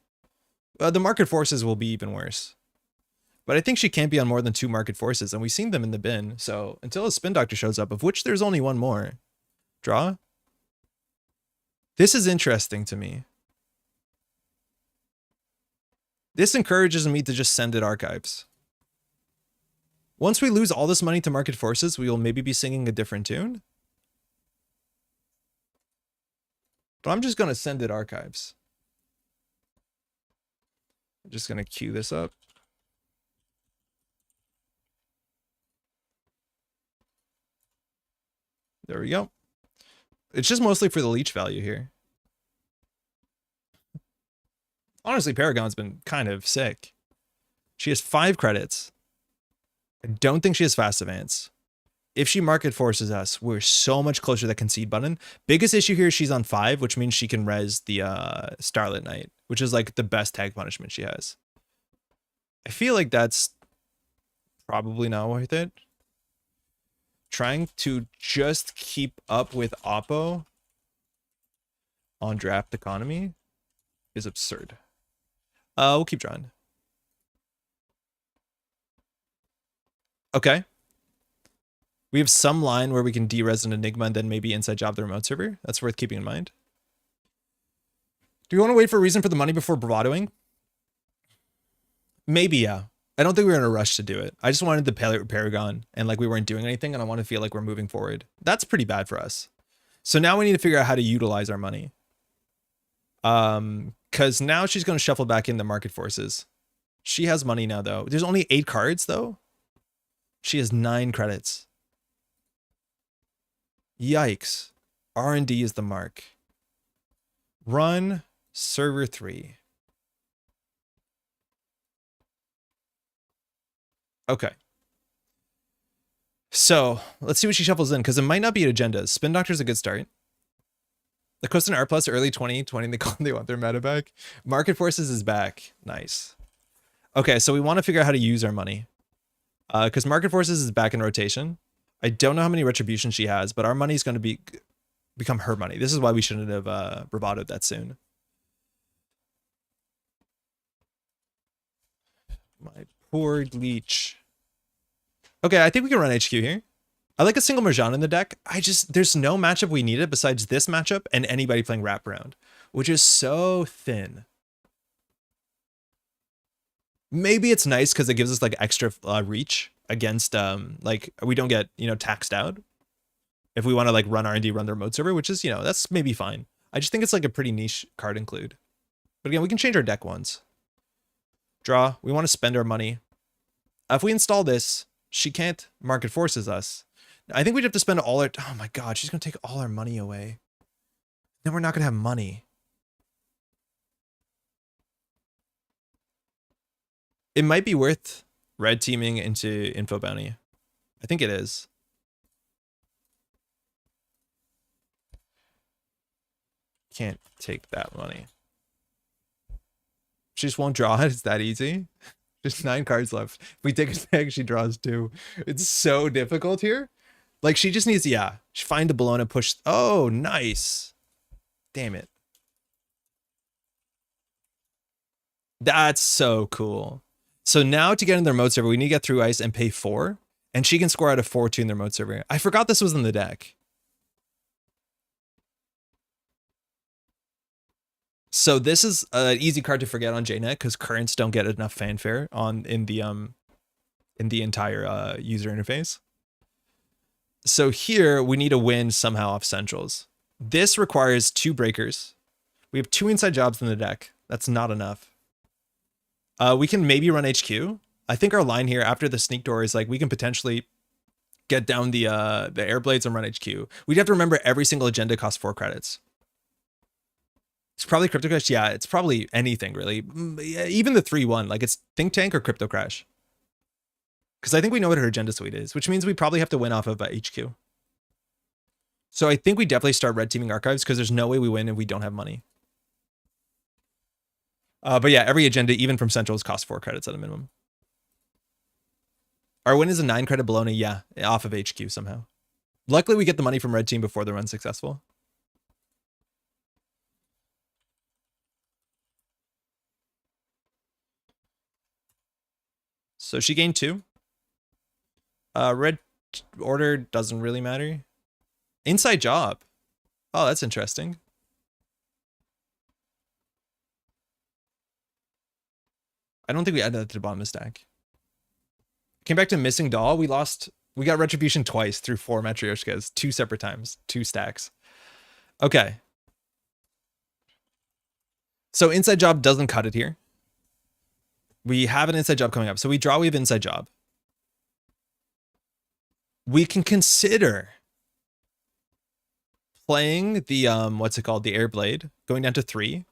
The market forces will be even worse. But I think she can't be on more than 2 market forces, and we've seen them in the bin. So until a spin doctor shows up, of which there's only 1 more. Draw? This is interesting to me. This encourages me to just send it archives. Once we lose all this money to market forces, we will maybe be singing a different tune. But I'm just going to send it archives. I'm just going to queue this up. There we go. It's just mostly for the leech value here. Honestly, Paragon's been kind of sick. She has 5 credits. I don't think she has fast advance. If she market forces us, we're so much closer to the concede button. Biggest issue here is she's on 5, which means she can res the Starlit Knight, which is like the best tag punishment she has. I feel like that's probably not worth it. Trying to just keep up with Oppo on draft economy is absurd. We'll keep drawing. Okay. We have some line where we can de-res an Enigma and then maybe inside job the remote server. That's worth keeping in mind. Do we want to wait for a reason for the money before bravadoing? Maybe, yeah. I don't think we were in a rush to do it. I just wanted the Paragon and like we weren't doing anything and I want to feel like we're moving forward. That's pretty bad for us. So now we need to figure out how to utilize our money. Because now she's going to shuffle back in the market forces. She has money now though. There's only 8 cards though. She has 9 credits. Yikes. R&D is the mark. Run server 3. Okay. So let's see what she shuffles in, because it might not be agendas. Spin Doctor's a good start. The Coast and R plus early 2020, they want their meta back. Market Forces is back. Nice. Okay, so we want to figure out how to use our money. Because Market Forces is back in rotation. I don't know how many retribution she has, but our money is going to become her money. This is why we shouldn't have bravadoed that soon. My poor leech. Okay, I think we can run HQ here. I like a single Merjan in the deck. There's no matchup we needed besides this matchup and anybody playing wraparound, which is so thin. Maybe it's nice because it gives us like extra reach against like we don't get, you know, taxed out if we want to like run R&D, run the remote server, which is, you know, that's maybe fine. I just think it's like a pretty niche card include. But again, we can change our deck once. Draw. We want to spend our money. If we install this, she can't market forces us. I think we'd have to spend all our... Oh my god, she's going to take all our money away. Then we're not going to have money. It might be worth red teaming into Info Bounty. I think it is. Can't take that money. She just won't draw it. It's that easy. Just 9 cards left. If we take a bag, she draws 2. It's so difficult here. Like, she just needs, yeah. She find the Bologna, push. Oh, nice. Damn it. That's so cool. So now to get in the remote server, we need to get through ice and pay 4. And she can score out of 4-2 in the remote server. I forgot this was in the deck. So this is an easy card to forget on JNet because currents don't get enough fanfare in the entire user interface. So here we need to win somehow off centrals. This requires 2 breakers. We have 2 inside jobs in the deck. That's not enough. We can maybe run HQ. I think our line here after the sneak door is like we can potentially get down the air blades and run HQ. We'd have to remember every single agenda costs 4 credits. It's probably Crypto Crash. Yeah, it's probably anything really. Even the 3-1, like it's Think Tank or Crypto Crash. Because I think we know what her agenda suite is, which means we probably have to win off of HQ. So I think we definitely start red teaming archives because there's no way we win if we don't have money. But yeah, every agenda, even from centrals, costs 4 credits at a minimum. Our win is a 9 credit Bologna, yeah, off of HQ somehow. Luckily, we get the money from red team before the run's successful. So she gained 2. Red order doesn't really matter. Inside job. Oh, that's interesting. I don't think we added that to the bottom of the stack. Came back to missing doll. We got retribution twice through 4 Matryoshkas, 2 separate times, 2 stacks. Okay. So inside job doesn't cut it here. We have an inside job coming up. So we draw, we have inside job. We can consider playing the, what's it called? The air blade, going down to 3,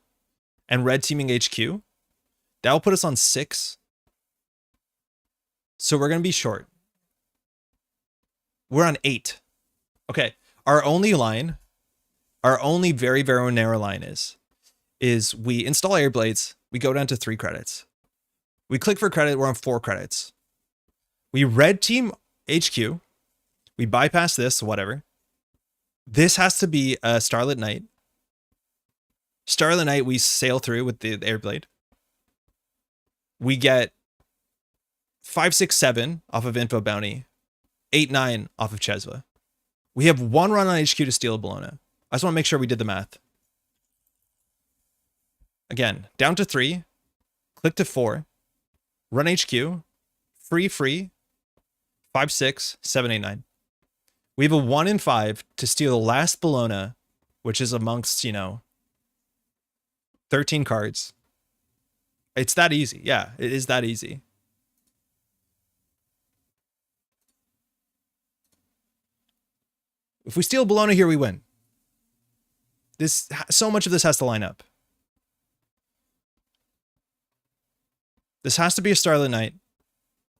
and red teaming HQ. That will put us on 6. So we're going to be short. We're on 8. Okay. Our only line, our only very, very narrow line is we install air blades. We go down to 3 credits. We click for credit. We're on 4 credits. We red team HQ. We bypass this, whatever. This has to be a Starlit Night. Starlit Night, we sail through with the air blade. We get 5, 6, 7 off of Info Bounty. 8-9 off of Chesva. We have 1 run on HQ to steal a Bologna. I just want to make sure we did the math. Again, down to 3, click to 4, run HQ, free, 5, 6, 7, 8, 9. We have a 1 in 5 to steal the last Bologna, which is amongst, 13 cards. It's that easy. Yeah, it is that easy. If we steal Bologna here, we win. So much of this has to line up. This has to be a Starlit Knight.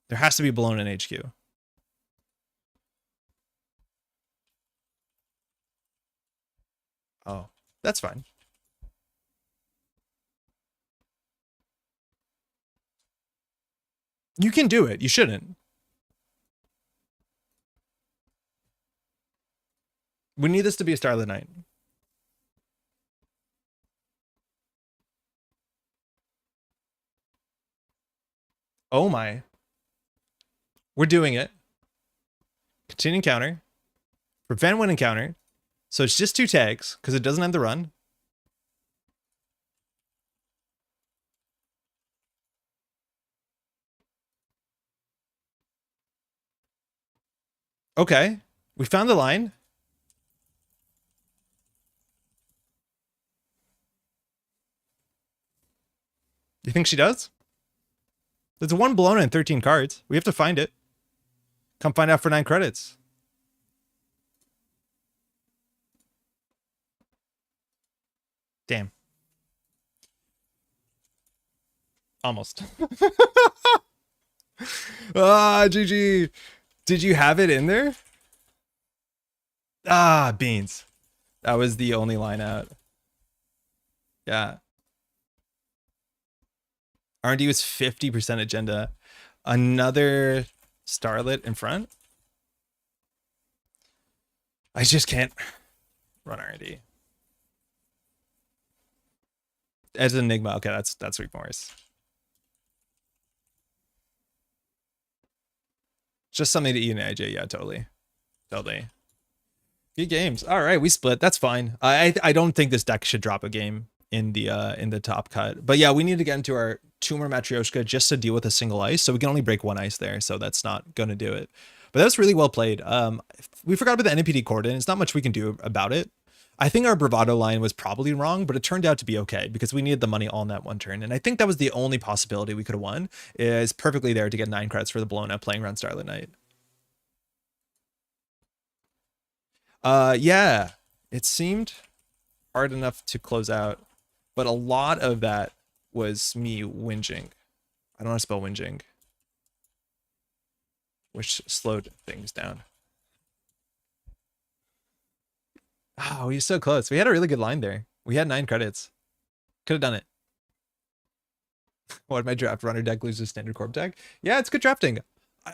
There has to be Bologna in HQ. Oh, that's fine. You can do it. You shouldn't. We need this to be a Starlit Knight. Oh my. We're doing it. Continue encounter. Prevent when encounter. So it's just 2 tags, because it doesn't end the run. Okay. We found the line. You think she does? There's 1 Bologna and 13 cards. We have to find it. Come find out for 9 credits. Damn. Almost. Ah, GG. Did you have it in there? Ah, beans. That was the only line out. Yeah. R&D was 50% agenda. Another Starlit in front. I just can't run R&D. As an Enigma, okay, that's remorse. Just something to eat in AJ, yeah, totally. Totally. Good games. All right, we split. That's fine. I don't think this deck should drop a game in the top cut. But yeah, we need to get into our Tumor Matryoshka just to deal with a single ice. So we can only break 1 ice there, so that's not gonna do it. But that was really well played. We forgot about the NPD Cordon. It's not much we can do about it. I think our Bravado line was probably wrong, but it turned out to be okay because we needed the money all in that 1 turn. And I think that was the only possibility we could have won, is perfectly there to get 9 credits for the Bologna playing around Starlit Knight. Yeah, it seemed hard enough to close out, but a lot of that was me whinging. I don't know how to spell whinging, which slowed things down. Oh, he's so close. We had a really good line there. We had 9 credits. Could have done it. What, my draft runner deck loses standard corp deck? Yeah, it's good drafting.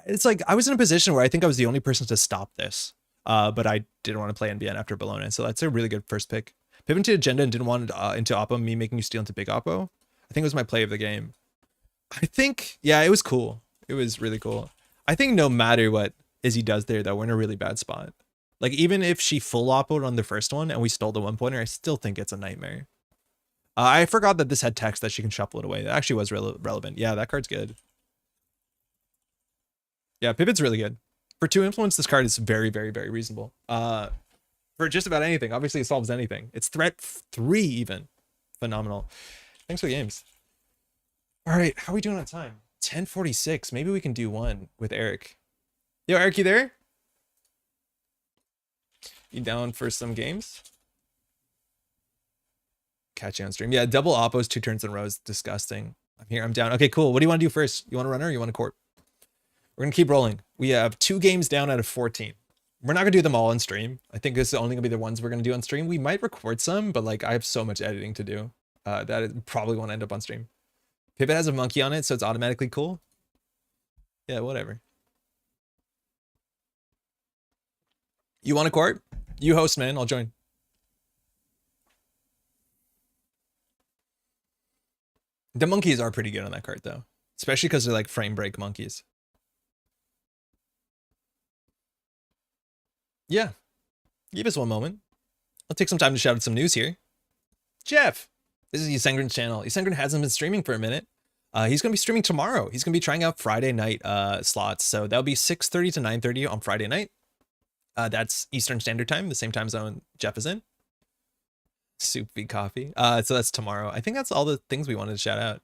It's like I was in a position where I think I was the only person to stop this. But I didn't want to play NBN after Bologna, so that's a really good first pick. Pivot to agenda and didn't want into Oppo, me making you steal into big Oppo. I think it was my play of the game. I think, yeah, it was cool. It was really cool. I think no matter what Izzy does there, though, we're in a really bad spot. Like, even if she full oppoed on the first one and we stole the 1-pointer, I still think it's a nightmare. I forgot that this had text that she can shuffle it away. That actually was relevant. Yeah, that card's good. Yeah, Pivot's really good. For 2 influence, this card is very, very, very reasonable. For just about anything. Obviously, it solves anything. It's threat 3 even. Phenomenal. Thanks for the games. All right, how are we doing on time? 10:46. Maybe we can do one with Eric. Yo, Eric, you there? You down for some games? Catch you on stream. Yeah, double oppos 2 turns in a row is disgusting. I'm here. I'm down. Okay, cool. What do you want to do first? You want a runner or you want a court? We're going to keep rolling. We have 2 games down out of 14. We're not going to do them all on stream. I think this is only going to be the ones we're going to do on stream. We might record some, but like I have so much editing to do that it probably won't end up on stream. Pivot has a monkey on it, so it's automatically cool. Yeah, whatever. You want a court? You host, man. I'll join. The monkeys are pretty good on that card, though. Especially because they're like frame break monkeys. Yeah, give us one moment. I'll take some time to shout out some news here. Jeff, this is England's channel. England hasn't been streaming for a minute. He's going to be streaming tomorrow. He's going to be trying out Friday night slots. So that'll be 6:30 to 9:30 on Friday night. That's Eastern Standard Time, the same time zone Jeff is in. Soup v coffee. So that's tomorrow. I think that's all the things we wanted to shout out.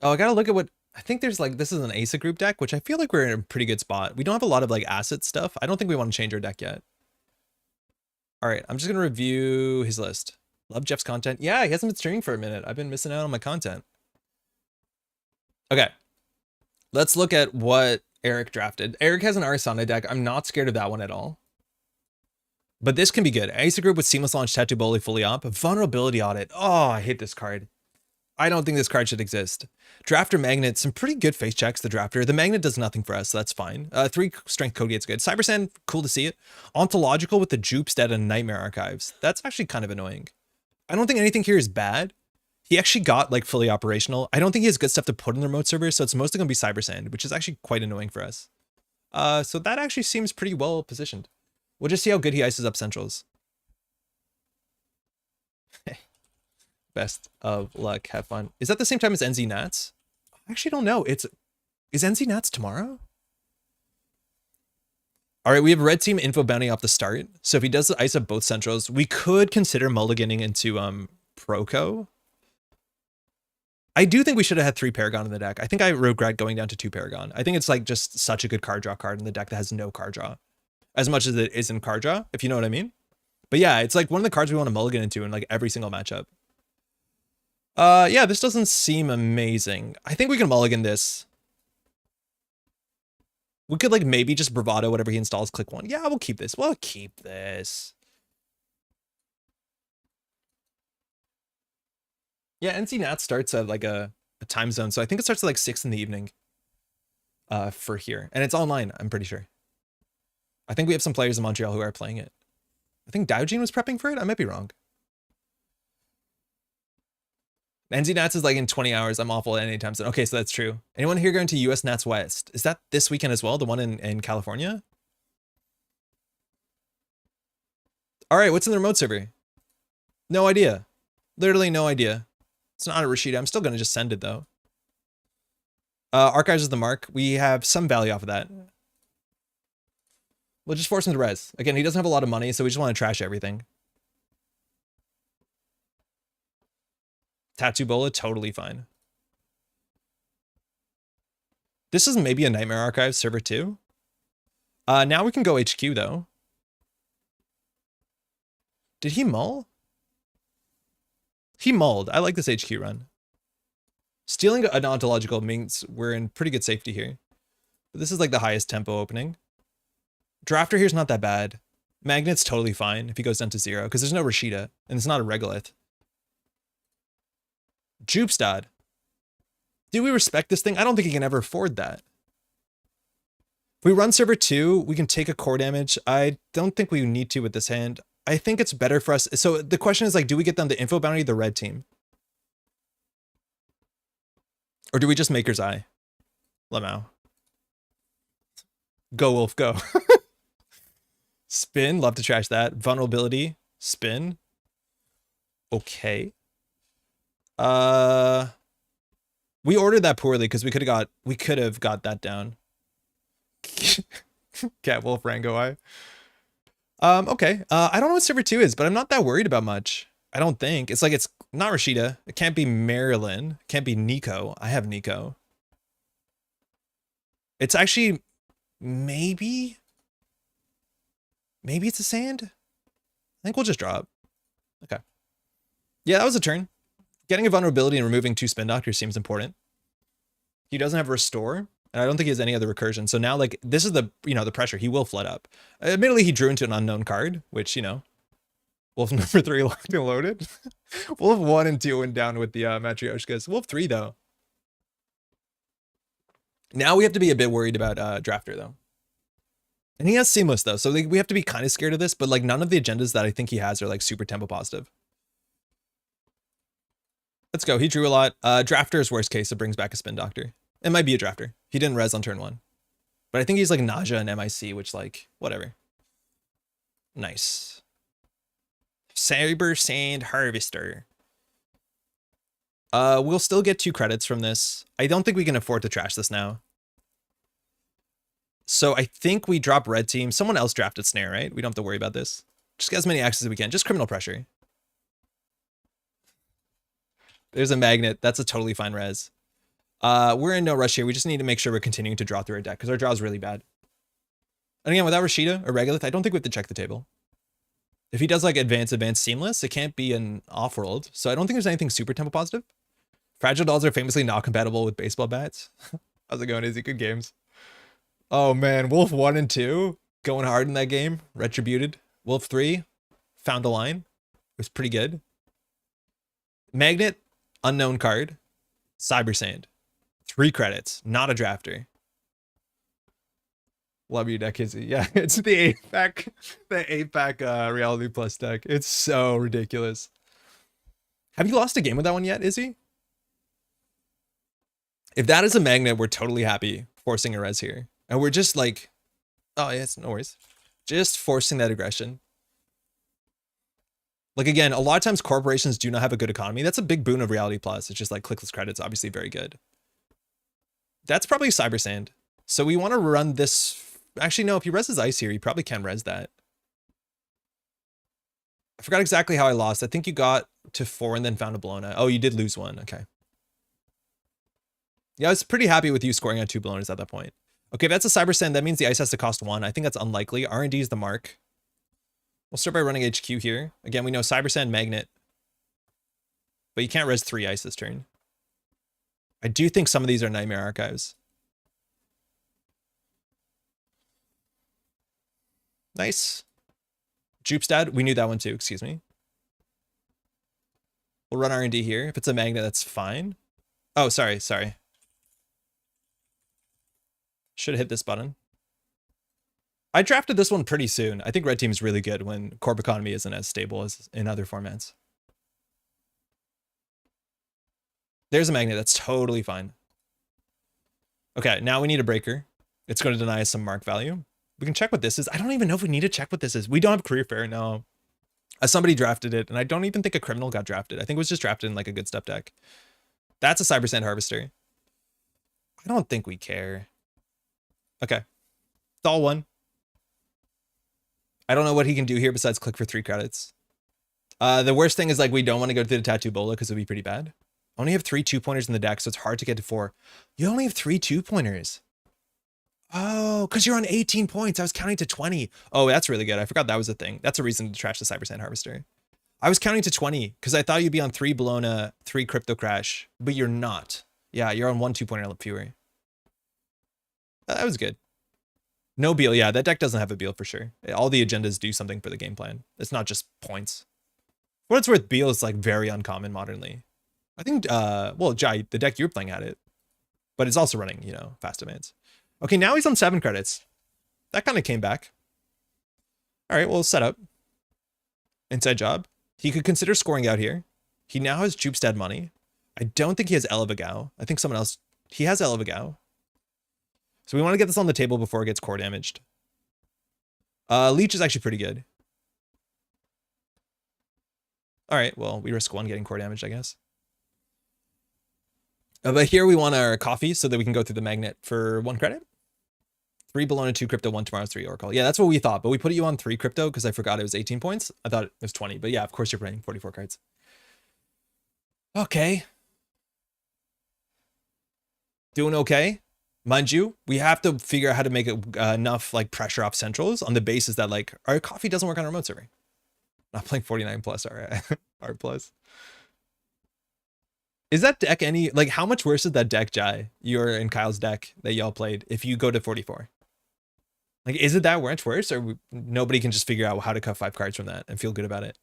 Oh, I got to look at what... I think there's like... This is an ASA group deck, which I feel like we're in a pretty good spot. We don't have a lot of like asset stuff. I don't think we want to change our deck yet. All right, I'm just going to review his list. Love Jeff's content. Yeah, he hasn't been streaming for a minute. I've been missing out on my content. Okay, let's look at what Eric drafted. Eric has an Arisana deck. I'm not scared of that one at all. But this can be good. ASA group with Seamless Launch, Tattoo Bully, fully up. Vulnerability Audit. Oh, I hate this card. I don't think this card should exist. Drafter Magnet, some pretty good face checks, the Drafter. The Magnet does nothing for us, so that's fine. 3 Strength Code Gate's good. Cyber Sand, cool to see it. Ontological with the Jupestead and Nightmare Archives. That's actually kind of annoying. I don't think anything here is bad. He actually got like fully operational. I don't think he has good stuff to put in the remote server, so it's mostly going to be Cyber Sand, which is actually quite annoying for us. So that actually seems pretty well positioned. We'll just see how good he ices up Centrals. Best of luck. Have fun. Is that the same time as NZ Nats? I actually don't know. Is NZ Nats tomorrow? All right, we have red team info bounty off the start. So if he does ice up both Centrals, we could consider mulliganing into Proco. I do think we should have had 3 Paragon in the deck. I think I regret going down to 2 Paragon. I think it's like just such a good card draw card in the deck that has no card draw. As much as it is in card draw, if you know what I mean. But yeah, it's like one of the cards we want to mulligan into in like every single matchup. Yeah, this doesn't seem amazing. I think we can mulligan this. We could like maybe just bravado whatever he installs, click 1. Yeah, we'll keep this. We'll keep this. Yeah, NC Nat starts at like a time zone, so I think it starts at like 6 in the evening for here. And it's online, I'm pretty sure. I think we have some players in Montreal who are playing it. I think Daojin was prepping for it. I might be wrong. NZ Nats is like in 20 hours. I'm awful at any time zone. Okay, so that's true. Anyone here going to US Nats West? Is that this weekend as well? The one in California? All right, what's in the remote server? No idea. Literally no idea. It's not a Rashida. I'm still going to just send it though. Archives is the mark. We have some value off of that. We'll just force him to res. Again, he doesn't have a lot of money, so we just want to trash everything. Tattoo Bola, totally fine. This is maybe a Nightmare Archive server too. Now we can go HQ though. Did he mull? He mulled. I like this HQ run. Stealing an ontological means we're in pretty good safety here. But this is like the highest tempo opening. Drafter here's not that bad. Magnet's totally fine if he goes down to 0, because there's no Rashida, and it's not a Regolith. Jupestad. Do we respect this thing? I don't think he can ever afford that. If we run server 2, we can take a core damage. I don't think we need to with this hand. I think it's better for us. So the question is like, do we get them the info bounty, the red team? Or do we just Maker's Eye? Lamau. Go Wolf, go. Spin, love to trash that. Vulnerability, spin. Okay. We ordered that poorly because we could have got that down. Cat Wolf, Rango Eye. Okay. I don't know what server 2 is, but I'm not that worried about much. I don't think. It's like it's not Rashida. It can't be Marilyn. It can't be Nico. I have Nico. It's actually maybe it's a sand. I think we'll just drop. Okay. Yeah, that was a turn. Getting a vulnerability and removing 2 spin doctors seems important. He doesn't have restore, and I don't think he has any other recursion. So now, like, this is the, the pressure. He will flood up. Admittedly, he drew into an unknown card, which, Wolf number 3 locked and loaded. Wolf 1 and 2 went down with the Matryoshkas. Wolf 3, though. Now we have to be a bit worried about Drafter, though. And he has Seamless, though, so we have to be kind of scared of this, but, like, none of the agendas that I think he has are, like, super tempo positive. Let's go. He drew a lot. Drafter is worst case. It brings back a spin doctor. It might be a drafter. He didn't res on turn 1. But I think he's like Nausea and MIC, which like, whatever. Nice. Saber Sand Harvester. We'll still get 2 credits from this. I don't think we can afford to trash this now. So I think we drop red team. Someone else drafted Snare, right? We don't have to worry about this. Just get as many axes as we can. Just criminal pressure. There's a magnet. That's a totally fine res. We're in no rush here. We just need to make sure we're continuing to draw through our deck because our draw is really bad. And again, without Rashida or Regolith, I don't think we have to check the table. If he does like advanced, seamless, it can't be an off-world. So I don't think there's anything super tempo positive. Fragile dolls are famously not compatible with baseball bats. How's it going, Izzy? Good games. Oh man, Wolf 1 and 2 going hard in that game. Retributed. Wolf 3 found a line. It was pretty good. Magnet, unknown card. Cyber Sand. 3 credits. Not a drafter. Love your deck, Izzy. Yeah, it's the 8-pack. The 8-pack Reality Plus deck. It's so ridiculous. Have you lost a game with that one yet, Izzy? If that is a magnet, we're totally happy forcing a res here. And we're just like, oh, yes, no worries. Just forcing that aggression. Like, again, a lot of times corporations do not have a good economy. That's a big boon of Reality Plus. It's just like clickless credits, obviously very good. That's probably Cyber Sand. So we want to run this. Actually, no, if he reses ice here, he probably can res that. I forgot exactly how I lost. I think you got to 4 and then found a Bologna. Oh, you did lose 1. Okay. Yeah, I was pretty happy with you scoring on 2 Bolognas at that point. Okay, if that's a Cyber Sand, that means the ice has to cost 1. I think that's unlikely. R&D is the mark. We'll start by running HQ here. Again, we know Cyber Sand, Magnet. But you can't res 3 ice this turn. I do think some of these are Nightmare Archives. Nice. Jupstad, we knew that one too, excuse me. We'll run R&D here. If it's a Magnet, that's fine. Oh, sorry. Should have hit this button. I drafted this one pretty soon. I think red team is really good when corp economy isn't as stable as in other formats. There's a magnet. That's totally fine. Okay, now we need a breaker. It's going to deny us some mark value. We can check what this is. I don't even know if we need to check what this is. We don't have career fair, no. Somebody drafted it, and I don't even think a criminal got drafted. I think it was just drafted in like a good step deck. That's a Cyber Sand Harvester. I don't think we care. Okay. It's all 1. I don't know what he can do here besides click for 3 credits. The worst thing is like we don't want to go through the Tattoo Bola because it would be pretty bad. I only have 3 2-pointers in the deck, so it's hard to get to 4. You only have 3 2-pointers. Oh, because you're on 18 points. I was counting to 20. Oh, that's really good. I forgot that was a thing. That's a reason to trash the Cyber Sand Harvester. I was counting to 20 because I thought you'd be on 3 Bologna, 3 Crypto Crash, but you're not. Yeah, you're on 1 2-pointer fewer. That was good. No Beal. Yeah, that deck doesn't have a Beal for sure. All the agendas do something for the game plan. It's not just points. For what it's worth, Beal is like very uncommon modernly. I think, well, Jai, the deck you're playing had it, but it's also running, you know, fast demands. Okay, now he's on 7 credits. That kind of came back. All right, well, set up. Inside job. He could consider scoring out here. He now has Jupstad money. I don't think he has Elevagao. I think someone else. He has Elevagao. So we want to get this on the table before it gets core damaged. Leech is actually pretty good. All right, well, we risk 1 getting core damaged, I guess. But here we want our coffee so that we can go through the magnet for 1 credit. 3 Bologna, 2 Crypto, 1 Tomorrow's 3 Oracle. Yeah, that's what we thought, but we put you on 3 Crypto because I forgot it was 18 points. I thought it was 20, but yeah, of course you're playing 44 cards. Okay. Doing okay. Mind you, we have to figure out how to make it enough like pressure off centrals on the basis that like our coffee doesn't work on remote server. Not playing 49 plus R plus. Is that deck any like how much worse is that deck, Jai? You're in Kyle's deck that y'all played if you go to 44? Like, is it that much worse, or nobody can just figure out how to cut 5 cards from that and feel good about it?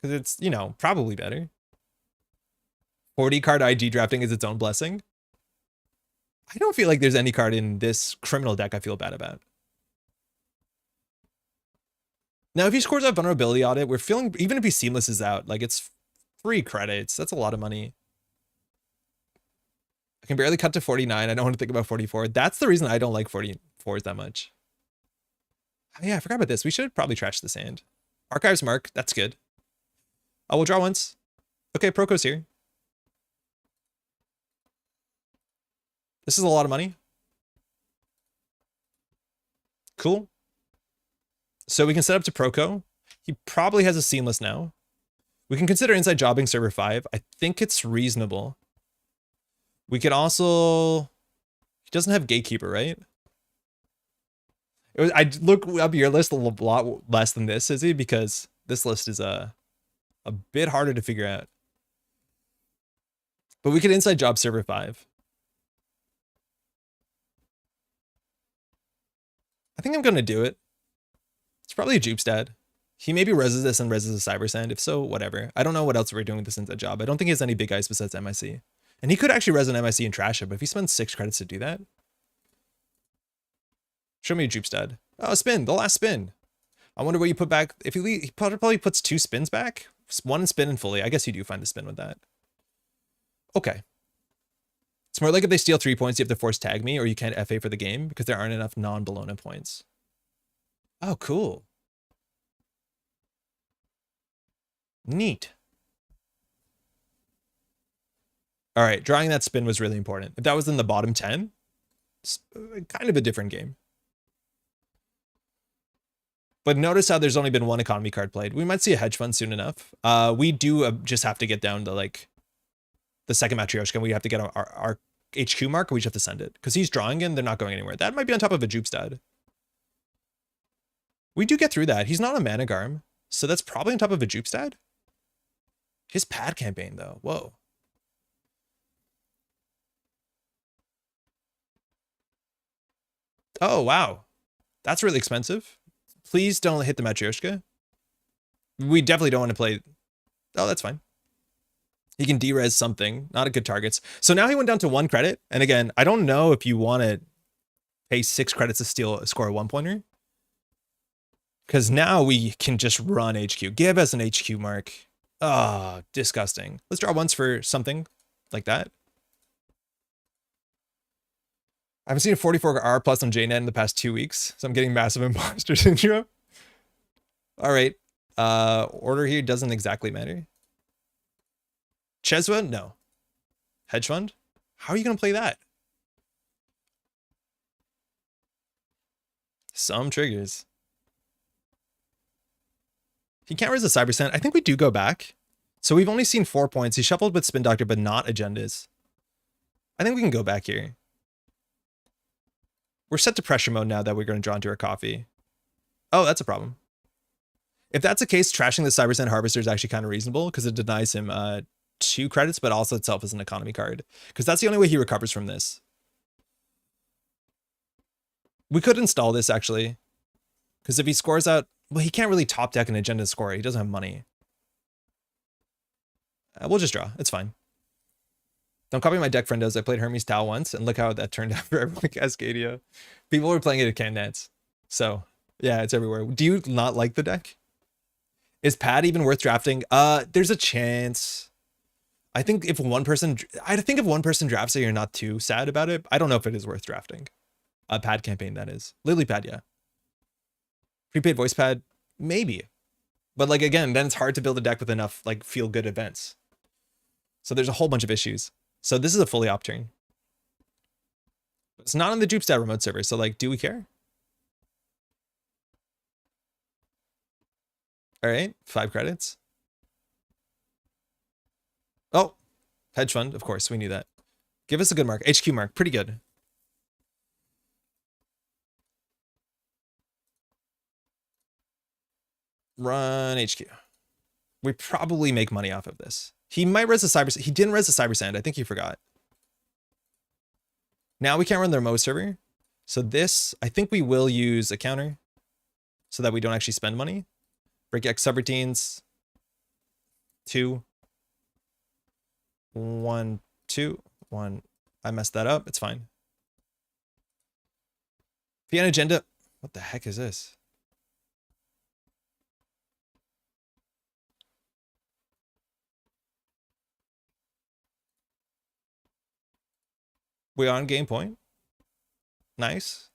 Because it's, you know, probably better. 40 card IG drafting is its own blessing. I don't feel like there's any card in this criminal deck I feel bad about. Now, if he scores a vulnerability audit, we're feeling, even if he seamless is out, like it's 3 credits. That's a lot of money. I can barely cut to 49. I don't want to think about 44. That's the reason I don't like 44s that much. Oh, yeah, I forgot about this. We should probably trash the sand. Archives mark. That's good. Oh, we'll draw once. Okay, Proco's here. This is a lot of money. Cool. So we can set up to Proco. He probably has a seamless now. We can consider inside jobbing server 5. I think it's reasonable. We could also... He doesn't have gatekeeper, right? I look up your list a lot less than this, is he? Because this list is a bit harder to figure out. But we could inside job server 5. I think I'm going to do it. It's probably a jupe stat. He maybe reses this and reses a cyber sand. If so, whatever. I don't know what else we're doing with this inside job. I don't think he has any big guys besides MIC. And he could actually res an MIC and trash it, but if he spends 6 credits to do that... Show me a jupe stud. Oh, spin. The last spin. I wonder what you put back. If he probably puts 2 spins back. 1 spin and fully. I guess you do find the spin with that. Okay. It's more like if they steal 3 points, you have to force tag me, or you can't FA for the game because there aren't enough non-Bologna points. Oh, cool. Neat. All right, drawing that spin was really important. If that was in the bottom 10, it's kind of a different game. But notice how there's only been 1 economy card played. We might see a hedge fund soon enough. We do just have to get down to like the second Matryoshka. We have to get our HQ mark, or we just have to send it. Because he's drawing in, they're not going anywhere. That might be on top of a jupe stud. We do get through that. He's not a mana garm, so that's probably on top of a jupe stud. His pad campaign, though. Whoa. Oh, wow. That's really expensive. Please don't hit the Matryoshka. We definitely don't want to play... Oh, that's fine. He can de-res something. Not a good targets. So now he went down to 1 credit. And again, I don't know if you want to pay 6 credits to score a 1-pointer. Because now we can just run HQ. Give us an HQ mark. Oh, disgusting. Let's draw once for something like that. I haven't seen a 44R plus on JNet in the past 2 weeks, so I'm getting massive imposter syndrome. All right. Order here doesn't exactly matter. Cheswa? No. Hedge fund? How are you going to play that? Some triggers. He can't raise a cyber sand. I think we do go back. So we've only seen 4 points. He shuffled with Spin Doctor, but not agendas. I think we can go back here. We're set to pressure mode now that we're going to draw into our coffee. Oh, that's a problem. If that's the case, trashing the Cyber Sand Harvester is actually kind of reasonable because it denies him 2 credits, but also itself as an economy card. Because that's the only way he recovers from this. We could install this, actually. Because if he scores out... Well, he can't really top deck an agenda score. He doesn't have money. We'll just draw. It's fine. Don't copy my deck, friendos. I played Hermes Tau once, and look how that turned out for everyone. Cascadia. People were playing it at Cannets. So, yeah, it's everywhere. Do you not like the deck? Is Pad even worth drafting? There's a chance. I think if one person drafts it, you're not too sad about it. I don't know if it is worth drafting. A Pad campaign, that is. Lily Pad, yeah. Prepaid voice pad, maybe. But like, again, then it's hard to build a deck with enough like feel-good events. So there's a whole bunch of issues. So this is a fully op turn. It's not on the Jupestat remote server, so like, do we care? All right, 5 credits. Oh, hedge fund, of course, we knew that. Give us a good mark. HQ mark, pretty good. Run HQ. We probably make money off of this. He might res a cyber. He didn't res a cyber sand. I think he forgot. Now we can't run the remote server. So this, I think we will use a counter so that we don't actually spend money. Break X subroutines. 2. 1, 2, 1. I messed that up. It's fine. Piano agenda. What the heck is this? We on game point. Nice.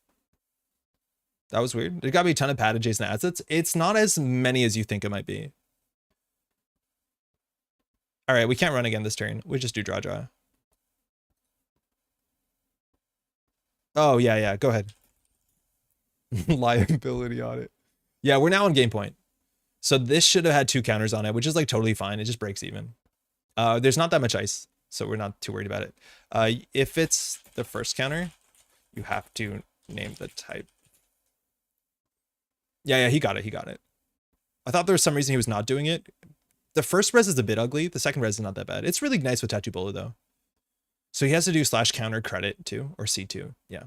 That was weird. There gotta be a ton of pad adjacent assets. It's not as many as you think it might be. All right, we can't run again this turn. We just do draw. Oh, yeah. Go ahead. Liability on it. Yeah, we're now on game point. So this should have had 2 counters on it, which is like totally fine. It just breaks even. There's not that much ice, so we're not too worried about it. If it's the first counter, you have to name the type. Yeah, he got it. I thought there was some reason he was not doing it. The first res is a bit ugly. The second res is not that bad. It's really nice with Tattoo Bowler, though. So he has to do /counter credit too, or C2. Yeah.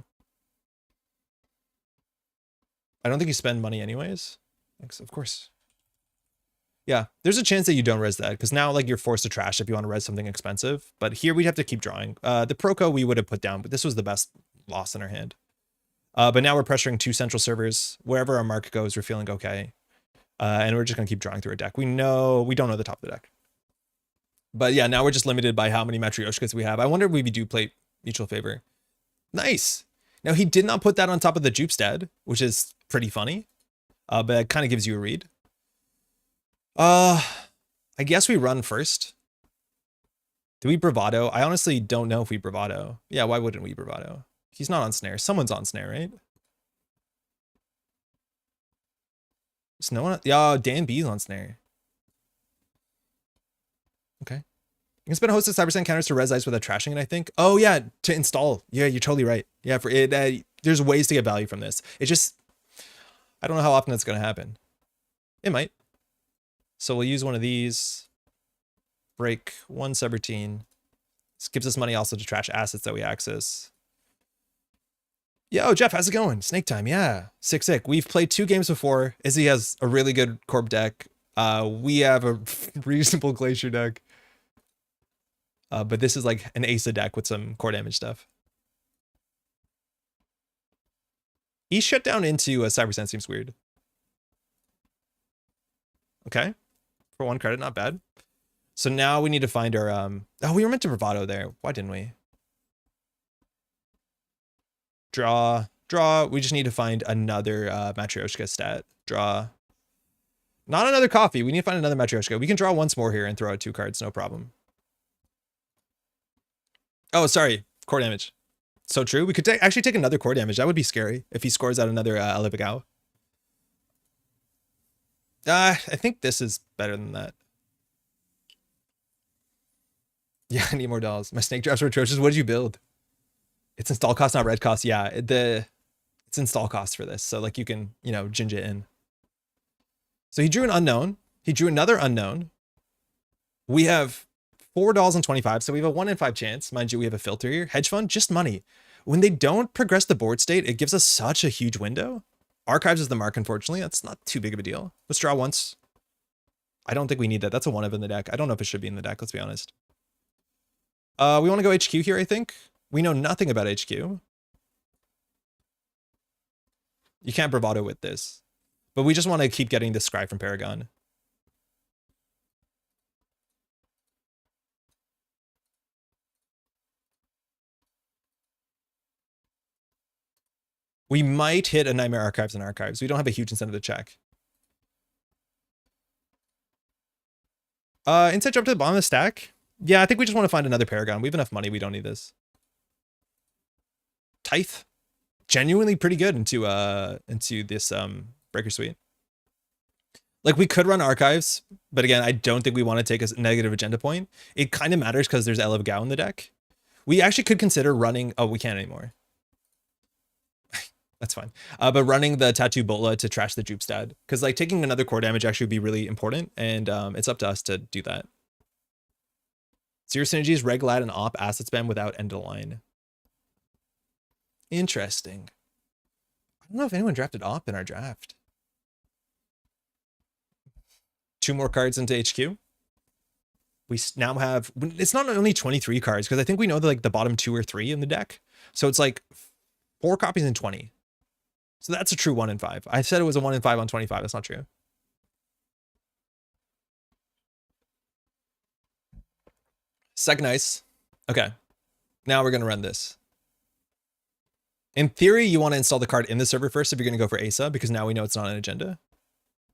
I don't think you spend money anyways. Thanks, of course. Yeah, there's a chance that you don't res that, because now like you're forced to trash if you want to res something expensive. But here we'd have to keep drawing. The Proco we would have put down, but this was the best loss in our hand. But now we're pressuring 2 central servers. Wherever our mark goes, we're feeling okay. And we're just going to keep drawing through our deck. We don't know the top of the deck. But yeah, now we're just limited by how many Matryoshkas we have. I wonder if we do play Mutual Favor. Nice. Now, he did not put that on top of the Jupstad, which is pretty funny. But it kind of gives you a read. I guess we run first. Do we Bravado? I honestly don't know if we Bravado. Yeah, why wouldn't we Bravado? He's not on snare. Someone's on snare, right? Is no one? Yeah, Dan B's on snare. Okay. You can spend a host of Cyber counters to res ice without trashing it, I think. Oh, yeah, to install. Yeah, you're totally right. Yeah, for it, there's ways to get value from this. It just, I don't know how often that's going to happen. It might. So we'll use one of these. Break 1 subroutine. This gives us money also to trash assets that we access. Yo, Jeff, how's it going? Snake time, yeah. Sick. We've played 2 games before. Izzy has a really good Corp deck. We have a reasonable Glacier deck. But this is like an Asa deck with some core damage stuff. He shut down into a Cyber Sense, seems weird. Okay. For 1 credit, not bad. So now we need to find our, oh, we were meant to Bravado there. Why didn't we? Draw. We just need to find another Matryoshka stat. Draw. Not another coffee. We need to find another Matryoshka. We can draw once more here and throw out 2 cards, no problem. Oh, sorry. Core damage. So true. We could actually take another core damage. That would be scary if he scores out another Elevagao. I think this is better than that. Yeah, I need more dolls. My snake drafts were atrocious. What did you build? It's install cost, not red cost. Yeah, it's install cost for this. So like you can, ginger it in. So he drew an unknown. He drew another unknown. We have $4.25. So we have a 1 in 5 chance. Mind you, we have a filter here. Hedge fund, just money. When they don't progress the board state, it gives us such a huge window. Archives is the mark, unfortunately. That's not too big of a deal. Let's draw once. I don't think we need that. That's a 1 of in the deck. I don't know if it should be in the deck. Let's be honest. We want to go HQ here, I think. We know nothing about HQ. You can't Bravado with this. But we just want to keep getting this scry from Paragon. We might hit a Nightmare Archives and Archives. We don't have a huge incentive to check. Inside jump to the bottom of the stack. Yeah, I think we just want to find another Paragon. We have enough money. We don't need this. Tithe. Genuinely pretty good into this Breaker Suite. Like we could run Archives, but again, I don't think we want to take a negative agenda point. It kind of matters because there's Elevagao in the deck. We actually could consider running, oh, we can't anymore. That's fine. But running the Tattoo Bola to trash the Jupstad, because like taking another core damage actually would be really important, and it's up to us to do that. Zero synergies, Reglad, and Op asset spam without end of line. Interesting. I don't know if anyone drafted Op in our draft. 2 more cards into HQ. We now have, it's not only 23 cards, because I think we know like the bottom 2 or 3 in the deck. So it's like 4 copies in 20. So that's a true 1 in 5. I said it was a 1 in 5 on 25. That's not true. Second ice. Okay. Now we're going to run this. In theory, you want to install the card in the server first if you're going to go for Asa, because now we know it's not an agenda.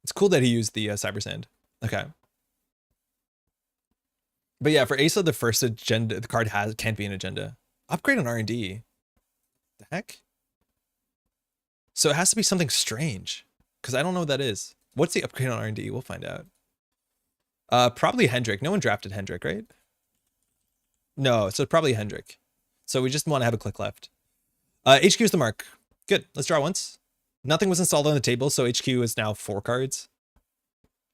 It's cool that he used the Cyber Sand. Okay. But yeah, for Asa, the first agenda the card can't be an agenda. Upgrade on R&D. The heck? So it has to be something strange, because I don't know what that is. What's the upgrade on R&D? We'll find out. Probably Hendrik. No one drafted Hendrik, right? No, so probably Hendrik. So we just want to have a click left. HQ is the mark. Good. Let's draw once. Nothing was installed on the table, so HQ is now 4 cards.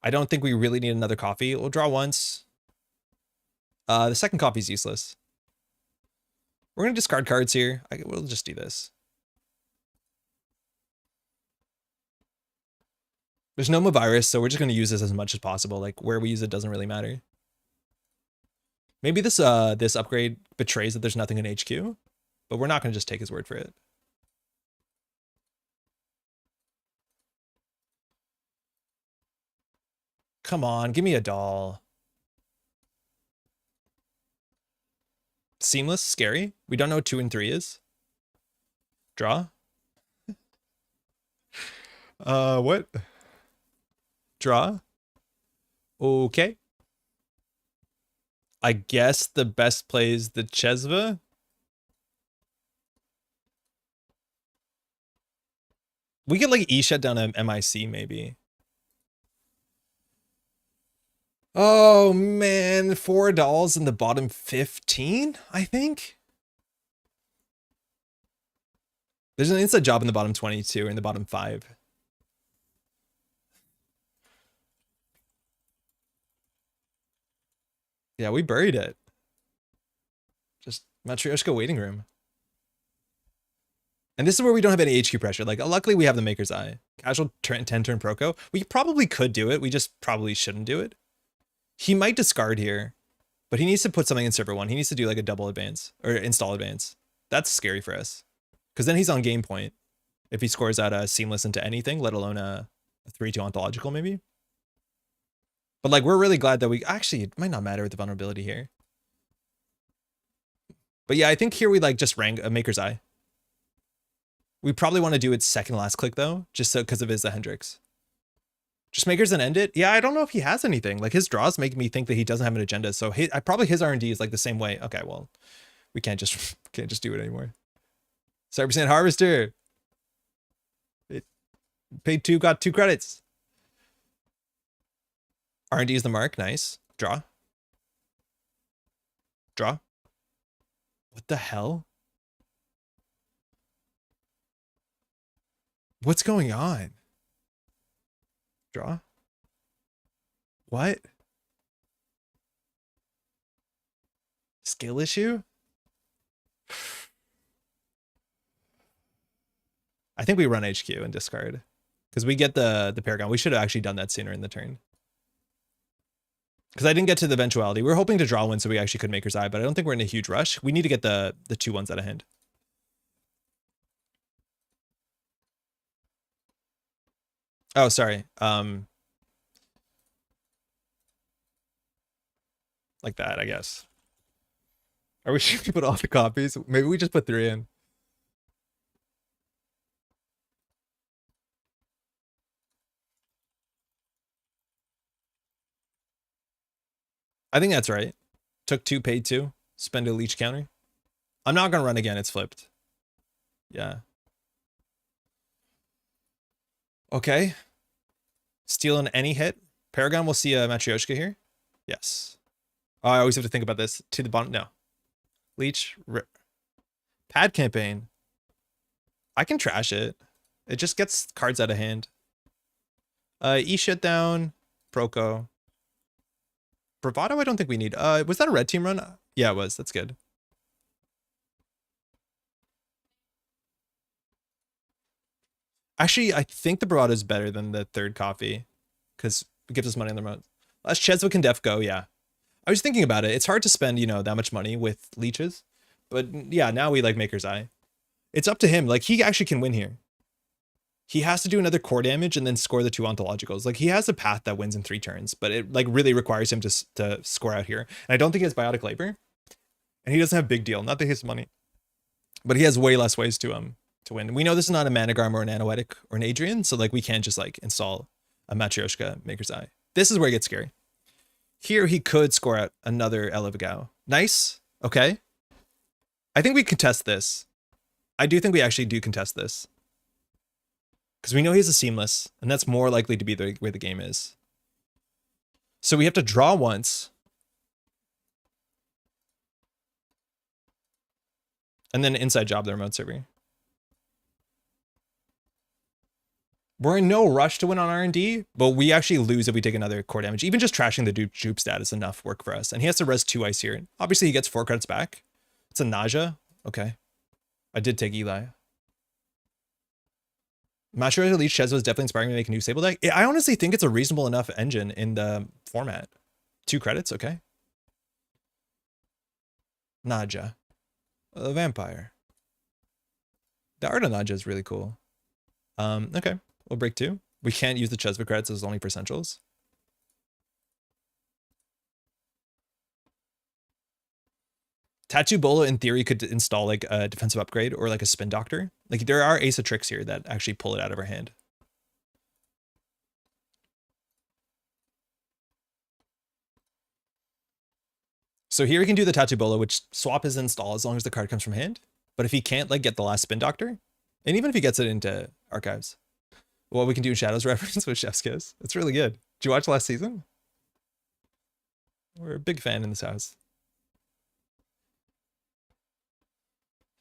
I don't think we really need another coffee. We'll draw once. The second coffee is useless. We're going to discard cards here. We'll just do this. There's no virus, so we're just going to use this as much as possible. Like, where we use it doesn't really matter. Maybe this this upgrade betrays that there's nothing in HQ, but we're not going to just take his word for it. Come on, give me a doll. Seamless, scary. We don't know what 2 and 3 is. Draw. What? Draw. Okay. I guess the best play is the Chesva. We could like E-shut down a MIC maybe. Oh man, 4 dolls in the bottom 15, I think. There's an inside job in the bottom 22 or in the bottom 5. Yeah, we buried it. Just Matryoshka waiting room. And this is where we don't have any HQ pressure. Like, luckily we have the Maker's Eye. Casual 10-turn Proco. We probably could do it. We just probably shouldn't do it. He might discard here, but he needs to put something in server 1. He needs to do like a double advance or install advance. That's scary for us. Because then he's on game point. If he scores out a seamless into anything, let alone a 3-2 ontological maybe. But like, we're really glad that we actually, it might not matter with the vulnerability here. But yeah, I think here we like just rank a Maker's Eye. We probably want to do it second last click though, just so because of his Hendrix. Just Makers and end it. Yeah, I don't know if he has anything. Like his draws make me think that he doesn't have an agenda. So probably his R&D is like the same way. Okay, well, we can't just do it anymore. 7% Harvester. It paid 2, got 2 credits. R&D is the mark. Nice. Draw. Draw. What the hell? What's going on? Draw. What? Skill issue? I think we run HQ and discard. Because we get the Paragon. We should have actually done that sooner in the turn. Because I didn't get to the eventuality. We were hoping to draw one so we actually could Maker's Eye, but I don't think we're in a huge rush. We need to get the 2 ones out of hand. Oh, sorry. Like that, I guess. Are we sure we put all the copies? Maybe we just put 3 in. I think that's right. Took 2, paid 2. Spend a leech counter. I'm not going to run again. It's flipped. Yeah. Okay. Steal on any hit. Paragon will see a Matryoshka here. Yes. Oh, I always have to think about this. To the bottom. No. Leech. Pad campaign. I can trash it. It just gets cards out of hand. E-shut down. Proco. Bravado, I don't think we need. Was that a red team run? Yeah, it was. That's good. Actually, I think the Bravado is better than the 3rd coffee because it gives us money on the remote. Last Cheswick and Def go, yeah. I was thinking about it. It's hard to spend, you know, that much money with leeches. But yeah, now we like Maker's Eye. It's up to him. Like, he actually can win here. He has to do another core damage and then score the 2 ontologicals. Like, he has a path that wins in 3 turns, but it like really requires him to score out here. And I don't think he has Biotic Labor. And he doesn't have Big Deal. Not that he has money. But he has way less ways to to win. We know this is not a Managram or an Anoetic or an Adrian, so like we can't just like install a Matryoshka Maker's Eye. This is where it gets scary. Here he could score out another Elevagao. Nice. Okay. I think we contest this. I do think we actually do contest this. Because we know he's a Seamless, and that's more likely to be the way the game is. So we have to draw once. And then inside job the remote server. We're in no rush to win on R&D, but we actually lose if we take another core damage. Even just trashing the dupe stat is enough work for us. And he has to res 2 ice here. Obviously, he gets 4 credits back. It's a nausea. Okay. I did take Eli. Mashura Elite Shez was definitely inspiring me to make a new Sable deck. I honestly think it's a reasonable enough engine in the format. 2 credits, okay. Naja. A vampire. The art of Naja is really cool. Okay. We'll break 2. We can't use the Chesva credits, it's only for Centrals. Tattoo Bolo in theory could install like a defensive upgrade or like a Spin Doctor. Like there are Ace of Tricks here that actually pull it out of our hand. So here we can do the Tattoo Bolo, which swap his install as long as the card comes from hand. But if he can't like get the last Spin Doctor, and even if he gets it into Archives, well, we can do Shadows reference with Chef's Kiss. It's really good. Did you watch last season? We're a big fan in this house.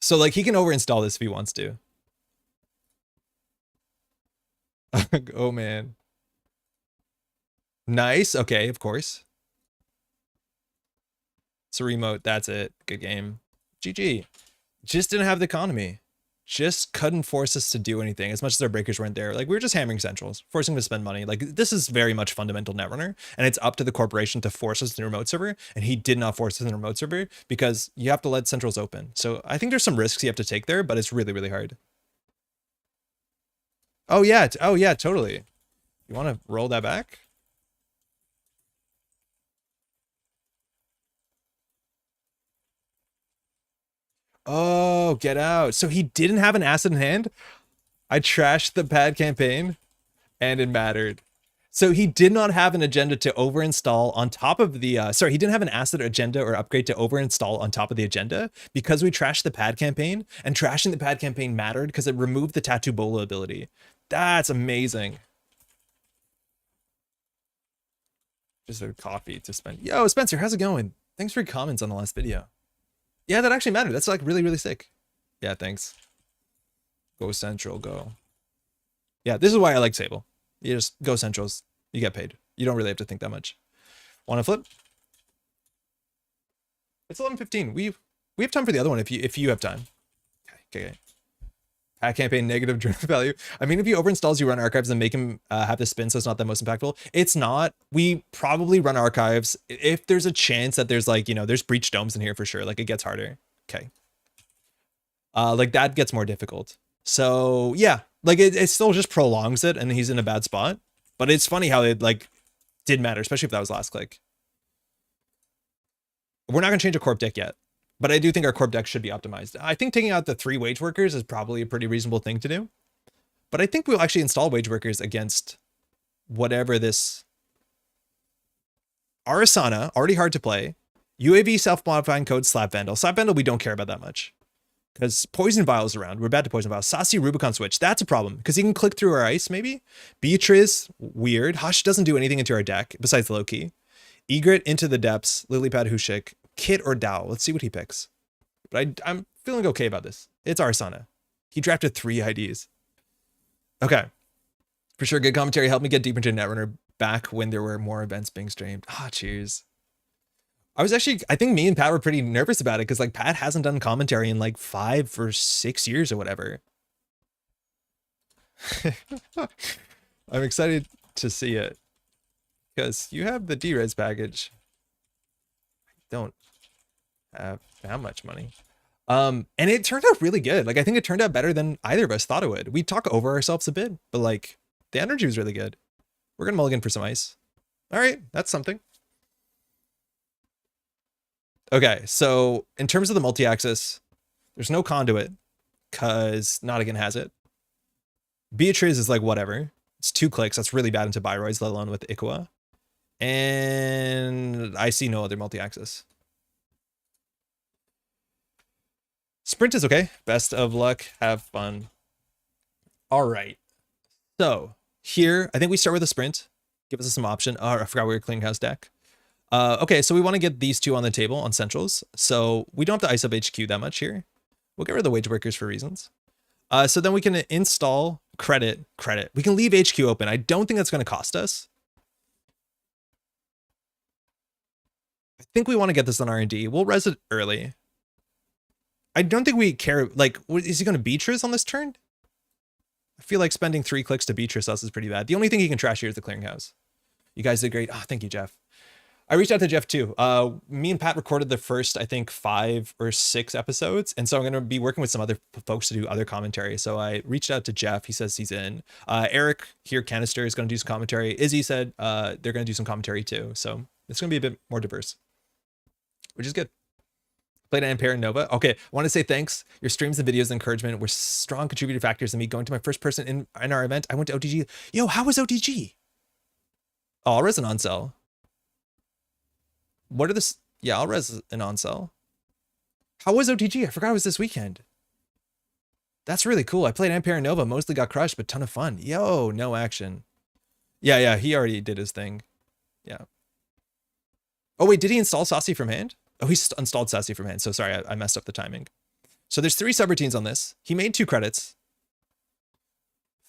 So like he can overinstall this if he wants to. Oh man. Nice. Okay, of course. It's a remote. That's it. Good game. GG. Just didn't have the economy. Just couldn't force us to do anything as much as our breakers weren't there. Like we were just hammering centrals, forcing them to spend money. Like this is very much fundamental Netrunner, and it's up to the corporation to force us in the remote server. And he did not force us in the remote server because you have to let centrals open. So I think there's some risks you have to take there, but it's really, really hard. Oh yeah. Oh yeah, totally. You want to roll that back? Oh, get out. So he didn't have an acid in hand? I trashed the pad campaign and it mattered. So he did not have an agenda to overinstall on top of the, sorry, he didn't have an acid agenda or upgrade to overinstall on top of the agenda because we trashed the pad campaign, and trashing the pad campaign mattered because it removed the Tattoo Bolo ability. That's amazing. Just a coffee to spend. Yo, Spencer, how's it going? Thanks for your comments on the last video. Yeah, that actually mattered. That's like really, really sick. Yeah, thanks. Go Central, go. Yeah, this is why I like Sable. You just go Centrals. You get paid. You don't really have to think that much. Want to flip? It's 11:15. We have time for the other one if you have time. Okay. Pack campaign negative journal value. I mean, if he overinstalls, you run Archives and make him have the spin, so it's not the most impactful. It's not. We probably run Archives if there's a chance that there's like, you know, there's breach domes in here for sure. Like it gets harder. Okay. Like that gets more difficult. So yeah, like it still just prolongs it, and he's in a bad spot. But it's funny how it like did matter, especially if that was last click. We're not gonna change a corp deck yet, but I do think our corp deck should be optimized. I think taking out the 3 wage workers is probably a pretty reasonable thing to do. But I think we'll actually install wage workers against whatever this Arasana, already hard to play. UAV self-modifying code Slap Vandal. Slap Vandal we don't care about that much, because Poison Vial's around. We're bad to Poison Vial. Sassy Rubicon Switch. That's a problem, because he can click through our ice, maybe. Beatrice, weird. Hush doesn't do anything into our deck, besides Loki. Egret into the depths. Lilypad Hushik. Kit or Dow. Let's see what he picks. But I'm feeling okay about this. It's Arsana. He drafted 3 IDs. Okay. For sure, good commentary. Helped me get deeper into Netrunner back when there were more events being streamed. Ah, cheers. I think me and Pat were pretty nervous about it because like Pat hasn't done commentary in like 5 or 6 years or whatever. I'm excited to see it because you have the D-Res package. I don't have that much money. And it turned out really good. Like I think it turned out better than either of us thought it would. We talk over ourselves a bit, but like the energy was really good. We're gonna mulligan for some ice. All right, that's something. Okay, so in terms of the multi-axis, there's no conduit because Nottingham has it. Beatrice is like whatever. It's 2 clicks. That's really bad into Biroids, let alone with Ikua. And I see no other multi-axis. Sprint is okay. Best of luck. Have fun. All right. So here, I think we start with a sprint. Give us some option. Oh, I forgot we were clearinghouse deck. Okay, so we want to get these 2 on the table on centrals. So we don't have to ice up HQ that much here. We'll get rid of the wage workers for reasons. So then we can install credit. We can leave HQ open. I don't think that's going to cost us. I think we want to get this on R&D. We'll res it early. I don't think we care. Like, is he going to Beatrice on this turn? I feel like spending 3 clicks to Beatrice us is pretty bad. The only thing he can trash here is the clearinghouse. You guys did great. Oh, thank you, Jeff. I reached out to Jeff too. Me and Pat recorded the first, I think, 5 or 6 episodes. And so I'm going to be working with some other folks to do other commentary. So I reached out to Jeff. He says he's in. Eric here, Canister, is going to do some commentary. Izzy said they're going to do some commentary too. So it's going to be a bit more diverse, which is good. Played Ampere and Nova. Okay, I want to say thanks. Your streams and videos and encouragement were strong contributing factors in me going to my first person in our event. I went to OTG. Yo, how was OTG? Oh, I'll res an on-sell. What are this? Yeah, I'll res an on-sell. How was OTG? I forgot it was this weekend. That's really cool. I played Ampere and Nova. Mostly got crushed, but ton of fun. Yo, no action. Yeah, he already did his thing. Yeah. Oh, wait, did he install Saucy from hand? Oh, he installed Sassy from hand. So sorry, I messed up the timing. So there's 3 subroutines on this. He made 2 credits.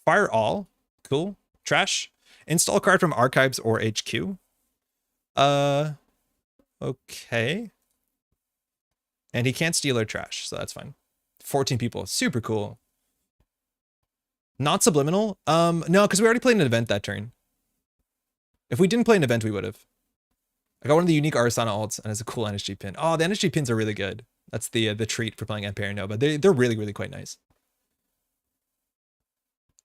Fire all. Cool. Trash. Install a card from archives or HQ. Okay. And he can't steal or trash, so that's fine. 14 people. Super cool. Not subliminal? No, because we already played an event that turn. If we didn't play an event, we would have. I got one of the unique Arasana alts and it's a cool NSG pin. Oh, the NSG pins are really good. That's the treat for playing Ampere and Nova. They're really, really quite nice.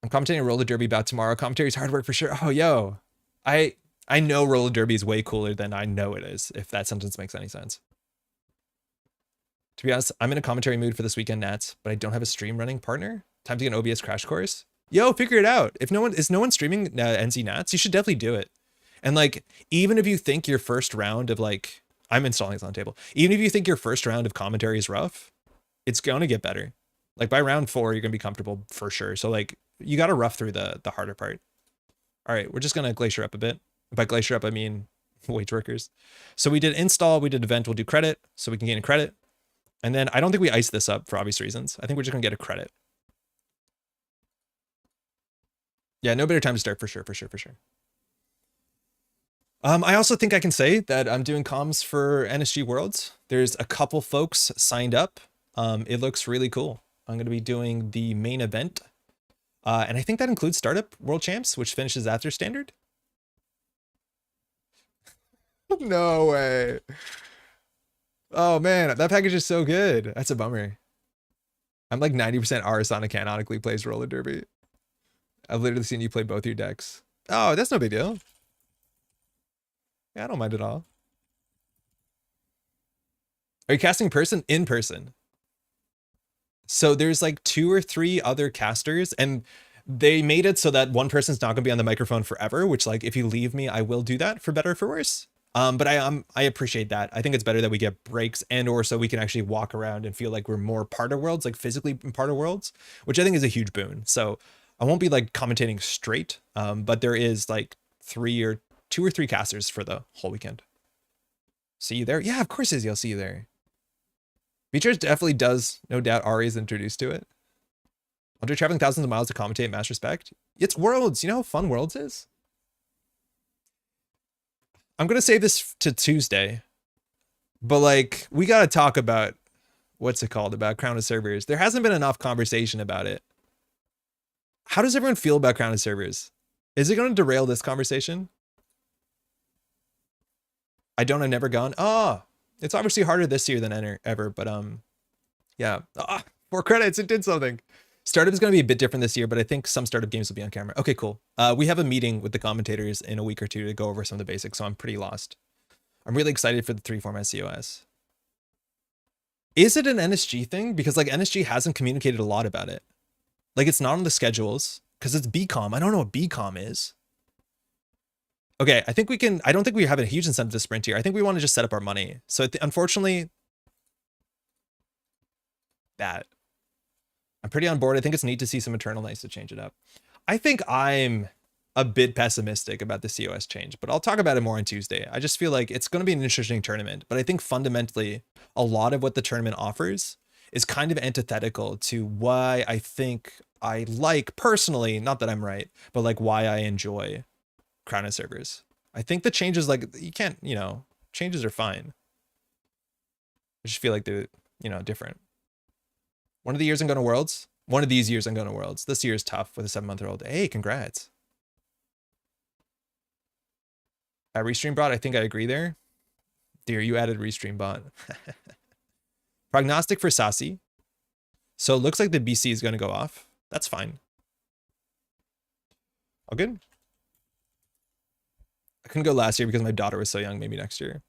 I'm commentating Roller Derby about tomorrow. Commentary is hard work for sure. Oh, yo. I know Roller Derby is way cooler than I know it is, if that sentence makes any sense. To be honest, I'm in a commentary mood for this weekend, Nats, but I don't have a stream running partner. Time to get an OBS crash course. Yo, figure it out. If no one streaming NZ Nats, you should definitely do it. And like, even if you think your first round of like, I'm installing this on the table. Even if you think your first round of commentary is rough, it's going to get better. Like by round 4, you're going to be comfortable for sure. So like, you got to rough through the harder part. All right, we're just going to glacier up a bit. By glacier up, I mean wage workers. So we did install, we did event, we'll do credit. So we can gain a credit. And then I don't think we ice this up for obvious reasons. I think we're just going to get a credit. Yeah, no better time to start for sure. I also think I can say that I'm doing comms for NSG Worlds. There's a couple folks signed up. It looks really cool. I'm going to be doing the main event. And I think that includes Startup World Champs, which finishes after Standard. No way. Oh man, that package is so good. That's a bummer. I'm like 90% Arasana canonically plays Roller Derby. I've literally seen you play both your decks. Oh, that's no big deal. Yeah, I don't mind at all. Are you casting person? In person. So there's like 2 or 3 other casters and they made it so that one person's not going to be on the microphone forever, which like if you leave me, I will do that for better or for worse. But I appreciate that. I think it's better that we get breaks and or so we can actually walk around and feel like we're more part of worlds, like physically part of worlds, which I think is a huge boon. So I won't be like commentating straight, but there is like 2 or 3 casters for the whole weekend. See you there? Yeah, of course, Izzy, I'll see you there. Beatrice definitely does, no doubt. Ari is introduced to it. After traveling thousands of miles to commentate Mass Respect, it's Worlds. You know how fun Worlds is? I'm going to save this to Tuesday, but like, we got to talk about, what's it called? About Crown of Servers. There hasn't been enough conversation about it. How does everyone feel about Crown of Servers? Is it going to derail this conversation? I've never gone. Oh, it's obviously harder this year than ever, but yeah. 4 credits, it did something. Startup is going to be a bit different this year, but I think some startup games will be on camera. Okay, cool. We have a meeting with the commentators in a week or 2 to go over some of the basics, so I'm pretty lost. I'm really excited for the 3 format COS. Is it an NSG thing? Because like NSG hasn't communicated a lot about it. Like it's not on the schedules because it's BCom. I don't know what BCom is. Okay, I think we can. I don't think we have a huge incentive to sprint here. I think we want to just set up our money. So unfortunately, that I'm pretty on board. I think it's neat to see some Eternal Knights to change it up. I think I'm a bit pessimistic about the COS change, but I'll talk about it more on Tuesday. I just feel like it's going to be an interesting tournament, but I think fundamentally a lot of what the tournament offers is kind of antithetical to why I think I like personally, not that I'm right, but like why I enjoy Crown of servers. I think the changes, like you can't, changes are fine. I just feel like they're, different. One of the years I'm going to Worlds. One of these years I'm going to Worlds. This year is tough with a 7-month-old. Hey, congrats. Restream bot, I think I agree there. Dear, you added Restream bot. Prognostic for Sassy. So it looks like the BC is going to go off. That's fine. All good. I couldn't go last year because my daughter was so young. Maybe next year.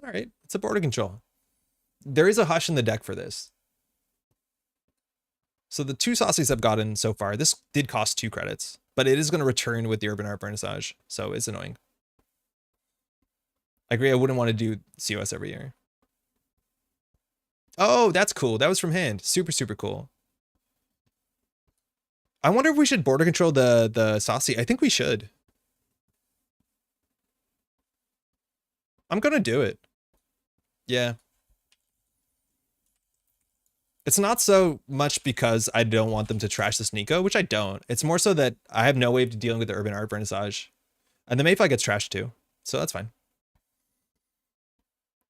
All right. It's a border control. There is a hush in the deck for this. So the 2 Saucies I've gotten so far, this did cost 2 credits, but it is going to return with the Urban Art Vernissage. So it's annoying. I agree. I wouldn't want to do COS every year. Oh, that's cool. That was from hand. Super, super cool. I wonder if we should border control the Saucy. I think we should. I'm going to do it. Yeah. It's not so much because I don't want them to trash this Nico, which I don't. It's more so that I have no way of dealing with the Urban Art Vernissage. And the Mayfly gets trashed too. So that's fine.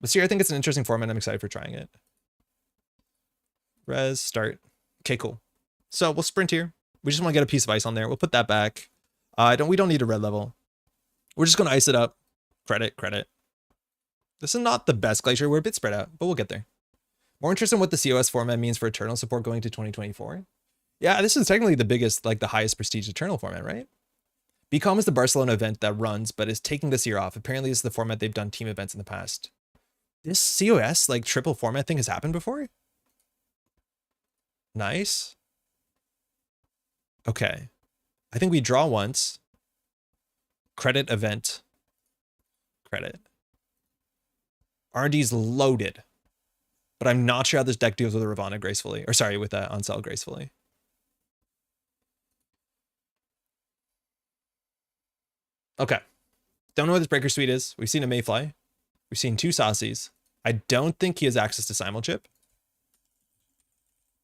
But see, I think it's an interesting format. I'm excited for trying it. Res, start. Okay, cool. So we'll sprint here. We just want to get a piece of ice on there. We'll put that back. We don't need a red level. We're just going to ice it up. Credit, credit. This is not the best glacier. We're a bit spread out, but we'll get there. More interested in what the COS format means for Eternal support going to 2024. Yeah, this is technically the biggest, like the highest prestige Eternal format, right? BCom is the Barcelona event that runs, but is taking this year off. Apparently, it's the format they've done team events in the past. This COS, like triple format thing has happened before? Nice. Okay. I think we draw once. Credit event. Credit. R&D's loaded. But I'm not sure how this deck deals with a Ravana gracefully. Or sorry, with that Ansel gracefully. Okay. Don't know what this Breaker Suite is. We've seen a Mayfly. We've seen 2 Saucies. I don't think he has access to Simulchip.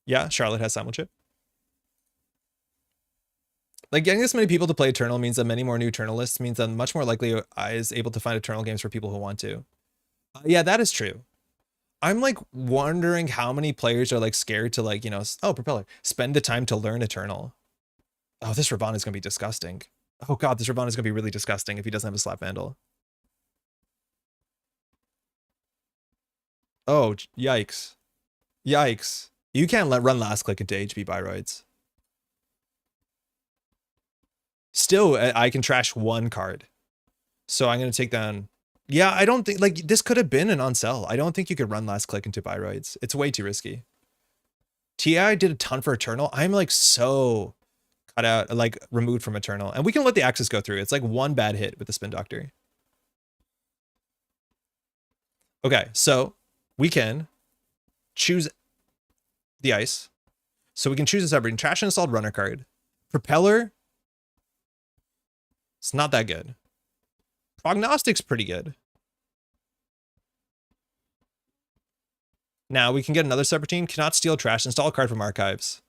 Yeah, Charlotte has Simulchip. Like getting this many people to play Eternal means that many more new Eternal lists means that much more likely I is able to find Eternal games for people who want to. Yeah, that is true. I'm like wondering how many players are like scared to like, oh, Propeller, spend the time to learn Eternal. Oh, this Ravana is going to be disgusting. Oh God, this Ravana is going to be really disgusting if he doesn't have a Slap Vandal. Oh, yikes. Yikes. You can't run last click into HB Byroids. Still, I can trash 1 card. So I'm going to take down... Yeah, I don't think... Like, this could have been an on-sell. I don't think you could run last click into Byroids. It's way too risky. TI did a ton for Eternal. I'm, like, so cut out, like, removed from Eternal. And we can let the Axis go through. It's, like, 1 bad hit with the Spin Doctor. Okay, so we can choose the ice. So we can choose a submarine. Trash and Installed Runner card. Propeller... It's not that good. Prognostic's pretty good. Now we can get another subroutine. Cannot steal trash. Install a card from archives.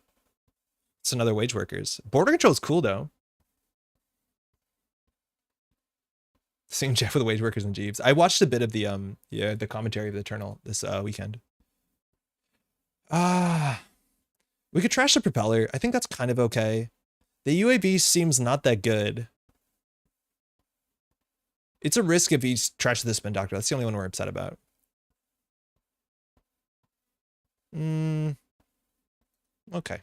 It's another Wage Workers. Border control is cool though. Seeing Jeff with Wage Workers and Jeeves. I watched a bit of the commentary of the Eternal this weekend. We could trash the Propeller. I think that's kind of okay. The UAV seems not that good. It's a risk if he's trashed the Spin Doctor. That's the only one we're upset about. Okay.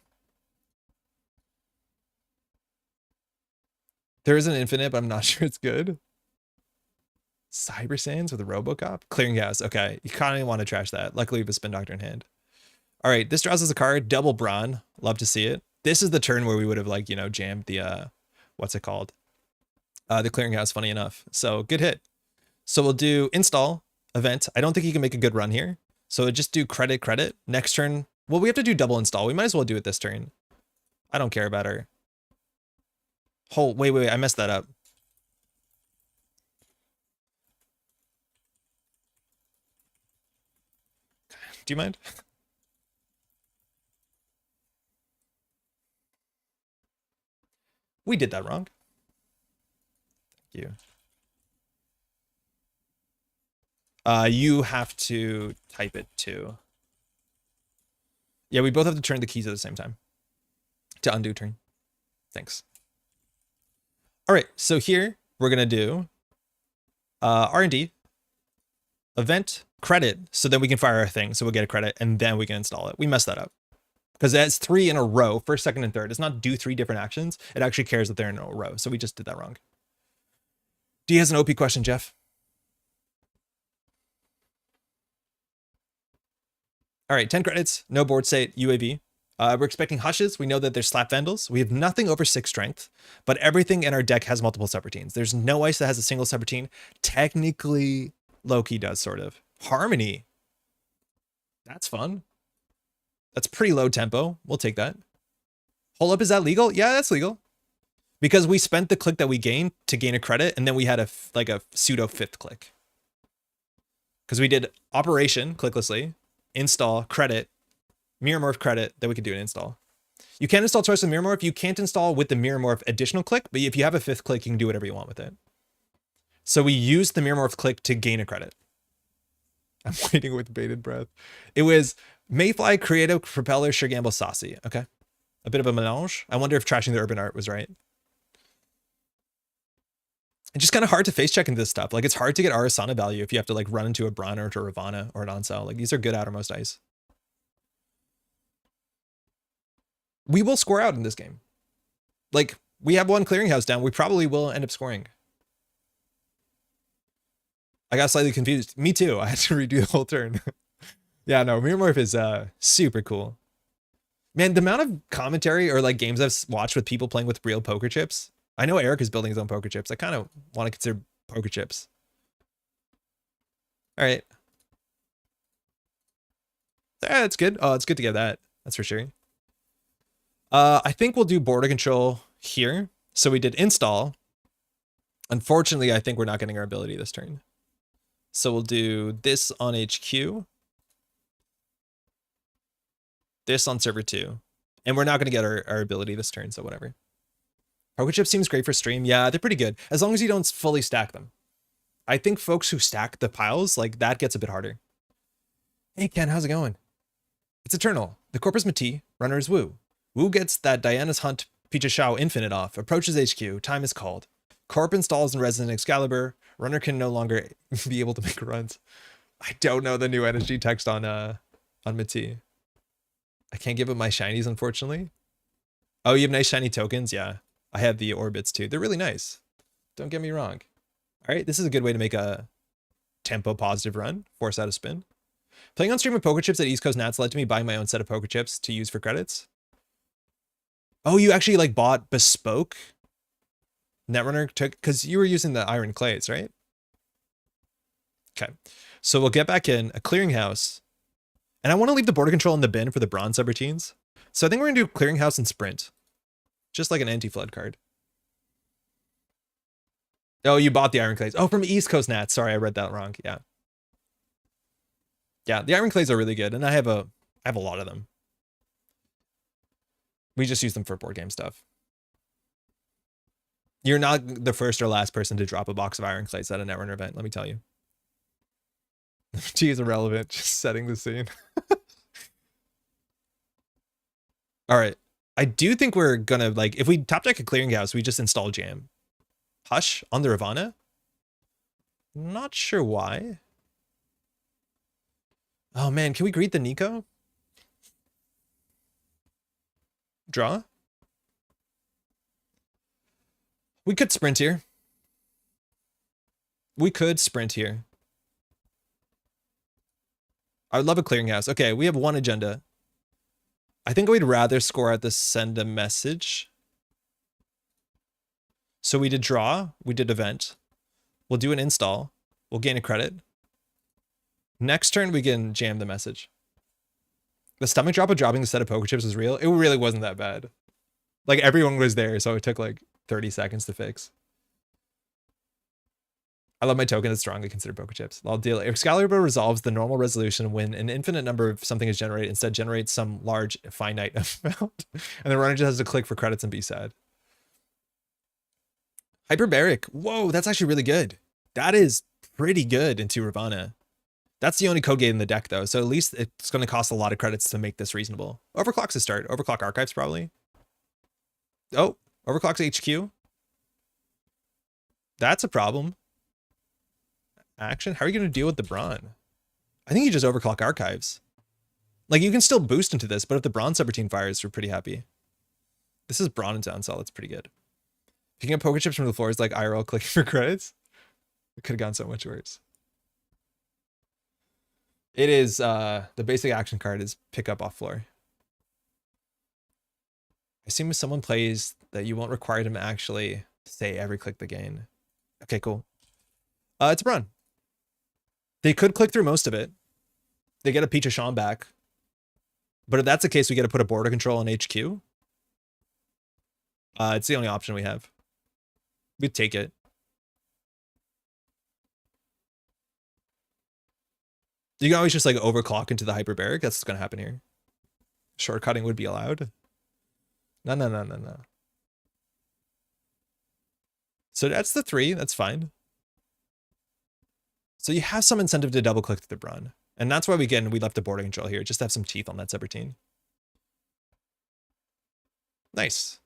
There is an infinite, but I'm not sure it's good. Cyber Sands with a Robocop? Clearinghouse. Okay, you kind of want to trash that. Luckily, we have a Spin Doctor in hand. All right, this draws us a card. Double Brawn. Love to see it. This is the turn where we would have, like, you know, jammed the, what's it called? The Clearinghouse, funny enough. So, good hit. So, we'll do install, event. I don't think he can make a good run here. So, just do credit, credit. Next turn, well, we have to do double install. We might as well do it this turn. I don't care about her. Oh, wait, I messed that up. Do you mind? We did that wrong. Thank you. You have to type it too. Yeah, we both have to turn the keys at the same time to undo turn. Thanks. All right, so here we're gonna do R&D, event, credit, so then we can fire our thing, so we'll get a credit, and then we can install it. We messed that up. Because that's 3 in a row, first, second, and third. It's not do 3 different actions. It actually cares that they're in a row, so we just did that wrong. D has an OP question, Jeff. All right, 10 credits, no board state, UAV. We're expecting Hushes. We know that there's Slap Vandals. We have nothing over 6 strength, but everything in our deck has multiple subroutines. There's no ice that has a single subroutine. Technically, Loki does, sort of. Harmony. That's fun. That's pretty low tempo. We'll take that. Hold up, is that legal? Yeah, that's legal. Because we spent the click that we gained to gain a credit, and then we had a pseudo 5th click. Because we did operation, clicklessly, install, credit, MirrorMorph credit, then we could do an install. You can install twice with MirrorMorph. You can't install with the MirrorMorph additional click, but if you have a 5th click, you can do whatever you want with it. So we used the MirrorMorph click to gain a credit. I'm waiting with bated breath. It was Mayfly, Creative, Propeller, Suregamble, Saucy. Okay. A bit of a melange. I wonder if trashing the urban art was right. It's just kind of hard to face check into this stuff. Like, it's hard to get Arasana value if you have to, like, run into a Braun or to a Ravana or an Onsell. Like, these are good outermost ice. We will score out in this game. Like, we have one clearinghouse down. We probably will end up scoring. I got slightly confused. Me too. I had to redo the whole turn. Yeah, no, MirrorMorph is super cool. Man, the amount of commentary or like games I've watched with people playing with real poker chips. I know Eric is building his own poker chips. I kind of want to consider poker chips. All right. Yeah, that's good. Oh, it's good to get that. That's for sure. I think we'll do border control here. So we did install. Unfortunately, I think we're not getting our ability this turn. So we'll do this on HQ. This on server 2. And we're not going to get our ability this turn, so whatever. Poker chip seems great for stream. Yeah, they're pretty good. As long as you don't fully stack them. I think folks who stack the piles, like, that gets a bit harder. Hey, Ken, how's it going? It's Eternal. The Corpus Mati, runner is Wu. Wu gets that Diana's Hunt Picha Shao Infinite off, approaches HQ, time is called. Corp installs in Resident Excalibur. Runner can no longer be able to make runs. I don't know the new NSG text on Mati. I can't give up my shinies, unfortunately. Oh, you have nice shiny tokens? Yeah. I have the orbits too. They're really nice. Don't get me wrong. All right, this is a good way to make a tempo positive run. Force out a spin. Playing on stream with poker chips at East Coast Nats led to me buying my own set of poker chips to use for credits. Oh, you actually like bought bespoke Netrunner took because you were using the iron clays, right? Okay, so we'll get back in a clearinghouse, and I want to leave the border control in the bin for the bronze subroutines. So I think we're gonna do clearinghouse and sprint, just like an anti-flood card. Oh, you bought the iron clays. Oh, from East Coast Nats. Sorry, I read that wrong. Yeah. Yeah, the iron clays are really good, and I have a lot of them. We just use them for board game stuff. You're not the first or last person to drop a box of iron clays at a Netrunner event, let me tell you. G is irrelevant, just setting the scene. All right. I do think we're gonna, like, if we top deck a clearinghouse, we just install jam. Hush on the Ravana. Not sure why. Oh man, can we greet the Nico? Draw? We could sprint here. We could sprint here. I would love a clearinghouse. Okay, we have one agenda. I think we'd rather score at the send a message. So we did draw, we did event. We'll do an install. We'll gain a credit. Next turn, we can jam the message. The stomach drop of dropping the set of poker chips was real. It really wasn't that bad. Like, everyone was there, so it took like 30 seconds to fix. I love my token. It's strongly considered poker chips. I'll deal. Excalibur resolves the normal resolution when an infinite number of something is generated. Instead, generates some large finite amount. And the runner just has to click for credits and be sad. Hyperbaric. Whoa, that's actually really good. That is pretty good into Ravana. That's the only code gate in the deck, though. So at least it's going to cost a lot of credits to make this reasonable. Overclock's a start. Overclock archives, probably. Oh, overclock's HQ. That's a problem. Action? How are you going to deal with the Brawn? I think you just overclock archives. Like, you can still boost into this, but if the Brawn subroutine fires, we're pretty happy. This is Brawn and downsell. That's pretty good. Picking up poker chips from the floor is like IRL clicking for credits. It could have gone so much worse. It is, the basic action card is pick up off floor. I assume if someone plays that you won't require them to actually say every click the gain. Okay, cool. It's a Brawn. They could click through most of it. They get a Peach of Sean back. But if that's the case, we get to put a border control on HQ. It's the only option we have. We'd take it. You can always just like overclock into the hyperbaric. That's what's going to happen here. Shortcutting would be allowed. No. So that's the 3. That's fine. So you have some incentive to double click the Brawn. And that's why we left the border control here, just to have some teeth on that subroutine. Nice.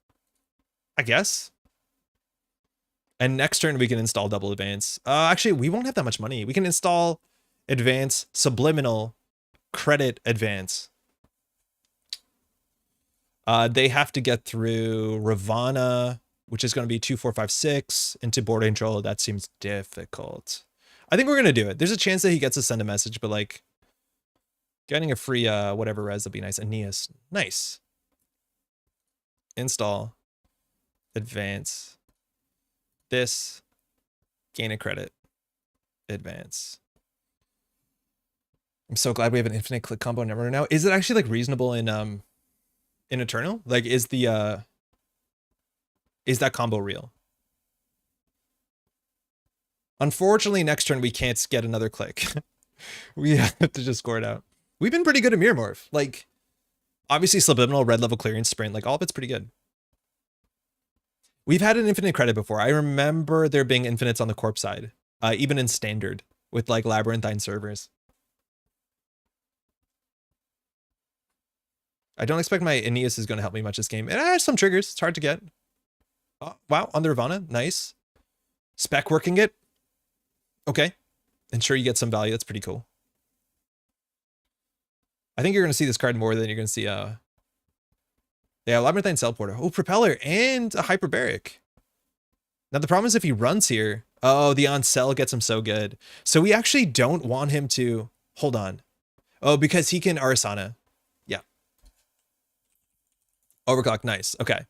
I guess. And next turn we can install double advance. Actually, we won't have that much money. We can install advance, subliminal, credit, advance. They have to get through Ravana, which is going to be 2, 4, 5, 6 into border control. That seems difficult. I think we're going to do it. There's a chance that he gets to send a message, but like getting a free whatever res would be nice. Aeneas. Nice. Install. Advance. This. Gain a credit. Advance. I'm so glad we have an infinite click combo Netrunner now. Is it actually like reasonable in Eternal? Like is that combo real? Unfortunately, next turn we can't get another click. We have to just score it out. We've been pretty good at MirrorMorph. Like, obviously subliminal, red level clearance, sprint, like all of it's pretty good. We've had an infinite credit before. I remember there being infinites on the corp side, even in standard with like labyrinthine servers. I don't expect my Aeneas is going to help me much this game. It has some triggers. It's hard to get. Oh, wow, on the Ravana. Nice. Spec working it. Okay. Ensure you get some value. That's pretty cool. I think you're going to see this card more than you're going to see yeah, Labyrinthine Cell Porter. Oh, Propeller and a Hyperbaric. Now the problem is if he runs here, oh, the on cell gets him so good. So we actually don't want him to hold on. Oh, because he can Arasana. Yeah. Overclock, nice. Okay.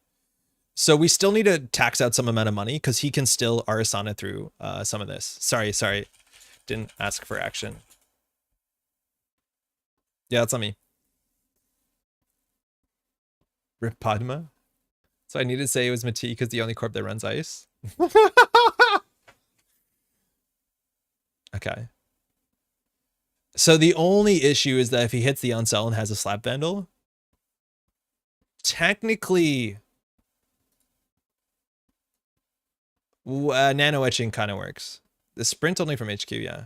So we still need to tax out some amount of money because he can still Arasana through some of this. Sorry. Didn't ask for action. Yeah, that's on me. Rip Padma. So I needed to say it was Mati because the only corp that runs ice. Okay. So the only issue is that if he hits the on-cell and has a Slap Vandal, technically nano etching kind of works. The sprint only from HQ, yeah.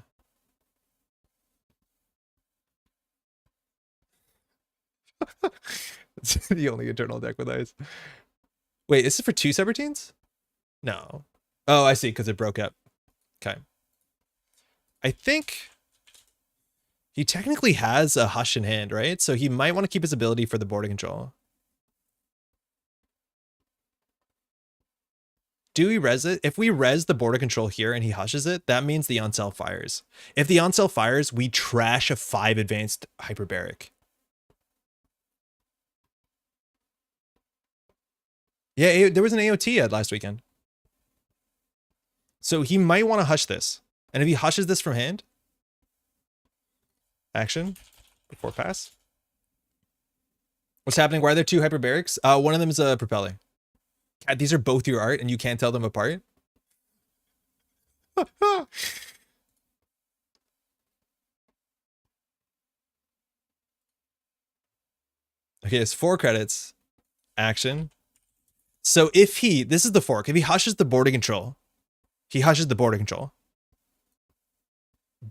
It's the only eternal deck with ice. Wait, is it for 2 subroutines? No. Oh, I see, because it broke up. Okay. I think he technically has a Hush in hand, right? So he might want to keep his ability for the border control. Do we res it? If we res the border control here and he hushes it, that means the on-cell fires. If the on-cell fires, we trash a 5 advanced hyperbaric. Yeah, there was an AOT ad last weekend. So he might want to hush this. And if he hushes this from hand, action before pass. What's happening? Why are there 2 hyperbarics? One of them is a propeller. These are both your art and you can't tell them apart. Okay, it's 4 credits. Action. So if this is the fork. If he hushes the border control, he hushes the border control.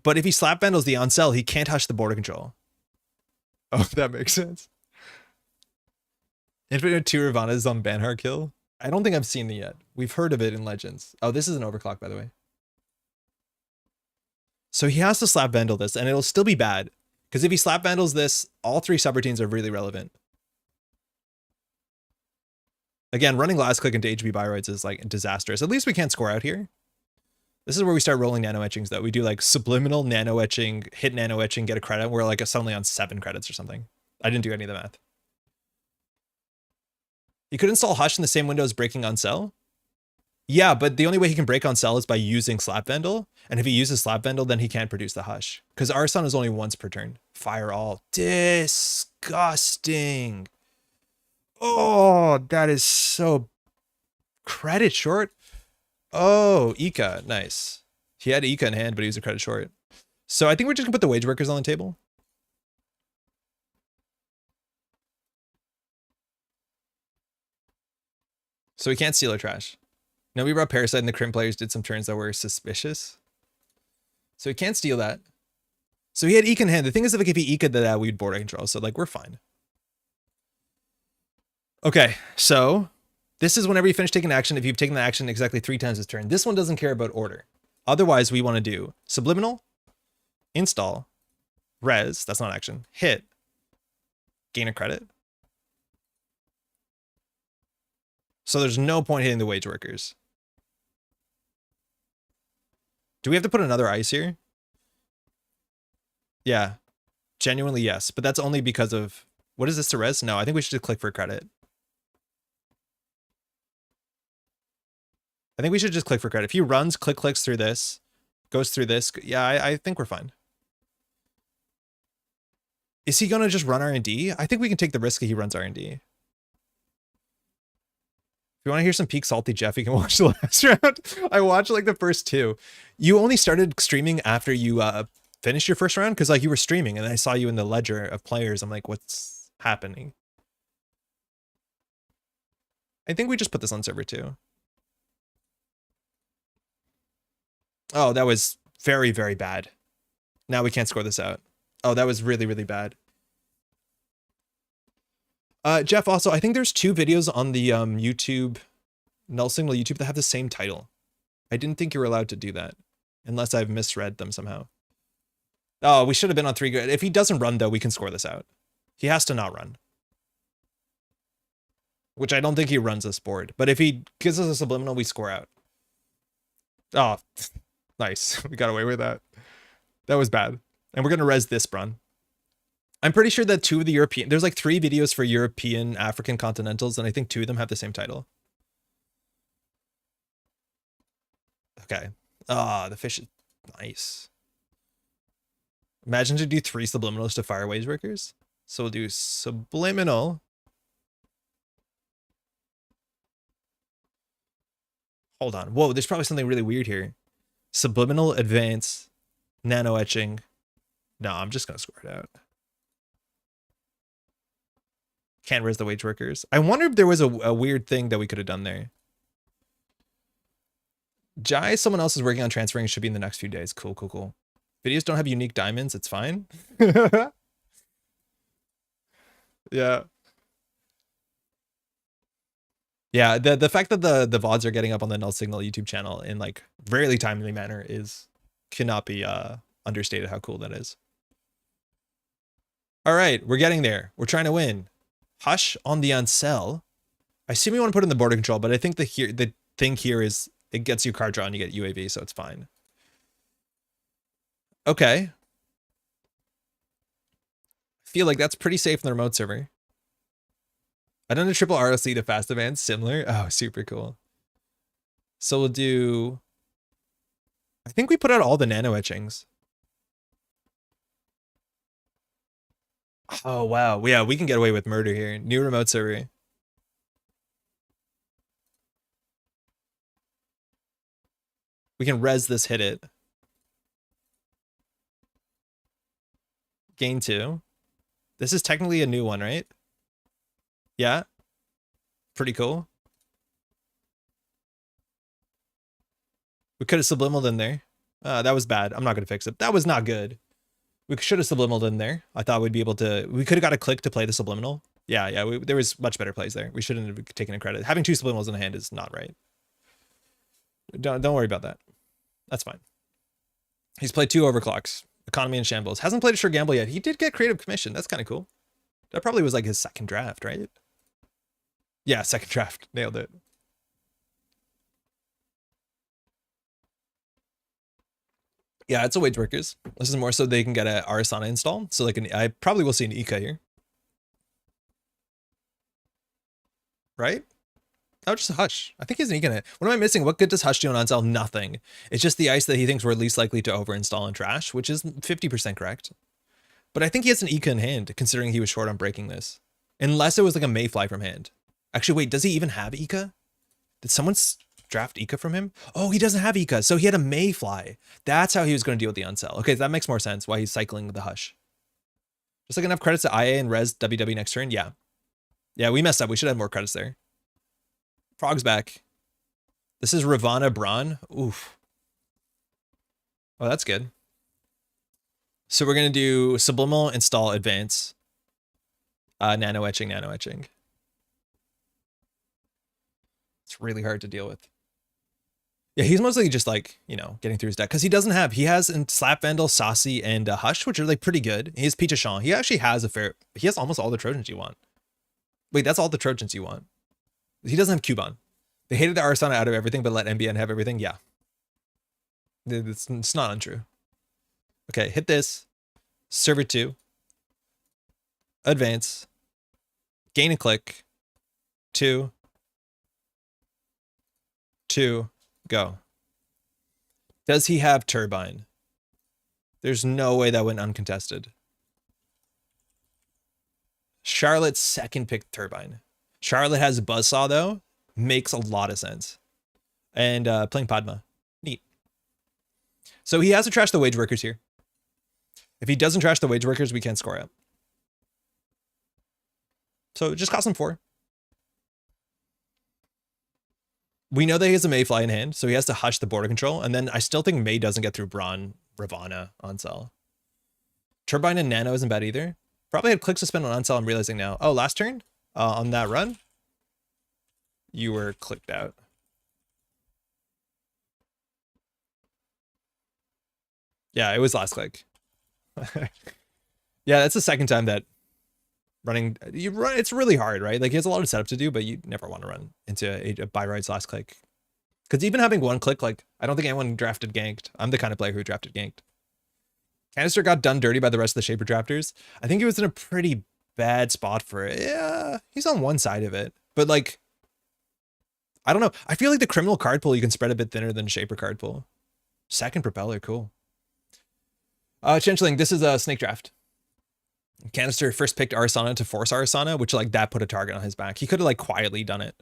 But if he slap vandals the on-cell, he can't hush the border control. Oh, that makes sense. Infinite 2 Ravana's on Banhar kill. I don't think I've seen it yet. We've heard of it in Legends. Oh, this is an overclock, by the way. So he has to slap vandal this, and it'll still be bad. Because if he slap vandals this, all 3 subroutines are really relevant. Again, running last click into HB Biroids is like disastrous. At least we can't score out here. This is where we start rolling nano etchings though. We do like subliminal nano etching, hit nano etching, get a credit. We're like suddenly on 7 credits or something. I didn't do any of the math. You could install Hush in the same window as breaking on cell. Yeah, but the only way he can break on cell is by using Slap Vandal. And if he uses Slap Vandal, then he can't produce the Hush. Because Arson is only once per turn. Fire all. Disgusting. Oh, that is so credit short. Oh, Ika. Nice. He had Ika in hand, but he was a credit short. So I think we're just going to put the wage workers on the table. So we can't steal our trash. No, we brought Parasite and the Crim players did some turns that were suspicious. So he can't steal that. So he had Ika in hand. The thing is, if he Ika'd that, we'd border control. So like, we're fine. Okay, so this is whenever you finish taking action, if you've taken the action exactly 3 times this turn. This one doesn't care about order. Otherwise, we want to do subliminal, install, res, that's not action, hit, gain a credit. So there's no point hitting the wage workers. Do we have to put another ice here? Yeah, genuinely yes, but that's only because of, what is this to res? No, I think we should just click for credit. I think we should just click for credit. If he runs, clicks through this, goes through this. Yeah, I think we're fine. Is he going to just run R&D? I think we can take the risk that he runs R&D. If you want to hear some peak salty Jeff, you can watch the last round. I watched like the first 2. You only started streaming after you finished your first round? Because like you were streaming and I saw you in the ledger of players. I'm like, what's happening? I think we just put this on server 2. Oh, that was very, very bad. Now we can't score this out. Oh, that was really, really bad. Jeff, also, I think there's 2 videos on the YouTube, Null Signal YouTube, that have the same title. I didn't think you were allowed to do that, unless I've misread them somehow. Oh, we should have been on 3 good. If he doesn't run, though, we can score this out. He has to not run. Which I don't think he runs this board. But if he gives us a subliminal, we score out. Oh, nice. We got away with that. That was bad. And we're going to res this, Brun. I'm pretty sure that 2 of the European... There's like 3 videos for European, African continentals, and I think 2 of them have the same title. Okay. Ah, the fish is nice. Imagine to do 3 subliminals to fire wage workers. So we'll do subliminal. Hold on. Whoa, there's probably something really weird here. Subliminal, advance, nano etching. No, I'm just going to score it out. Can't res the wage workers. I wonder if there was a weird thing that we could have done there. Jai, someone else is working on transferring. Should be in the next few days. Cool, cool, cool. Videos don't have unique diamonds. It's fine. Yeah. Yeah, the fact that the VODs are getting up on the Null Signal YouTube channel in like rarely timely manner cannot be understated how cool that is. All right, we're getting there. We're trying to win. Hush on the unsell. I assume you want to put in the border control, but I think the thing here is it gets you card draw and you get UAV, so it's fine. Okay. I feel like that's pretty safe in the remote server. I done a triple RLC to fast advance, similar. Oh, super cool. So we'll do, I think we put out all the nano etchings. Oh, wow. Yeah, we can get away with murder here. New remote server. We can res this, hit it. Gain 2. This is technically a new one, right? Yeah. Pretty cool. We could have sublimaled in there. That was bad. I'm not going to fix it. That was not good. We should have sublimaled in there. I thought we'd be able to... We could have got a click to play the subliminal. Yeah. There was much better plays there. We shouldn't have taken a credit. Having 2 subliminals in the hand is not right. Don't worry about that. That's fine. He's played 2 overclocks. Economy and shambles. Hasn't played a sure gamble yet. He did get creative commission. That's kind of cool. That probably was like his second draft, right? Yeah, second draft. Nailed it. Yeah, it's a wage workers. This is more so they can get a Arasana install. So like I probably will see an Ika here. Right? Oh, just a Hush. I think he's an Ika in it. What am I missing? What good does Hush do on unsell? Nothing. It's just the ice that he thinks we're least likely to overinstall and trash, which is 50% correct. But I think he has an Ika in hand, considering he was short on breaking this. Unless it was like a Mayfly from hand. Actually, wait, does he even have Ika? Did someone draft Ika from him? Oh, he doesn't have Ika, so he had a Mayfly. That's how he was going to deal with the unsell. Okay, that makes more sense why he's cycling the Hush. Just like enough credits to IA and res WW next turn? Yeah. Yeah, we messed up. We should have more credits there. Frog's back. This is Ravana Braun. Oof. Oh, that's good. So we're going to do Sublimal, install, advance. Nano etching, nano etching. It's really hard to deal with. Yeah, he's mostly just like, you know, getting through his deck. Because he has in Slap Vandal, Saucy, and Hush, which are like pretty good. He has Peach of Sean. He actually has he has almost all the Trojans you want. Wait, that's all the Trojans you want. He doesn't have Cubon. They hated the Arasana out of everything, but let MBN have everything. Yeah. It's not untrue. Okay, hit this. Server 2. Advance. Gain a click. 2. 2. Go. Does he have Turbine? There's no way that went uncontested. Charlotte's second pick Turbine. Charlotte has Buzzsaw, though. Makes a lot of sense. And playing Padma. Neat. So he has to trash the wage workers here. If he doesn't trash the wage workers, we can't score out. So it just costs him 4. We know that he has a Mayfly in hand, so he has to Hush the border control. And then I still think May doesn't get through Braun, Ravana, Onsell. Turbine and Nano isn't bad either. Probably had click suspend on Onsell. I'm realizing now. Oh, last turn? On that run? You were clicked out. Yeah, it was last click. Yeah, that's the second time that it's really hard, right? Like he has a lot of setup to do, but you never want to run into a buy rides last click. Because even having one click, like I don't think anyone drafted ganked. I'm the kind of player who drafted ganked. Canister got done dirty by the rest of the Shaper drafters. I think he was in a pretty bad spot for it. Yeah, he's on one side of it. But like, I don't know. I feel like the criminal card pool you can spread a bit thinner than Shaper card pool. Second propeller, cool. Chinchling, this is a snake draft. Canister first picked Arasana to force Arasana, which like that put a target on his back. He could have like quietly done it.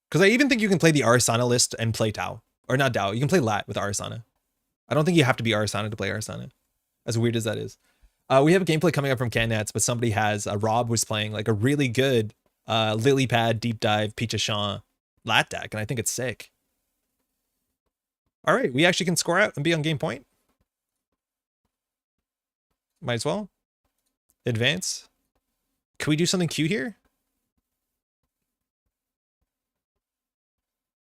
Because I even think you can play the Arasana list and play Tau. Or not Tau, you can play Lat with Arasana. I don't think you have to be Arasana to play Arasana. As weird as that is. We have a gameplay coming up from Cannats, but somebody has, Rob was playing like a really good Lily Pad, Deep Dive, Peach of Shaw Lat deck, and I think it's sick. All right, we actually can score out and be on game point. Might as well. Advance. Can we do something cute here?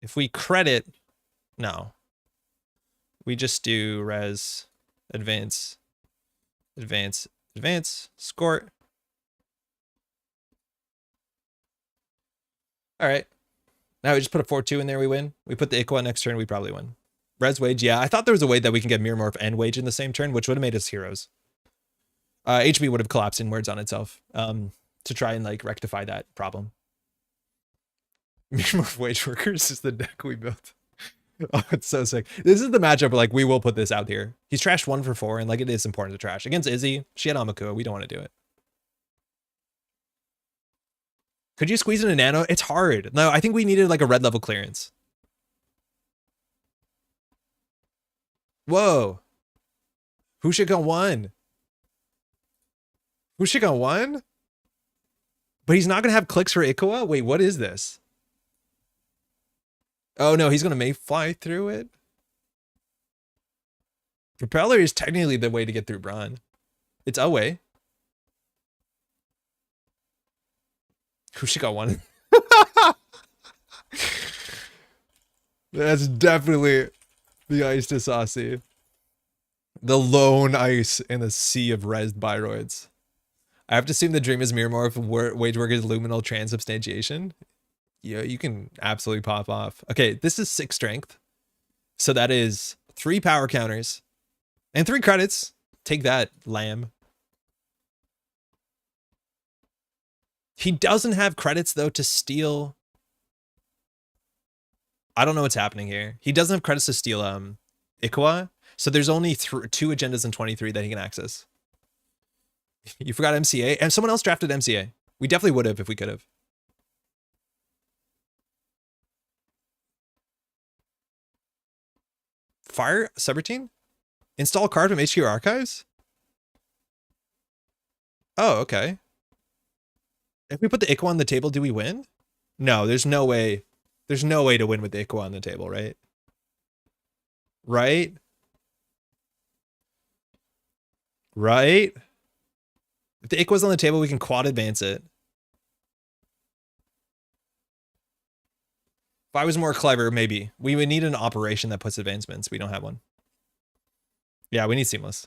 If we credit, no. We just do res, advance, advance, advance, score. All right. Now we just put a 4-2 in there, we win. We put the Iqua next turn, we probably win. Res Wage, yeah. I thought there was a way that we can get Mirror Morph and Wage in the same turn, which would have made us heroes. HB would have collapsed inwards on itself to try and like rectify that problem. Mirror Morph Wage Workers is the deck we built. Oh, it's so sick. This is the matchup where like we will put this out here. He's trashed 1 for 4, and like it is important to trash. Against Izzy, she had Amakua. We don't want to do it. Could you squeeze in a nano? It's hard. No, I think we needed like a red level clearance. Whoa. Hushik on 1. Hushik on 1? But he's not going to have clicks for Iqua? Wait, what is this? Oh no, he's going to mayfly through it? Propeller is technically the way to get through Brawn. It's a way. Hushik on 1. That's definitely the ice to Saucy. The lone ice in the sea of resed Biroids. I have to assume the dream is MirrorMorph Wage Worker's luminal transubstantiation. Yeah, you can absolutely pop off. Okay, this is 6 strength. So that is 3 power counters and 3 credits. Take that, lamb. He doesn't have credits though to steal. I don't know what's happening here. He doesn't have credits to steal Iqua. So there's only 2 agendas in 23 that he can access. You forgot MCA, and someone else drafted MCA. We definitely would have if we could have. Fire subroutine? Install card from HQ Archives? Oh, okay. If we put the Iqua on the table, do we win? No, there's no way. There's no way to win with the Iqua on the table, right? Right? Right? If the Iqua's on the table, we can quad advance it. If I was more clever, maybe. We would need an operation that puts advancements. We don't have one. Yeah, we need seamless.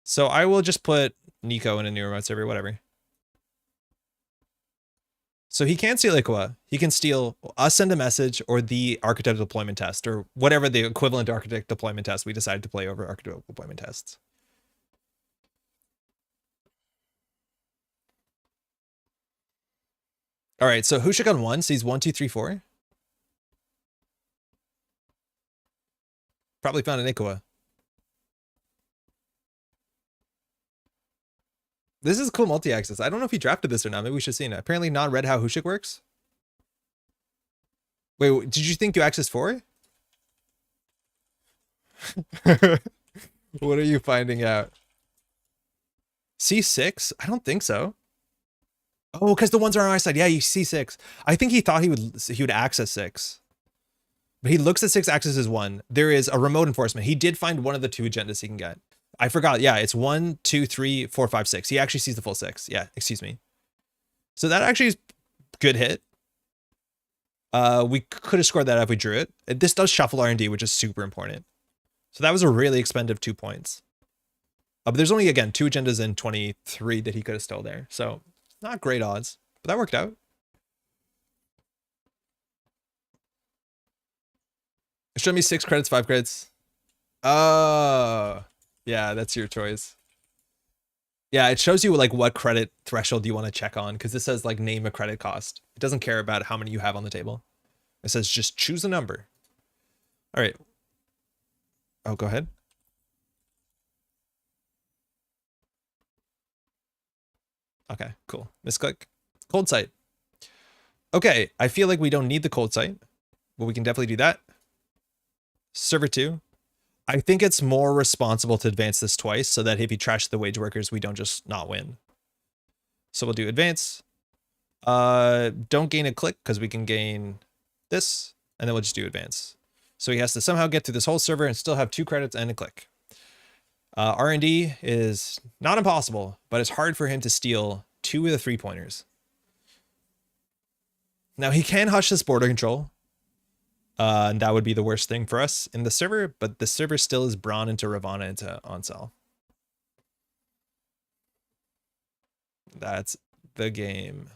So I will just put Nico in a new remote server, whatever. So he can't steal Iqua. He can steal us send a message or the architect deployment test or whatever the equivalent architect deployment test we decided to play over architect deployment tests. All right, so Hushik on 1 sees 1, 2, 3, 4. Probably found an Iqua. This is cool multi-access. I don't know if he drafted this or not. Maybe we should see it. Apparently not read how Hushik works. Wait, did you think you accessed 4? What are you finding out? C6? I don't think so. Oh, because the ones are on our side. Yeah, you see 6. I think he thought he would access 6. But he looks at 6, accesses 1. There is a remote enforcement. He did find one of the 2 agendas he can get. I forgot. Yeah, it's 1, 2, 3, 4, 5, 6. He actually sees the full 6. Yeah, excuse me. So that actually is good hit. We could have scored that if we drew it. This does shuffle R&D, which is super important. So that was a really expensive 2 points. But there's only, again, 2 agendas in 23 that he could have stole there. So not great odds, but that worked out. Show me 6 credits, 5 credits. Oh, yeah, that's your choice. Yeah, it shows you like what credit threshold you want to check on because this says like name a credit cost. It doesn't care about how many you have on the table. It says just choose a number. All right. Oh, go ahead. Okay, cool. Misclick. Cold sight. Okay, I feel like we don't need the cold sight, but we can definitely do that. Server 2. I think it's more responsible to advance this twice so that if he trashes the wage workers, we don't just not win. So we'll do advance. Don't gain a click because we can gain this, and then we'll just do advance. So he has to somehow get through this whole server and still have 2 credits and a click. R&D is not impossible, but it's hard for him to steal 2 of the 3 pointers. Now he can hush this border control. And that would be the worst thing for us in the server, but the server still is Brawn into Ravana into Onsel. That's the game.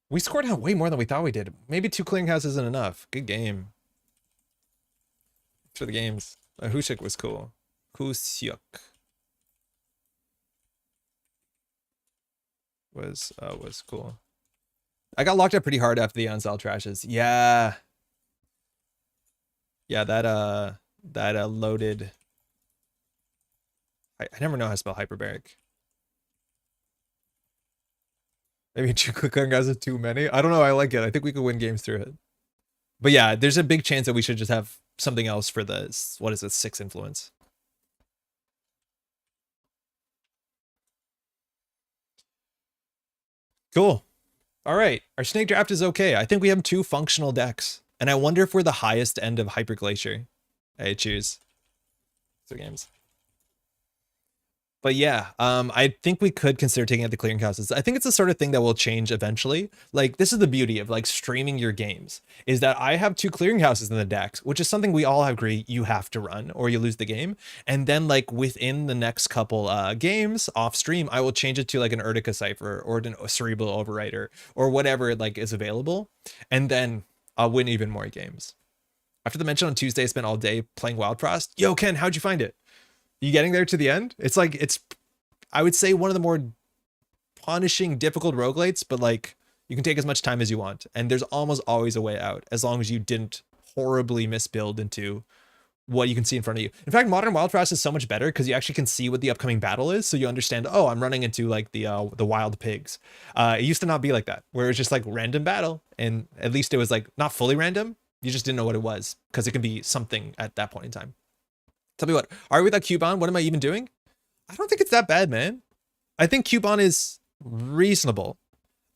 We scored out way more than we thought we did. Maybe 2 clearinghouse isn't enough. Good game. For the games. Hushik was cool. Husyuk was cool. I got locked up pretty hard after the unsell trashes. Yeah. Yeah, that loaded. I never know how to spell hyperbaric. Maybe 2 clearinghouses is too many. I don't know. I like it. I think we could win games through it. But yeah, there's a big chance that we should just have something else for the, what is it, 6 influence. Cool. All right. Our snake draft is okay. I think we have 2 functional decks. And I wonder if we're the highest end of hyper-glacier. I choose. 2 games. But yeah, I think we could consider taking out the clearinghouses. I think it's the sort of thing that will change eventually. Like, this is the beauty of like streaming your games, is that I have 2 clearinghouses in the decks, which is something we all agree you have to run or you lose the game. And then like within the next couple games off stream, I will change it to like an Urtica Cipher or a Cerebral Overwriter or whatever like is available. And then I'll win even more games. After the mention on Tuesday, I spent all day playing Wild Frost. Yo, Ken, how'd you find it? You getting there to the end? It's like, I would say one of the more punishing, difficult roguelites, but like you can take as much time as you want. And there's almost always a way out as long as you didn't horribly misbuild into what you can see in front of you. In fact, Modern Wild Frost is so much better because you actually can see what the upcoming battle is. So you understand, oh, I'm running into like the wild pigs. It used to not be like that, where it was just like random battle. And at least it was like not fully random. You just didn't know what it was because it could be something at that point in time. Tell me what, are we without Cubon? What am I even doing? I don't think it's that bad, man. I think Cubon is reasonable.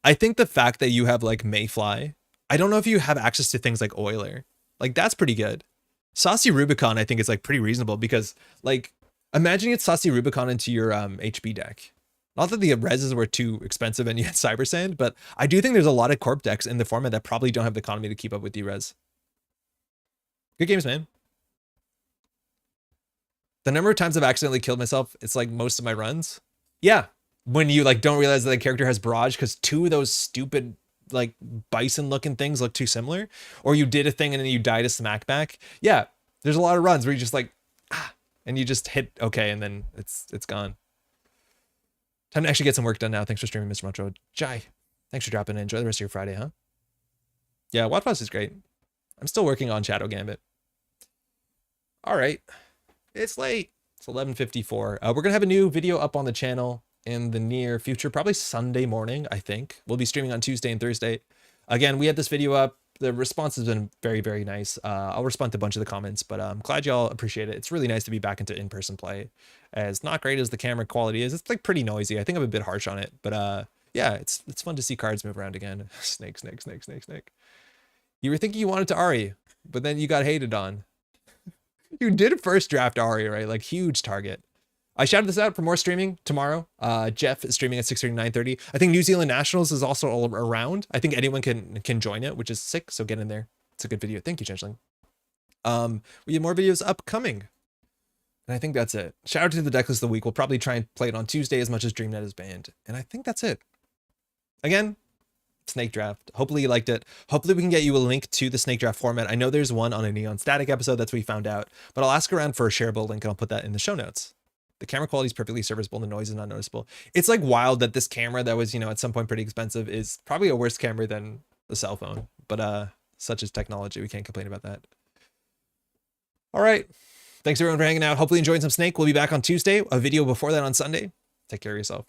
I think the fact that you have like Mayfly, I don't know if you have access to things like Oiler. Like that's pretty good. Saucy Rubicon, I think is like pretty reasonable because like imagine you get Saucy Rubicon into your HB deck. Not that the reses were too expensive and you had Cyber Sand, but I do think there's a lot of corp decks in the format that probably don't have the economy to keep up with D-res. Good games, man. The number of times I've accidentally killed myself, it's like most of my runs. Yeah. When you like don't realize that the character has barrage because 2 of those stupid like bison looking things look too similar, or you did a thing and then you die to smack back. Yeah. There's a lot of runs where you just like, and you just hit okay. And then it's gone. Time to actually get some work done now. Thanks for streaming, Mr. Montro. Jai, thanks for dropping in. Enjoy the rest of your Friday, huh? Yeah. Wadfast is great. I'm still working on Shadow Gambit. All right. It's late. It's 11:54. We're going to have a new video up on the channel in the near future, probably Sunday morning, I think. We'll be streaming on Tuesday and Thursday. Again, we had this video up. The response has been very, very nice. I'll respond to a bunch of the comments, but I'm glad y'all appreciate it. It's really nice to be back into in-person play. As not great as the camera quality is, it's like pretty noisy. I think I'm a bit harsh on it, but yeah, it's fun to see cards move around again. Snake. You were thinking you wanted to Ari, but then you got hated on. You did first draft Ari, right? Like huge target. I shouted this out for more streaming tomorrow. Jeff is streaming at 6:30, 9:30. I think New Zealand Nationals is also all around. I think anyone can join it, which is sick. So get in there. It's a good video. Thank you, Changeling. We have more videos upcoming. And I think that's it. Shout out to the Decklist of the Week. We'll probably try and play it on Tuesday as much as DreamNet is banned. And I think that's it. Again, Snake Draft. Hopefully you liked it. Hopefully we can get you a link to the Snake Draft format. I know there's one on a Neon Static episode. That's what we found out. But I'll ask around for a shareable link and I'll put that in the show notes. The camera quality is perfectly serviceable and the noise is not noticeable. It's like wild that this camera that was, at some point pretty expensive is probably a worse camera than the cell phone. But such is technology. We can't complain about that. All right. Thanks everyone for hanging out. Hopefully enjoying some Snake. We'll be back on Tuesday. A video before that on Sunday. Take care of yourself.